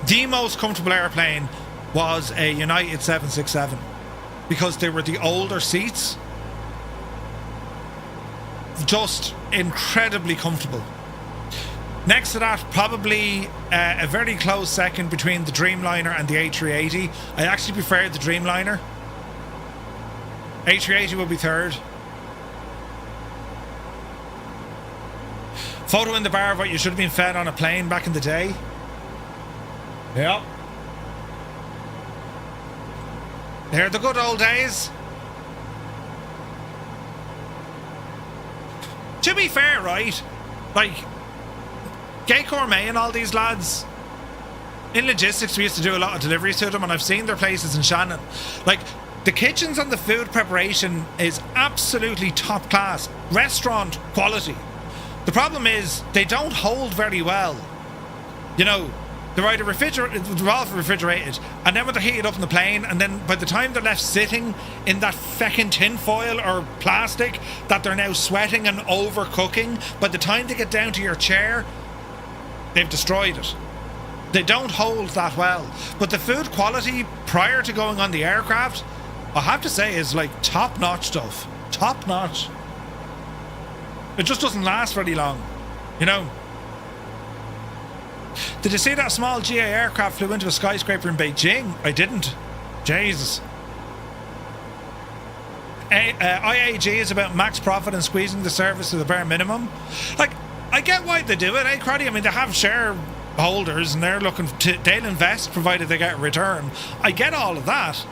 S1: the most comfortable airplane was a United 767 because they were the older seats. Just incredibly comfortable. Next to that, probably a very close second between the Dreamliner and the A380. I actually prefer the Dreamliner. A380 will be third. Photo in the bar of what you should have been fed on a plane back in the day. Yep. They're the good old days. To be fair, right? Like, Gay Gourmet and all these lads, in logistics we used to do a lot of deliveries to them, and I've seen their places in Shannon. Like, the kitchens and the food preparation is absolutely top class. Restaurant quality. The problem is they don't hold very well. You know, they're either refrigerated, and then when they're heated up in the plane, and then by the time they're left sitting in that feckin' tin foil or plastic that they're now sweating and overcooking, by the time they get down to your chair, they've destroyed it. They don't hold that well. But the food quality prior to going on the aircraft, I have to say, is like top-notch stuff. Top-notch. It just doesn't last very long, you know. Did you see that small GA aircraft flew into a skyscraper in Beijing? I didn't. Jesus. IAG is about max profit and squeezing the service to the bare minimum. Like, I get why they do it, eh, Craddy? I mean, they have shareholders and they're looking to, they'll invest provided they get a return. I get all of that.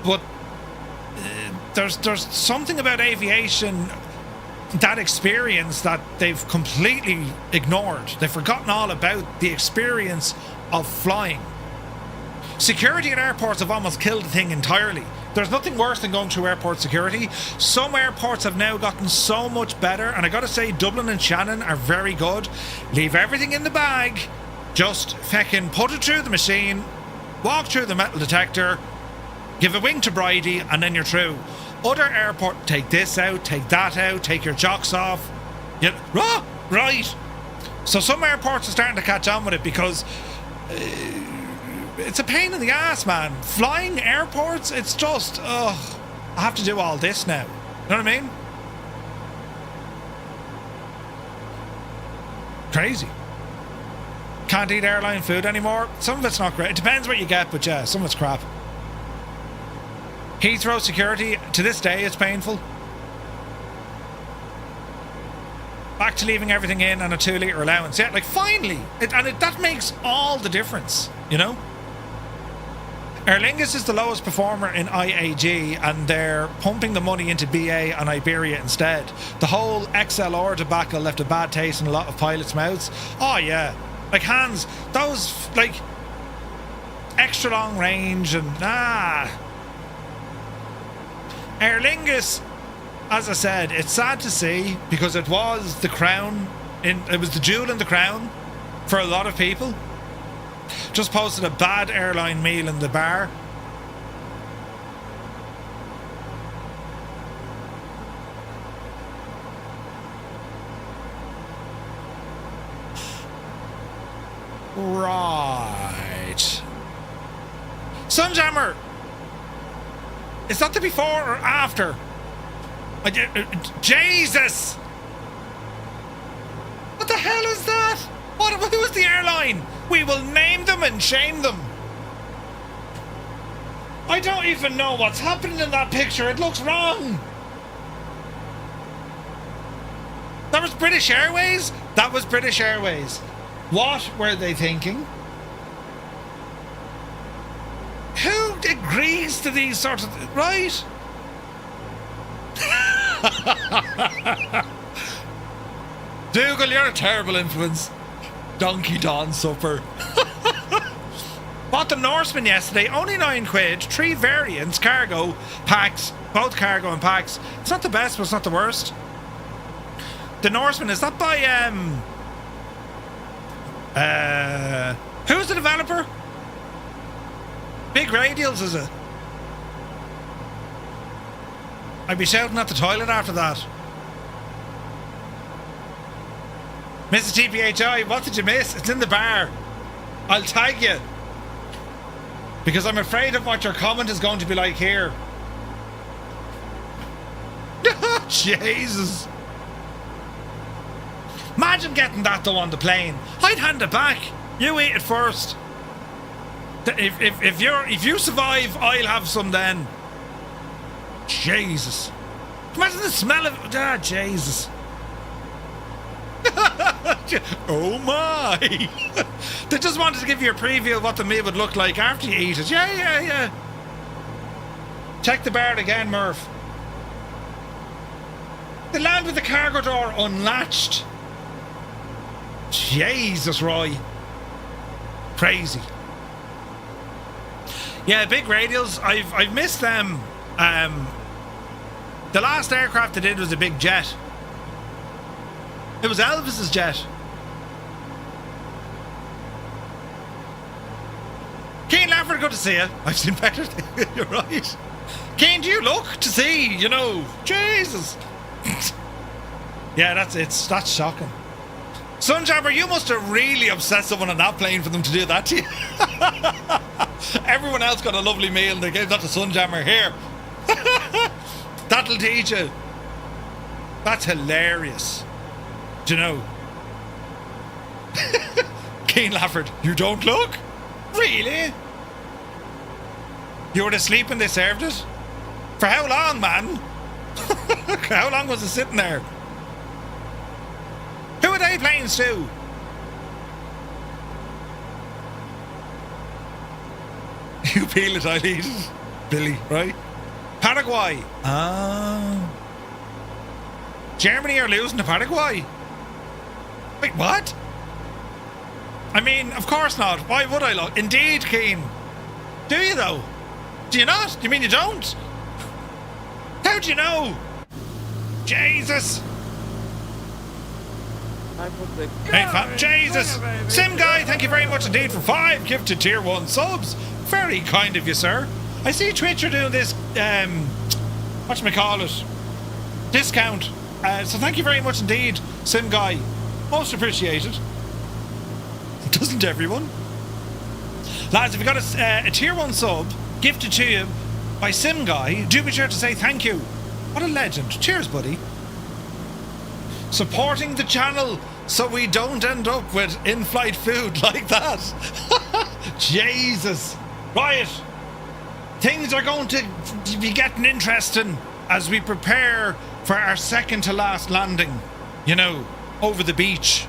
S1: But there's something about aviation, that experience, that they've completely ignored. They've forgotten all about the experience of flying. Security at airports have almost killed the thing entirely. There's nothing worse than going through airport security. Some airports have now gotten so much better, and I gotta say, Dublin and Shannon are very good. Leave everything in the bag, just feckin' put it through the machine, walk through the metal detector, give a wink to Bridie, and then you're through. Other airports take this out, take that out, take your jocks off. Right. So some airports are starting to catch on with it because it's a pain in the ass, man. Flying airports, it's just, I have to do all this now. You know what I mean? Crazy. Can't eat airline food anymore. Some of it's not great. It depends what you get, but yeah, some of it's crap. Heathrow security, to this day, it's painful. Back to leaving everything in and a 2-litre allowance. Yeah, like finally. That makes all the difference, you know? Aer Lingus is the lowest performer in IAG, and they're pumping the money into BA and Iberia instead. The whole XLR debacle left a bad taste in a lot of pilots' mouths. Oh yeah, like Hans, those like extra long range and Aer Lingus, as I said, it's sad to see because it was the crown, it was the jewel in the crown for a lot of people. Just posted a bad airline meal in the bar. Right. Sunjammer! Is that the before or after? Jesus! What the hell is that? Who is the airline? We will name them and shame them. I don't even know what's happening in that picture. It looks wrong. That was British Airways? That was British Airways. What were they thinking? Who agrees to these sorts of... Right? Dougal, you're a terrible influence. Donkey Don supper. Bought the Norseman yesterday, only £9, 3 variants, cargo, packs, both cargo and packs. It's not the best, but it's not the worst. The Norseman, is that by who's the developer? Big Radials, is it? I'd be shouting at the toilet after that. Mrs. TPHI, what did you miss? It's in the bar. I'll tag you. Because I'm afraid of what your comment is going to be like here. Jesus. Imagine getting that though on the plane. I'd hand it back. You eat it first. If you survive, I'll have some then. Jesus. Imagine the smell of Jesus. Oh my. They just wanted to give you a preview of what the meal would look like after you eat it. Yeah. Check the bar again, Murph. They land with the cargo door unlatched. Jesus, Roy. Crazy. Yeah, big radials. I've missed them. The last aircraft they did was a big jet. It was Elvis's jet. Kane Lafford, good to see you. I've seen better things. You're right. Kane, do you look to see? You know, Jesus. Yeah, that's shocking. Sunjammer, you must have really upset someone on that plane for them to do that to you. Everyone else got a lovely meal and they gave that to Sunjammer. Here. That'll teach you. That's hilarious. Do you know? Kane Lafford, you don't look? Really? You were asleep when they served it? For how long, man? How long was it sitting there? Who are they planes to? You peel it, I'll eat it. Billy, right? Paddock Paraguay. Germany are losing to Paraguay. Wait, what? I mean, of course not. Why would I look? Indeed, Keen. Do you though? Do you not? You mean you don't? How do you know? Jesus. Hey, Jesus. Sim Guy, thank you very much indeed for 5 gifted tier 1 subs. Very kind of you, sir. I see Twitch are doing this, whatchamacallit, discount. So thank you very much indeed, Sim Guy. Most appreciated. Doesn't everyone? Lads, if you got a tier 1 sub gifted to you by Sim Guy, do be sure to say thank you. What a legend. Cheers, buddy. Supporting the channel so we don't end up with in-flight food like that. Jesus. Right. Things are going to be getting interesting as we prepare for our second to last landing, you know, over the beach.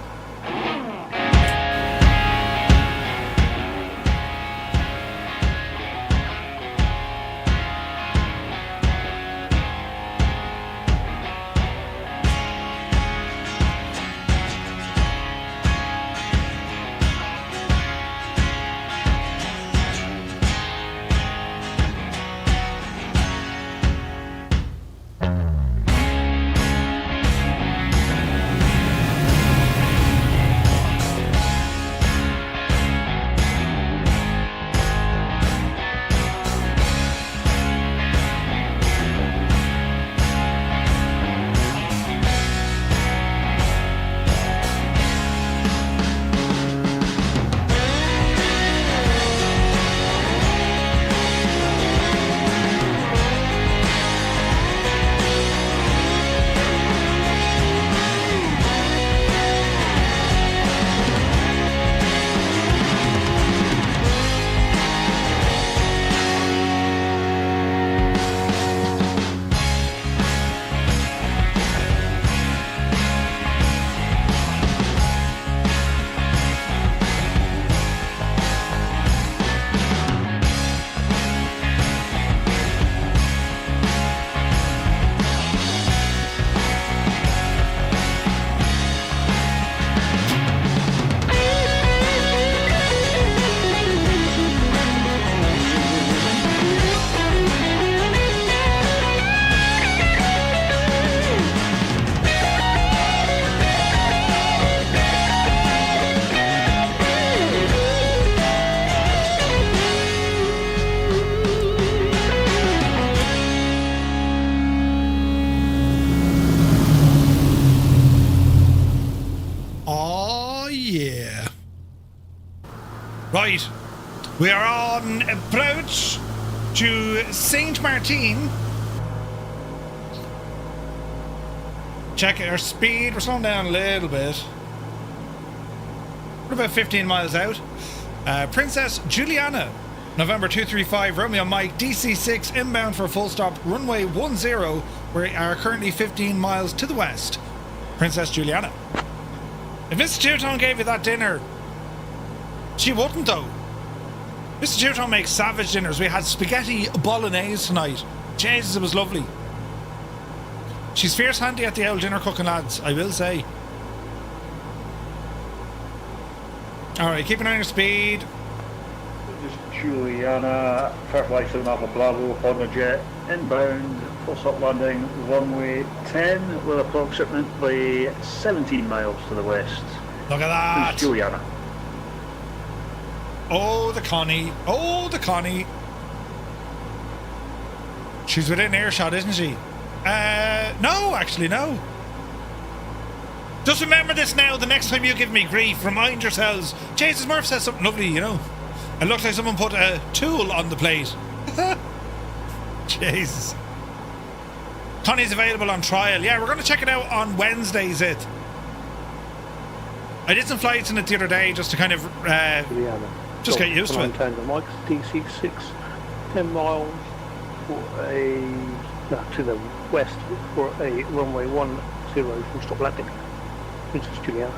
S1: Right, we are on approach to Saint Martin. Check our speed, we're slowing down a little bit. We're about 15 miles out. Princess Juliana, November 235, Romeo Mike, DC6 inbound for a full stop, runway 10. We are currently 15 miles to the west. Princess Juliana. If Mr. Teuton gave you that dinner, she wouldn't though. Mr. Teuton makes savage dinners. We had spaghetti bolognese tonight. Jesus, it was lovely. She's fierce handy at the old dinner cooking, lads, I will say. Alright, keep an eye on your speed.
S4: This is Juliana, Fairfly 7 Alpha Bravo, Honda Jet, inbound, full stop landing, runway 10, with approximately 17 miles to the west.
S1: Look at that!
S4: This is Juliana.
S1: Oh, the Connie. Oh, the Connie. She's within earshot, isn't she? No, actually, no. Just remember this now, the next time you give me grief, remind yourselves, Jesus, Murph says something lovely, you know. It looks like someone put a tool on the plate. Jesus. Connie's available on trial. Yeah, we're going to check it out on Wednesday, is it? I did some flights in it the other day just to kind of just get used to it.
S7: Mike's DC6, 10 miles for to the west for a runway 10 full stop landing. Princess Juliana.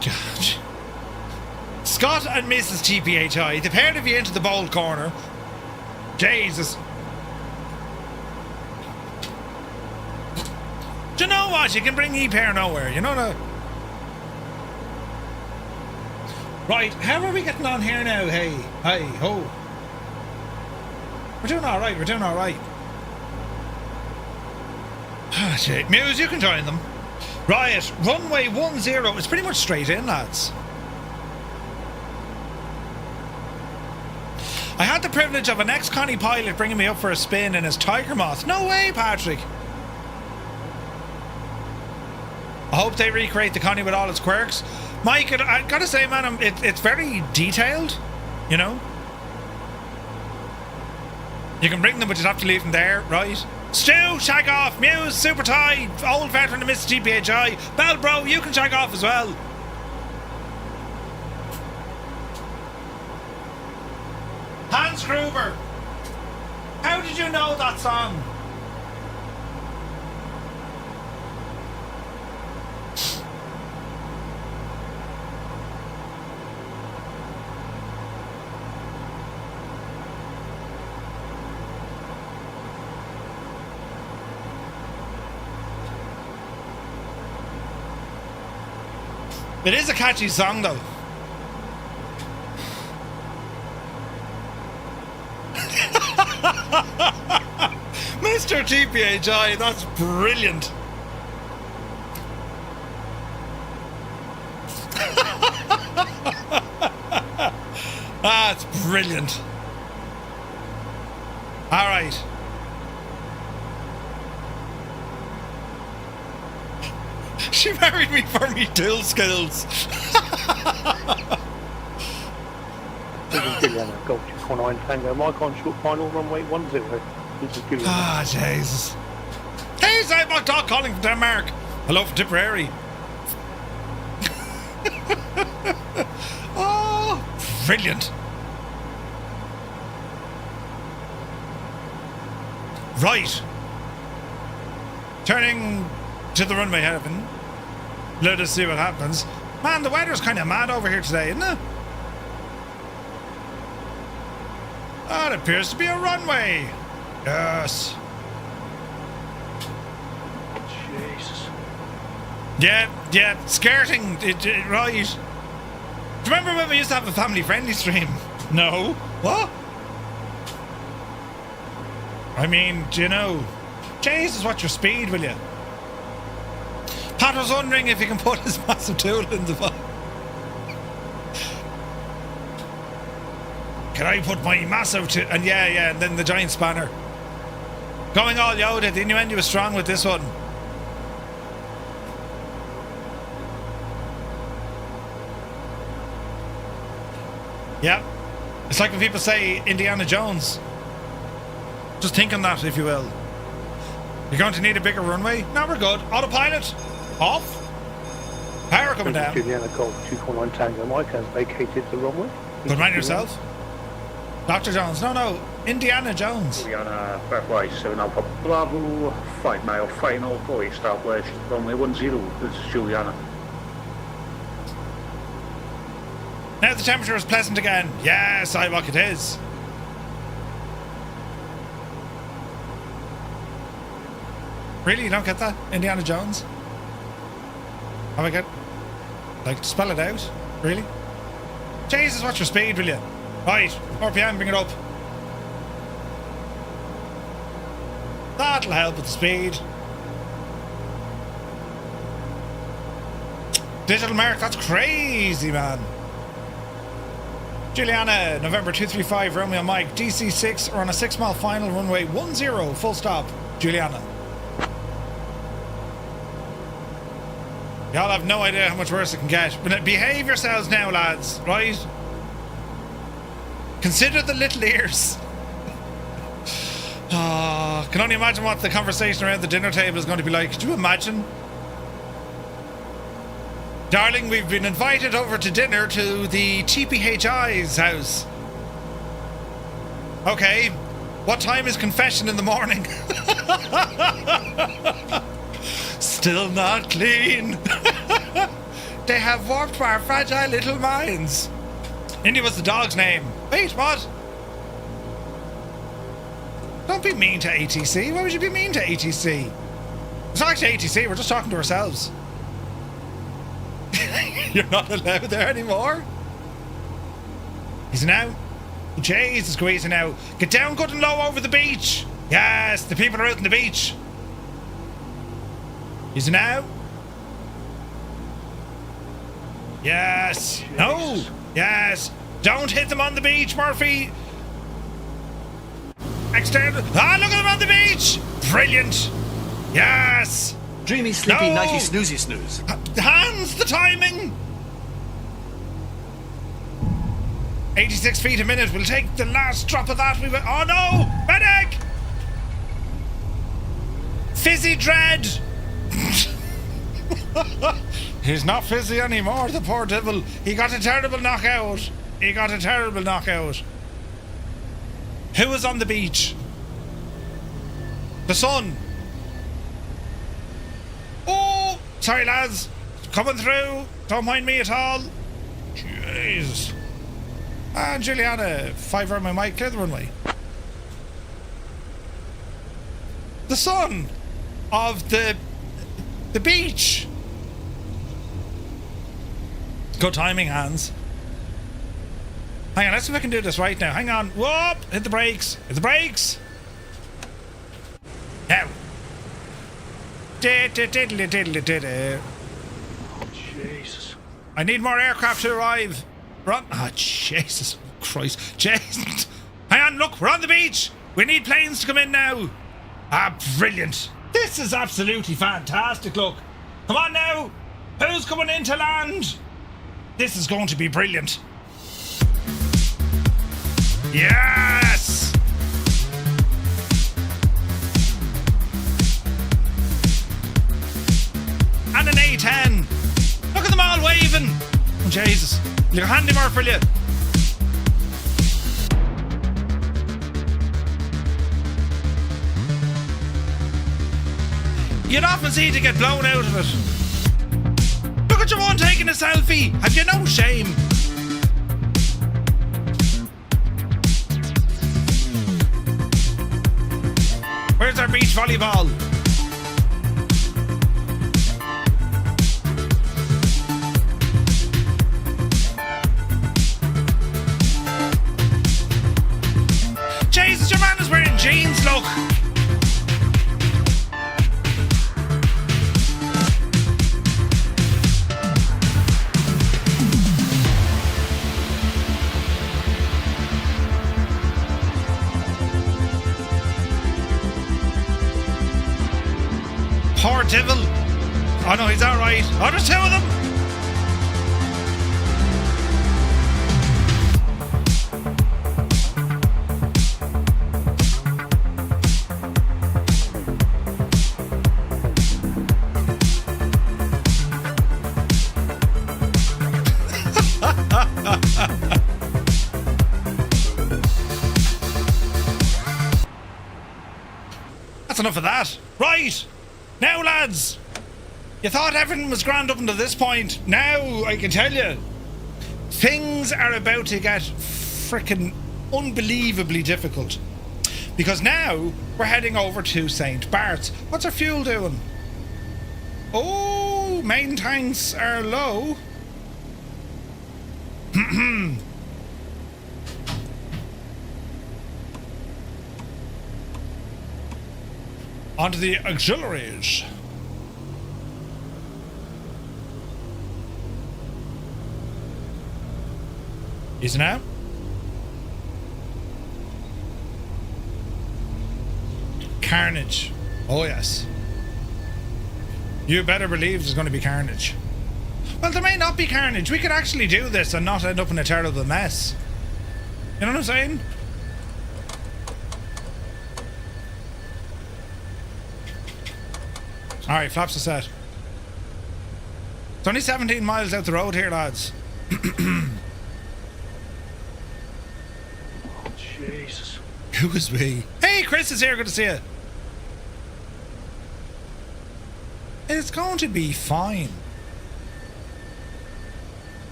S1: God. Scott and Mrs. TPHI, the pair of you into the bold corner. Jesus. Do you know what? You can bring E-Pair nowhere. You know that? Right, how are we getting on here now? Hey, hey, ho. We're doing alright, we're doing alright. Ah, shit. Muse, you can join them. Right, runway 10. It's pretty much straight in, lads. I had the privilege of an ex-Connie pilot bringing me up for a spin in his Tiger Moth. No way, Patrick. I hope they recreate the Connie with all its quirks. Mike, I gotta say, man, it's very detailed, you know? You can bring them, but you'd have to leave them there, right? Stu, shag off. Muse, Super Tie, old veteran of Mr. TPHI. Bell, bro, you can shag off as well. Hans Gruber, how did you know that song? It is a catchy song, though. Mr. TPHI, that's brilliant. That's brilliant. All right. She married me for me tool skills.
S7: Juliana, Golf 249 Tango, Mike on short final, runway 10. This is Juliana.
S1: Ah, Jesus. Hey, Sidebot Dog calling from Denmark. Hello from Tipperary. Oh, brilliant. Right. Turning to the runway heaven. Let us see what happens. Man, the weather's kind of mad over here today, isn't it? That appears to be a runway. Yes.
S7: Jesus.
S1: Yeah, skirting, right. Do you remember when we used to have a family-friendly stream? No. What? I mean, do you know? Jesus, what's your speed, will you? Pat was wondering if he can put his massive tool in the box. Can I put my massive tool? And yeah, and then the giant spanner. Going all Yoda, the innuendo was strong with this one. Yeah. It's like when people say Indiana Jones. Just think on that, if you will. You're going to need a bigger runway? No, we're good. Autopilot. Off. Power coming down.
S7: Juliana Golf 249 Tango, Mike has vacated the runway.
S1: Good man yourself. Dr. Jones. No. Indiana Jones.
S4: Juliana, Fairway 7 Alpha Bravo, 5 mile final for established runway 10. This is Juliana.
S1: Now the temperature is pleasant again. Yes, Sidewalk it is. Really? You don't get that? Indiana Jones? Oh my god. Like, spell it out? Really? Jesus, what's your speed, will you? Right, RPM, bring it up. That'll help with the speed. Digital mark, that's crazy, man. Juliana, November 235, Romeo Mike, DC6, are on a 6 mile final, runway 10, full stop. Juliana. Y'all have no idea how much worse it can get. But behave yourselves now, lads, right? Consider the little ears. Can only imagine what the conversation around the dinner table is going to be like. Could you imagine? Darling, we've been invited over to dinner to the TPHI's house. Okay, what time is confession in the morning? Still not clean. They have warped our fragile little minds. Indy was the dog's name. Wait, what? Don't be mean to ATC. Why would you be mean to ATC? It's not actually ATC, we're just talking to ourselves. You're not allowed there anymore? He's now. Jesus, squeezing now. Get down good and low over the beach. Yes, the people are out on the beach. He's now. Yes. No. Yes. Don't hit them on the beach, Murphy. External. Ah, look at them on the beach. Brilliant. Yes.
S11: Dreamy, sleepy,
S1: No.
S11: nighty, snoozy, snooze.
S1: Hands, the timing. 86 feet a minute. We'll take the last drop of that. Oh no! Medic! Fizzy Dread! He's not fizzy anymore, the poor devil. He got a terrible knockout. He got a terrible knockout. Who was on the beach? The sun. Oh! Sorry, lads. Coming through. Don't mind me at all. Jeez. And Juliana, 5 on my mic, clear the runway. The son of the beach. Good timing, Hans. Hang on, let's see if I can do this right now. Hang on. Whoop! Hit the brakes. Hit the brakes. Now.
S7: Oh, Jesus.
S1: I need more aircraft to arrive. Run. Oh, Jesus Christ. Jesus. Hang on, look, we're on the beach. We need planes to come in now. Ah, brilliant. This is absolutely fantastic, look. Come on now. Who's coming in to land? This is going to be brilliant. Yes! And an A10. Look at them all waving. Oh, Jesus. You're handy more for you. You'd often see to get blown out of it. Look at your one taking a selfie. Have you no shame? Where's our beach volleyball? Jesus, your man is wearing jeans, look. Poor devil. Oh no, he's alright. Oh, there's two of them. That's enough of that. Right. Now, lads, you thought everything was grand up until this point. Now, I can tell you, things are about to get frickin' unbelievably difficult. Because now, we're heading over to St. Barts. What's our fuel doing? Oh, main tanks are low. Onto the auxiliaries. Is it now? Carnage. Oh yes. You better believe there's going to be carnage. Well, there may not be carnage. We could actually do this and not end up in a terrible mess. You know what I'm saying? Alright, flaps are set. It's only 17 miles out the road here, lads.
S7: Oh, Jesus.
S1: Who is we? Hey, Chris is here. Good to see you. It's going to be fine.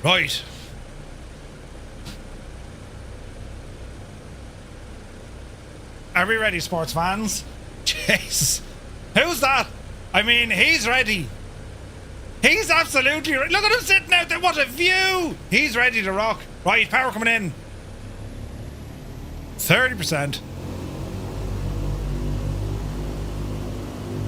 S1: Right. Are we ready, sports fans? Jesus. Who's that? I mean, he's ready. He's absolutely ready. Look at him sitting out there. What a view. He's ready to rock. Right, power coming in. 30%.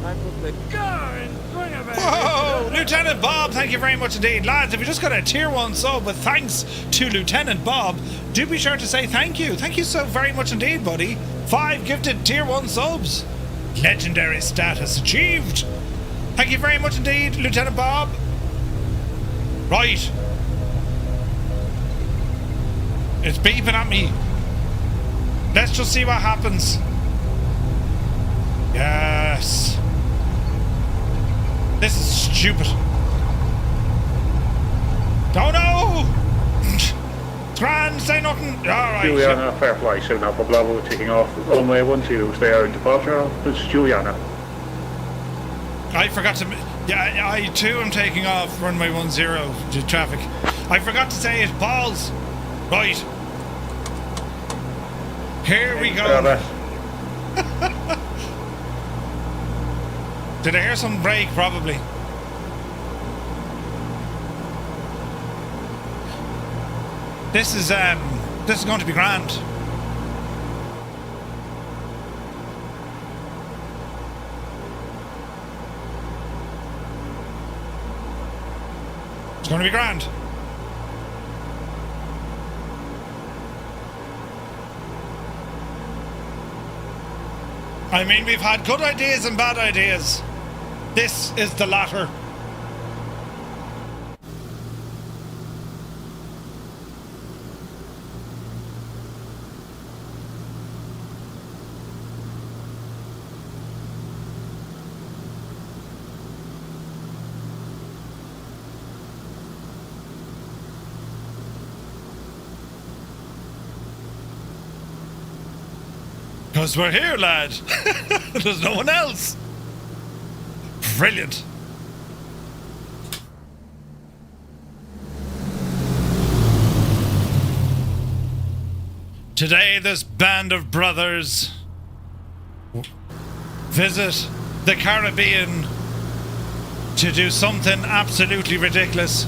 S8: I put the car in front of it.
S1: Whoa! Lieutenant Bob, thank you very much indeed. Lads, if you just got a tier 1 sub with thanks to Lieutenant Bob, do be sure to say thank you. Thank you so very much indeed, buddy. 5 gifted tier 1 subs. Legendary status achieved. Thank you very much indeed, Lieutenant Bob. Right. It's beeping at me. Let's just see what happens. Yes. This is stupid. Oh no! Grand, say nothing. Alright.
S4: Juliana, fair fly, 7 Alpha Bravo, taking off runway 10, stay out departure. This is Juliana.
S1: I forgot to... Yeah, I too am taking off runway 10 to traffic. I forgot to say it. Balls. Right. Here we go. Did I hear some brake? Probably. This is going to be grand. It's going to be grand. I mean, we've had good ideas and bad ideas. This is the latter. Because we're here, lad. There's no one else. Brilliant. Today, this band of brothers visit the Caribbean to do something absolutely ridiculous.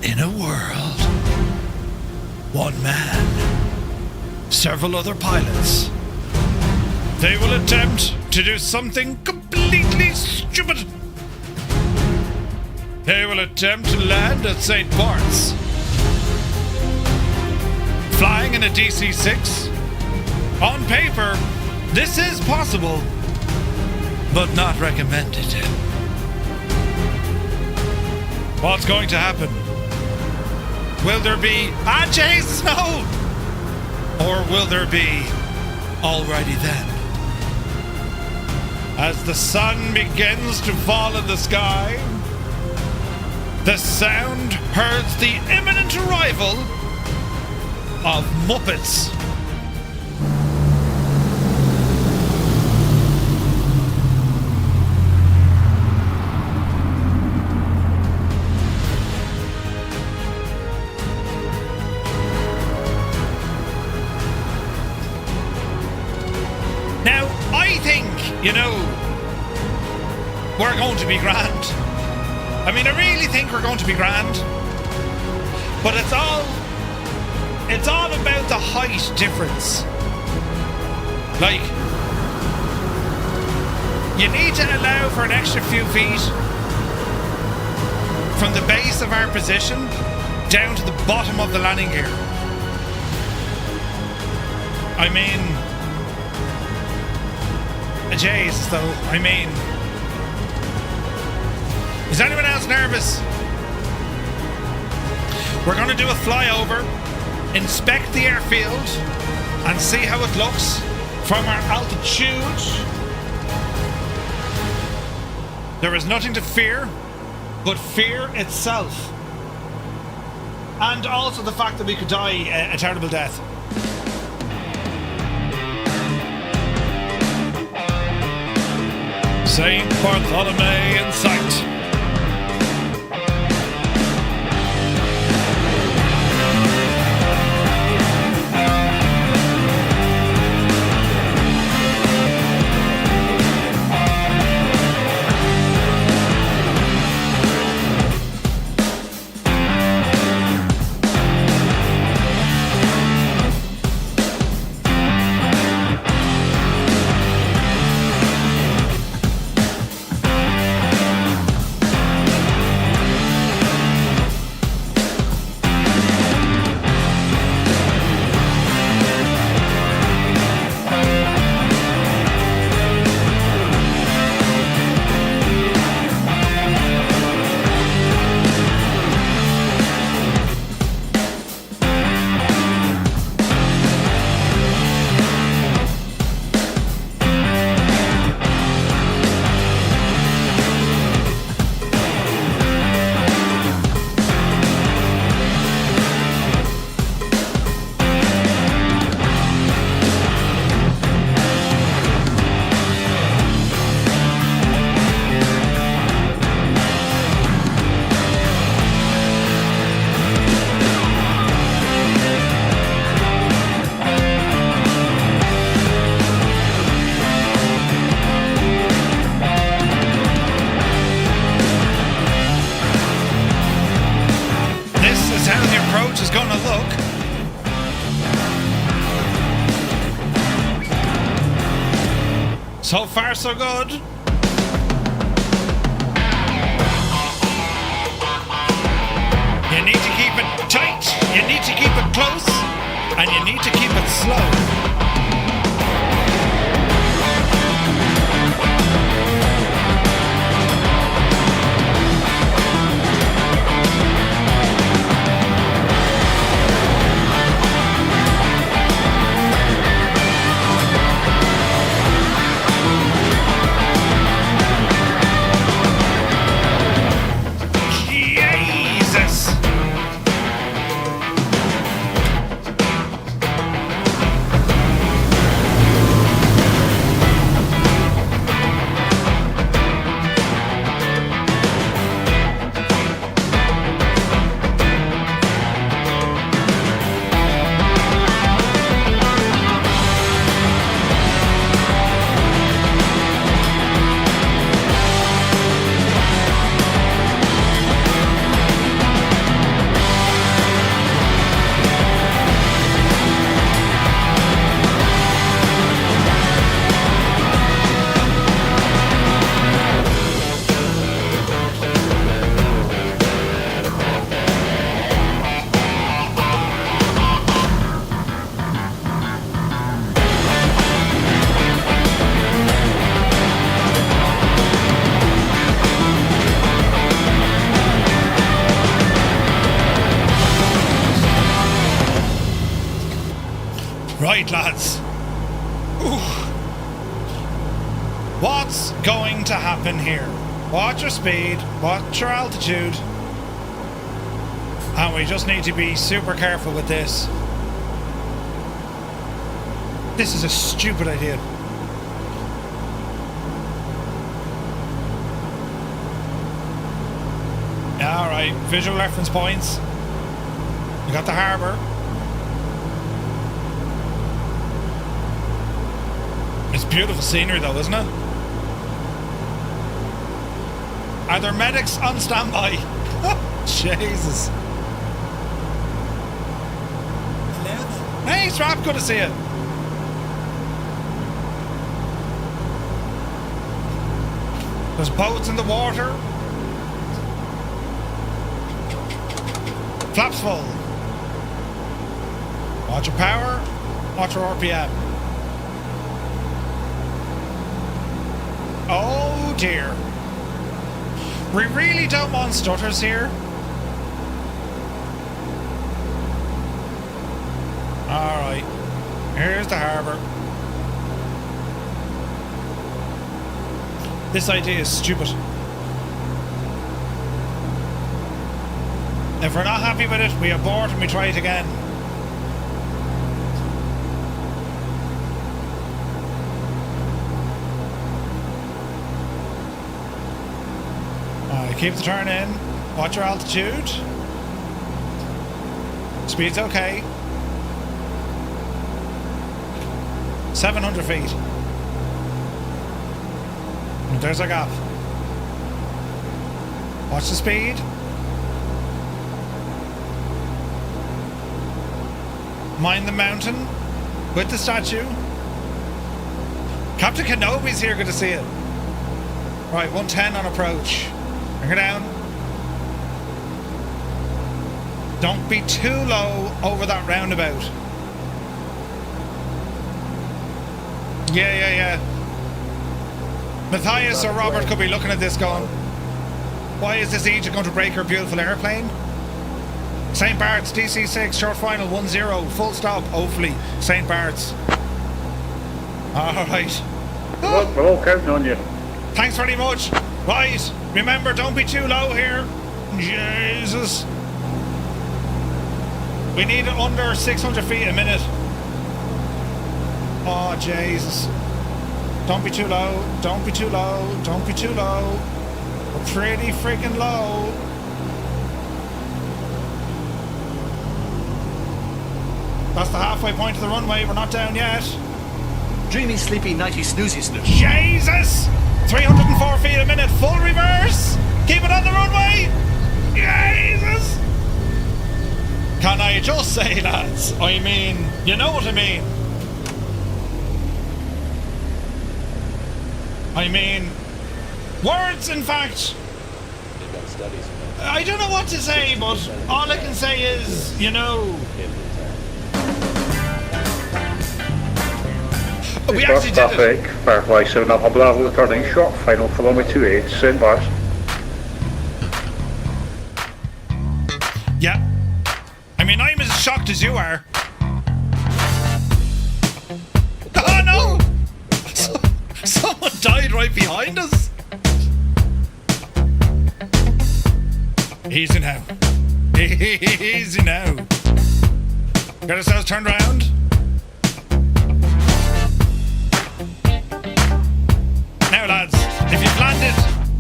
S1: In a world, one man, several other pilots, they will attempt to do something completely stupid. They will attempt to land at St. Barts, flying in a DC-6. On paper, this is possible, but not recommended. What's going to happen? Will there be... Ah, Jesus, no! Or will there be... Alrighty then. As the sun begins to fall in the sky, the sound heralds the imminent arrival of Muppets. Now, I think, you know, we're going to be grand. I mean, I really think we're going to be grand. But it's all about the height difference. Like, you need to allow for an extra few feet from the base of our position down to the bottom of the landing gear. I mean... Jeez, though, I mean... Is anyone else nervous? We're going to do a flyover, inspect the airfield, and see how it looks from our altitude. There is nothing to fear but fear itself. And also the fact that we could die a terrible death. Saint Barthélemy in sight. Is going to look. So far, so good. You need to keep it tight, you need to keep it close, and you need to keep it slow. Right, lads. Ooh. What's going to happen here? Watch your speed, watch your altitude. And we just need to be super careful with this. This is a stupid idea. Alright, visual reference points. We got the harbour. It's beautiful scenery though, isn't it? Are there medics on standby? Jesus. Hey, Strap, good to see you. There's boats in the water. Flaps full. Watch your power. Watch your RPM. Oh dear. We really don't want stutters here. Alright. Here's the harbour. This idea is stupid. If we're not happy with it, we abort and we try it again. keep the turn in. Watch your altitude. Speed's okay. 700 feet. And there's our gap. Watch the speed. Mind the mountain with the statue. Captain Kenobi's here, good to see you. Right, 110 on approach. Bring her down. Don't be too low over that roundabout. Yeah. Matthias or Robert could be looking at this going, why is this Egypt going to break her beautiful airplane? St. Barts, DC6, short final 1-0, full stop, hopefully. St. Barts. Alright.
S4: We're all counting on you.
S1: Thanks very much. Right, remember, don't be too low here. Jesus. We need it under 600 feet a minute. Oh, Jesus. Don't be too low. Don't be too low. Don't be too low. We're pretty freaking low. That's the halfway point of the runway. We're not down yet.
S11: Dreamy, sleepy, nighty, snoozy, snooze.
S1: Jesus! 304 feet a minute. Full reverse. Keep it on the runway. Jesus! Can I just say, lads? I mean, you know what I mean. I mean, words, in fact. I don't know what to say, but all I can say is, you know. We actually did it.
S4: Firefly 7 Alpha Bravo, turning short, final for runway 28, St. Barts.
S1: Yeah. I mean, I'm as shocked as you are. Oh no! Someone died right behind us. Easy now. Easy now. Get ourselves turned around. Now, lads, if you've landed,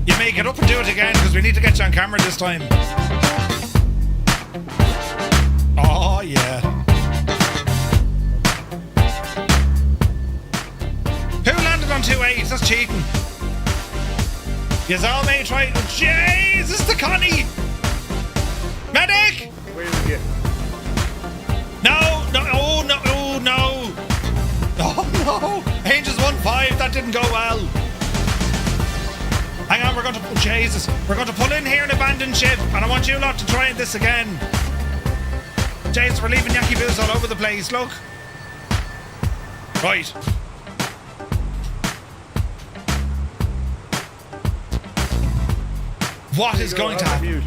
S1: you make it up and do it again because we need to get you on camera this time. Oh, yeah. Who landed on 2.8? That's cheating. Yes, all may try. Jesus, the Connie! Medic!
S4: Where are you?
S1: No, oh no, oh no! Oh no! Angels 1-5, that didn't go well. Hang on, we're going to. Jesus, we're going to pull in here and abandon ship, and I want you lot to try this again. Jesus, we're leaving Yaki Boos all over the place, look. Right. What is going to happen?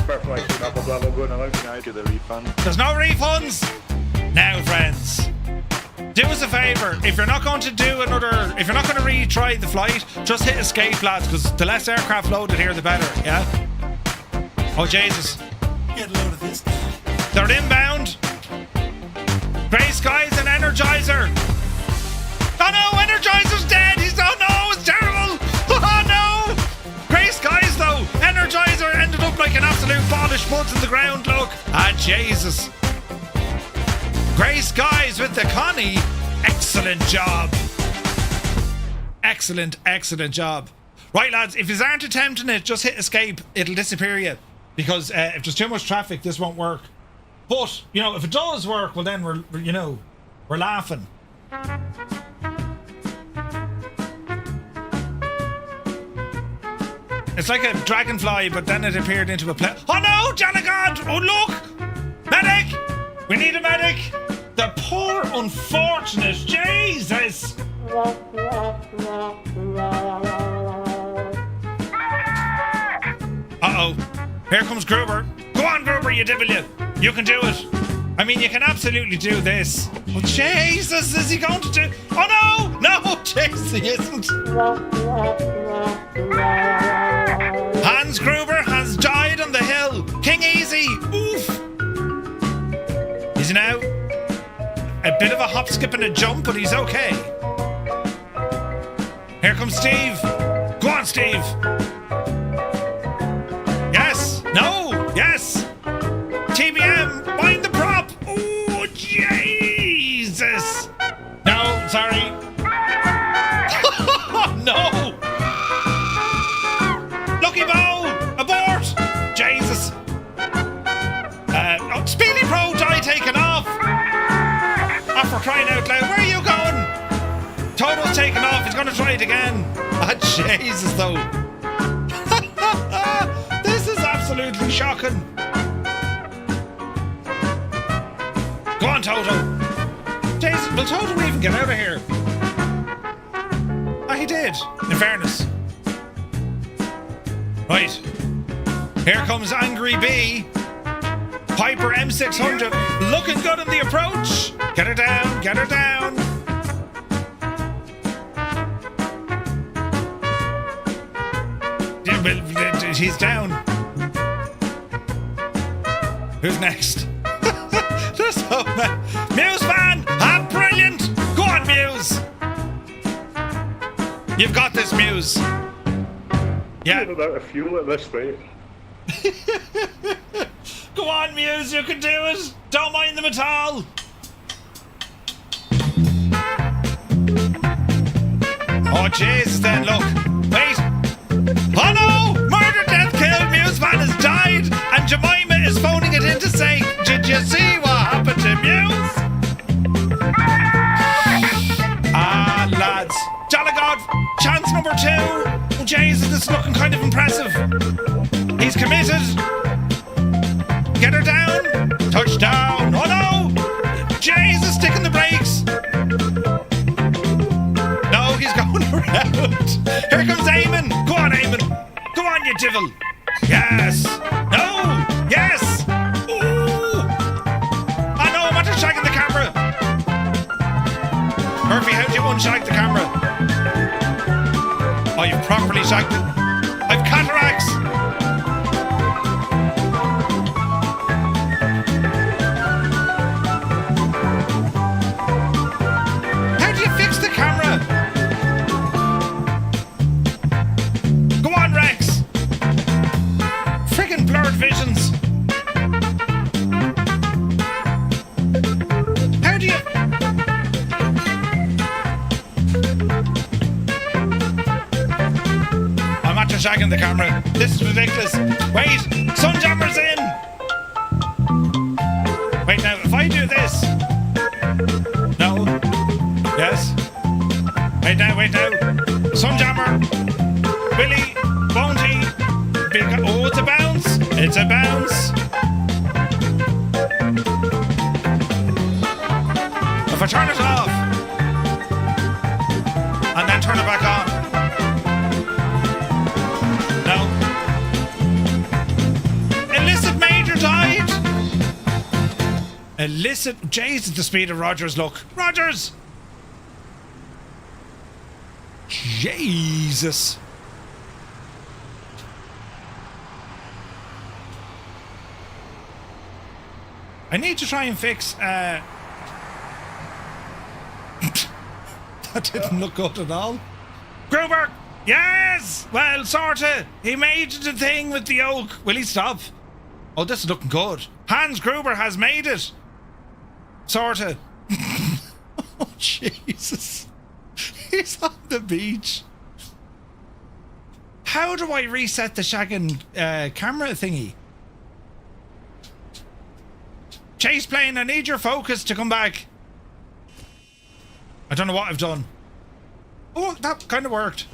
S4: Firefly 7 Alpha Bravo, going around.
S5: Can I get a refund?
S1: There's no refunds! Now, friends, do us a favour. If you're not going to do another, if you're not going to retry the flight, just hit escape, lads, because the less aircraft loaded here, the better, yeah? Oh, Jesus.
S11: Get a load of this.
S1: They're inbound. Grey Skies and Energizer. Oh no, Energizer's dead. Oh no, it's terrible. Oh no. Grey Skies though. Energizer ended up like an absolute ball of schmutz in the ground, look. Ah, Jesus. Grey Skies with the Connie. Excellent job. Excellent job. Right, lads, if you aren't attempting it, just hit escape. It'll disappear you. Because if there's too much traffic, this won't work. But, you know, if it does work, well then we're laughing. It's like a dragonfly, but then it appeared into a plane. Oh no, Jalagad! Oh look! Medic! We need a medic! The poor unfortunate, Jesus! Uh-oh. Here comes Gruber. Go on, Gruber, you devil, you. You can do it. I mean, you can absolutely do this. Oh, Jesus, is he going to do... Oh, no! No, Jesus, he isn't. Hans Gruber has died on the hill. King Easy. Oof. He's now a bit of a hop, skip, and a jump, but he's okay. Here comes Steve. Go on, Steve. gonna try it again. Ah, Jesus, though. This is absolutely shocking. Go on, Toto. Jesus, will Toto even get out of here? Ah, he did, in fairness. Right. Here comes Angry Bee. Piper M600, looking good in the approach. Get her down, get her down. He's down. Who's next? There's so many. Muse fan! Ah, brilliant! Go on, Muse! You've got this, Muse. Yeah.
S7: About a fuel at this rate.
S1: Go on, Muse, you can do it! Don't mind them at all! Oh, Jesus, then, look. Wait! Oh no! Murder, death, kill, Muse Van has died! And Jemima is phoning it in to say, did you see what happened to Muse? Ah, lads. Jolly God, chance number 2. Oh, Jesus, this is looking kind of impressive. He's committed. Get her down. Touchdown. Oh no! Jesus, sticking the brakes. No, he's going around. Here comes Eamon. Go on, Eamon. Go on, you devil. Yes. No. Yes. Ooh. I know, I'm after shagging the camera. Murphy, how do you unshag the camera? Oh, you've properly shagged it. I've cataracts. How do you fix the camera? Go on, Rex. Friggin' blurred visions. How do you... I'm after shagging the camera. This is ridiculous. Wait, Sunjammer's in. Wait, now, if I do this... No. Yes. Wait now, wait now. Sunjammer. Billy, won't he? Oh, it's a bounce. It's a bounce. If I turn it off and then turn it back on. No. Illicit Major died. Illicit. Jesus, the speed of Rogers. Look, Rogers. Jesus. I need to try and fix. That didn't look good at all. Gruber! Yes! Well, sorta. He made the thing with the oak. Will he stop? Oh, this is looking good. Hans Gruber has made it. Sorta. Oh, Jesus. He's on the beach. How do I reset the shagging camera thingy? Chase plane, I need your focus to come back. I don't know what I've done. Oh, that kind of worked.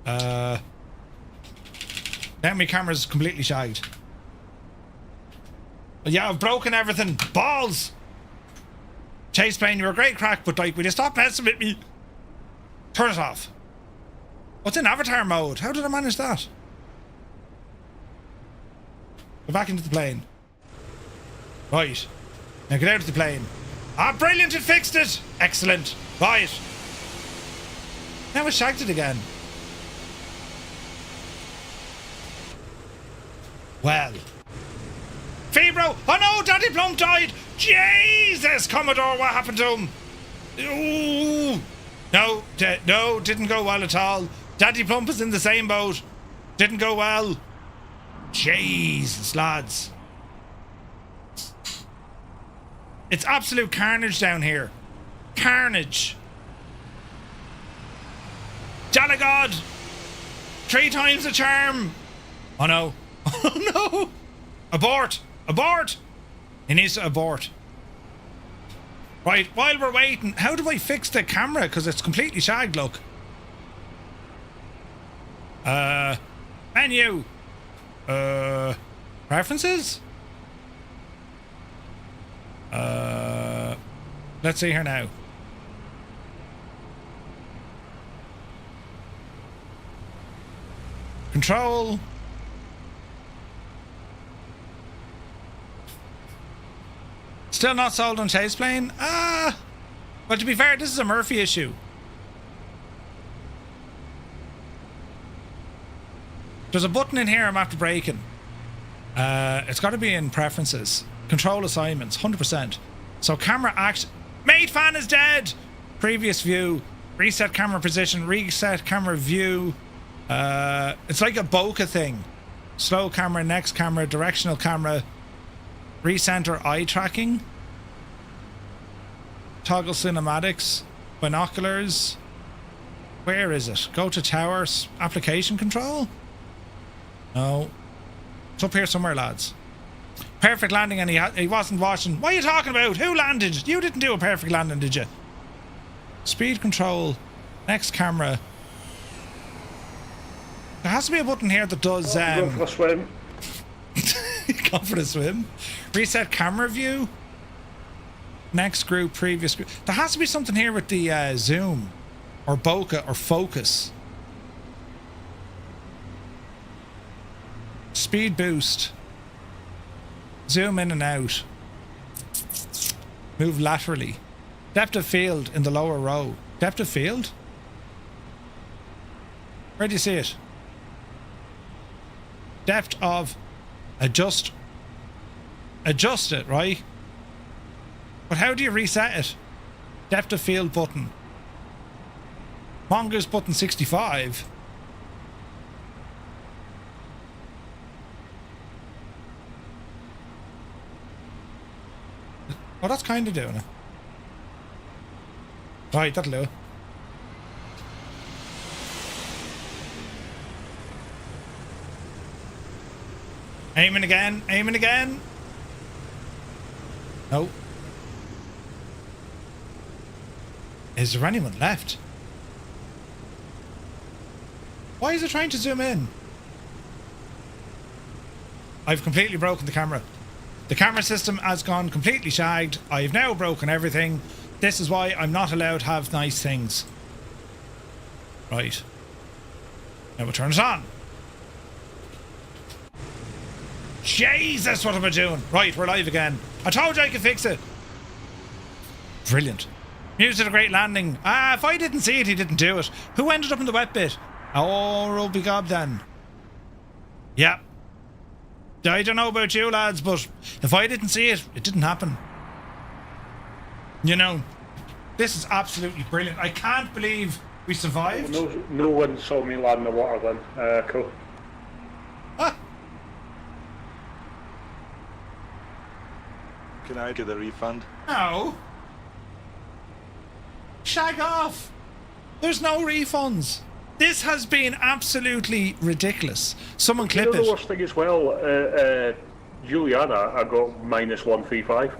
S1: Now my camera's completely shagged. Yeah, I've broken everything. Balls! Chase plane, you're a great crack, but like, will you stop messing with me? Turn it off. What's in avatar mode? How did I manage that? Go back into the plane. Right. Now get out of the plane. Ah, brilliant, it fixed it! Excellent. Right. Now I shagged it again. Well. Febro! Oh no, Daddy Plump died! Jesus, Commodore, what happened to him? Ooh. No, no, didn't go well at all. Daddy Plump is in the same boat. Didn't go well. Jesus, lads. It's absolute carnage down here. Carnage. Jolly God! 3 times the charm! Oh no. Oh no! Abort! Abort! He needs to abort. Right, while we're waiting, how do I fix the camera? Because it's completely shagged, look. Menu. Preferences? Let's see here now. Control. Still not sold on chase plane? Well, to be fair, this is a Murphy issue. There's a button in here I'm after breaking. It's got to be in preferences. Control assignments, 100%. So camera action. Mate fan is dead! Previous view. Reset camera position. Reset camera view. It's like a bokeh thing. Slow camera, next camera, directional camera. Recenter eye tracking. Toggle cinematics. Binoculars. Where is it? Go to towers. Application control? No. It's up here somewhere, lads. Perfect landing, and he wasn't watching. What are you talking about? Who landed? You didn't do a perfect landing, did you? Speed control. Next camera. There has to be a button here that does...
S4: Go for a swim.
S1: Go for a swim. Reset camera view. Next group, previous group. There has to be something here with the zoom. Or bokeh or focus. Speed boost. Zoom in and out. Move laterally. Depth of field in the lower row. Depth of field? Where do you see it? Depth of adjust. Adjust it, right? But how do you reset it? Depth of field button. Mongoose button 65. Oh, that's kind of doing it. Right, that'll do. Aiming again, aiming again. No. Is there anyone left? Why is it trying to zoom in? I've completely broken the camera. The camera system has gone completely shagged. I've now broken everything. This is why I'm not allowed to have nice things. Right. Now we'll turn it on. Jesus, what am I doing? Right, we're live again. I told you I could fix it. Brilliant. News of a great landing. If I didn't see it, he didn't do it. Who ended up in the wet bit? Oh, rugby gob then. Yeah. I don't know about you lads, but if I didn't see it, it didn't happen. You know, this is absolutely brilliant. I can't believe we survived.
S4: No one saw me land in the water then. Cool.
S1: Ah.
S5: Can I get a refund?
S1: No. Shag off. There's no refunds. This has been absolutely ridiculous. Someone clip it.
S4: The worst thing as well, Juliana, I got minus 135.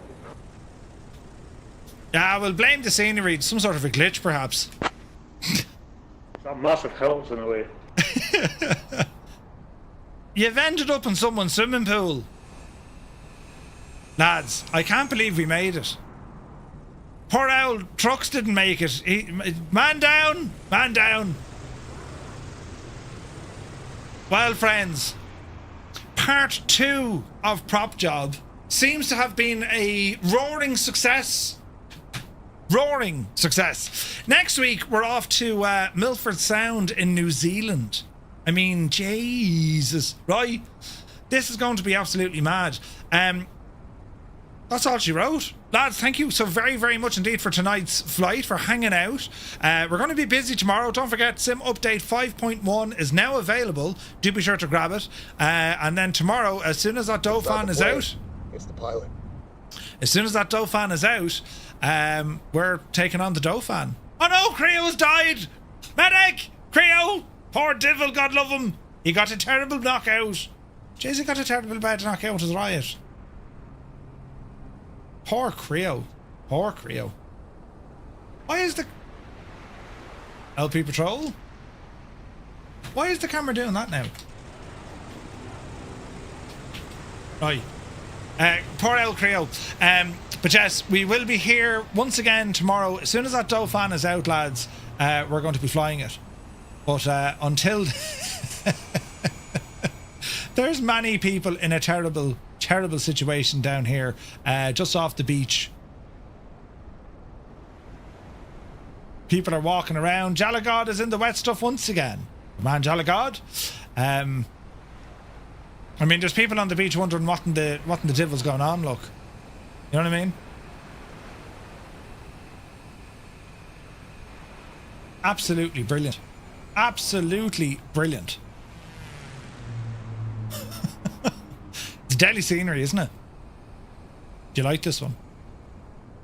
S1: Yeah, we'll blame the scenery. Some sort of a glitch, perhaps.
S4: That massive hills in a way.
S1: You've ended up in someone's swimming pool. Lads, I can't believe we made it. Poor old Trucks didn't make it. Man down! Man down! Well, friends, part 2 of Prop Job seems to have been a roaring success. Roaring success. Next week, we're off to Milford Sound in New Zealand. I mean, Jesus, right? This is going to be absolutely mad. That's all she wrote. Lads, thank you so very, very much indeed for tonight's flight, for hanging out. We're going to be busy tomorrow. Don't forget, Sim Update 5.1 is now available. Do be sure to grab it. And then tomorrow, as soon as that Dauphin is out...
S12: It's the pilot.
S1: As soon as that Dauphin is out, we're taking on the Dauphin. Oh no, Creo has died! Medic! Creo! Poor devil, God love him! He got a terrible knockout. Jeez, he got a terrible bad knockout as riot. Poor Creo. Pork, Rio. Why is the... LP Patrol? Why is the camera doing that now? Right. Poor El Creo. But yes, we will be here once again tomorrow. As soon as that Dauphin is out, lads, we're going to be flying it. But until... There's many people in a terrible, terrible situation down here, just off the beach. People are walking around. Jalagod is in the wet stuff once again. Man, Jalagod. I mean, there's people on the beach wondering what in the devil's going on, look. You know what I mean? Absolutely brilliant. Absolutely brilliant. It's deadly scenery, isn't it? Do you like this one?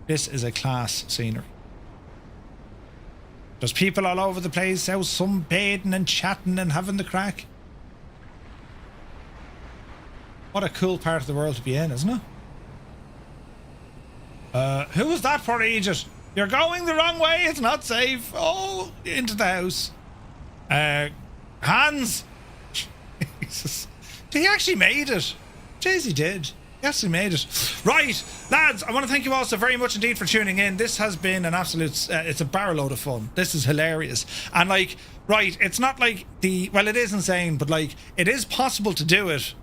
S1: This is a class scenery. There's people all over the place out sunbathing and chatting and having the crack. What a cool part of the world to be in, isn't it? Who was that for, Aegis? You're going the wrong way, it's not safe. Oh, into the house. Hans! Jesus. He actually made it. Jeez, he did. Yes, he made it. Right, lads, I want to thank you all so very much indeed for tuning in. This has been an absolute... it's a barrel load of fun. This is hilarious. And, like, right, it's not like the... Well, it is insane, but, like, it is possible to do it.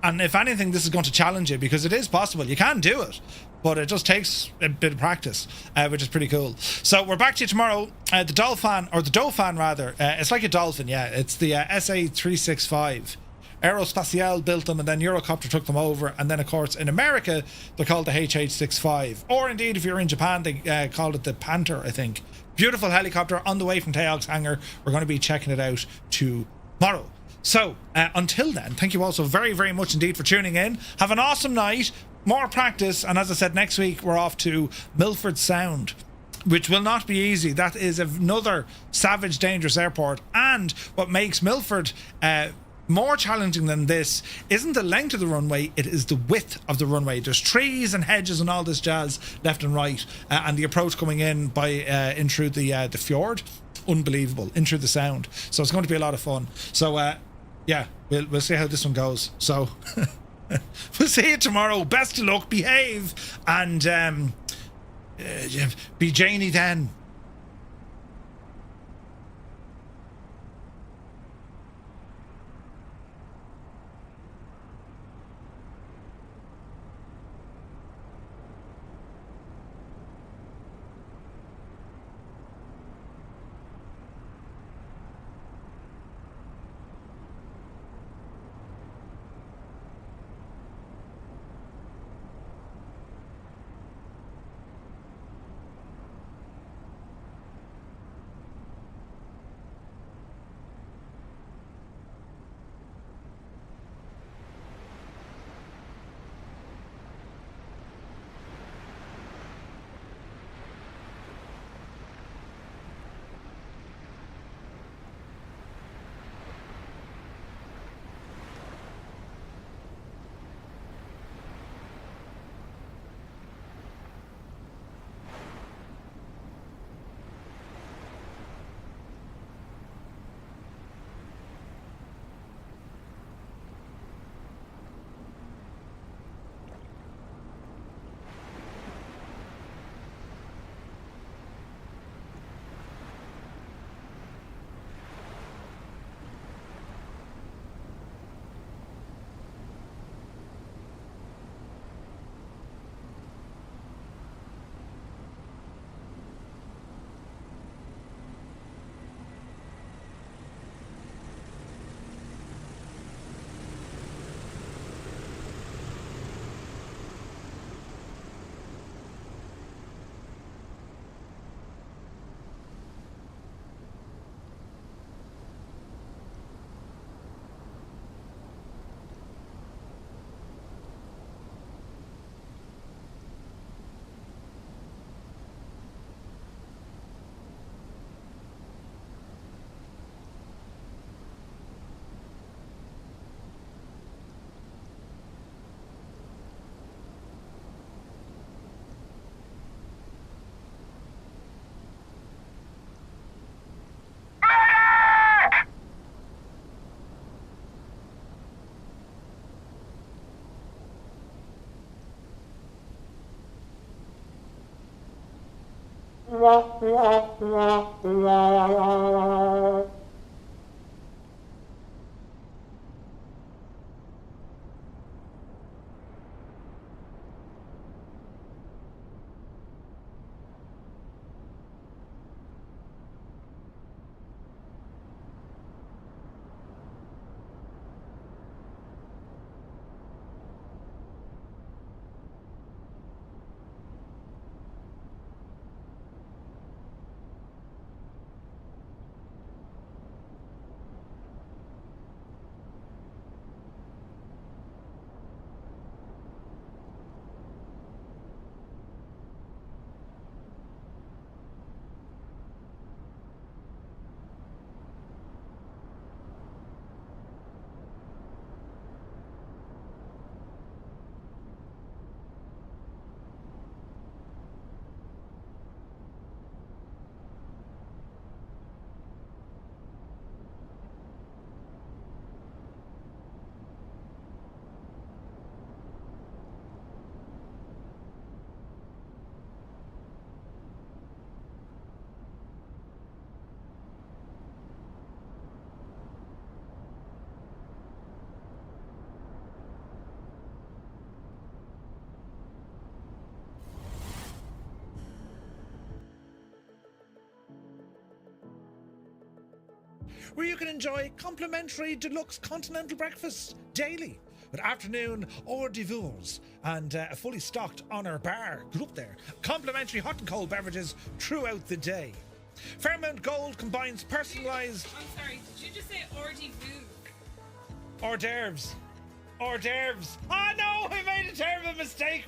S1: And if anything, this is going to challenge you because it is possible. You can do it. But it just takes a bit of practice, which is pretty cool. So we're back to you tomorrow. The Dauphin, rather. It's like a dolphin, yeah. It's the SA-365. Aerospatiale built them, and then Eurocopter took them over. And then, of course, in America, they're called the HH-65. Or indeed, if you're in Japan, they called it the Panther, I think. Beautiful helicopter on the way from Taeog's hangar. We're going to be checking it out tomorrow. So, until then, thank you all so very, very much indeed for tuning in. Have an awesome night. More practice. And as I said, next week, we're off to Milford Sound, which will not be easy. That is another savage, dangerous airport. And what makes Milford more challenging than this isn't the length of the runway, it is the width of the runway. There's trees and hedges and all this jazz left and right, and the approach coming in in through the fjord, unbelievable, in through the sound. So it's going to be a lot of fun. So yeah, we'll see how this one goes. So we'll see you tomorrow. Best of luck, behave, and be Janie then. where you can enjoy complimentary deluxe continental breakfast daily with afternoon hors d'oeuvres and a fully stocked honour bar. Good up there. Complimentary hot and cold beverages throughout the day. Fairmount Gold combines personalised...
S12: I'm sorry, did you just say hors d'oeuvres?
S1: hors d'oeuvres. Hors d'oeuvres. Oh no, I made a terrible mistake.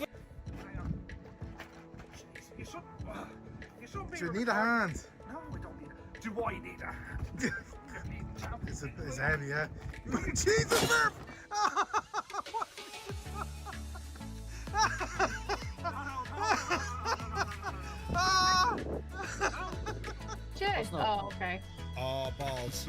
S3: You shouldn't be.
S13: Do you need a hand?
S3: No, I don't need a. Do I need a hand?
S13: It's heavy, yeah. Jesus, Murph!
S12: Shit. Oh, okay.
S1: Oh, balls.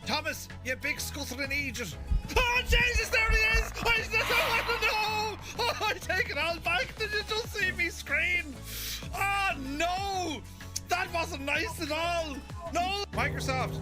S1: Thomas, you big scuttling idiot. Oh, Jesus, there he is! I don't know! Oh, I take it all back. Did you just see me scream? Oh, no! That wasn't nice at all! No! Microsoft, it's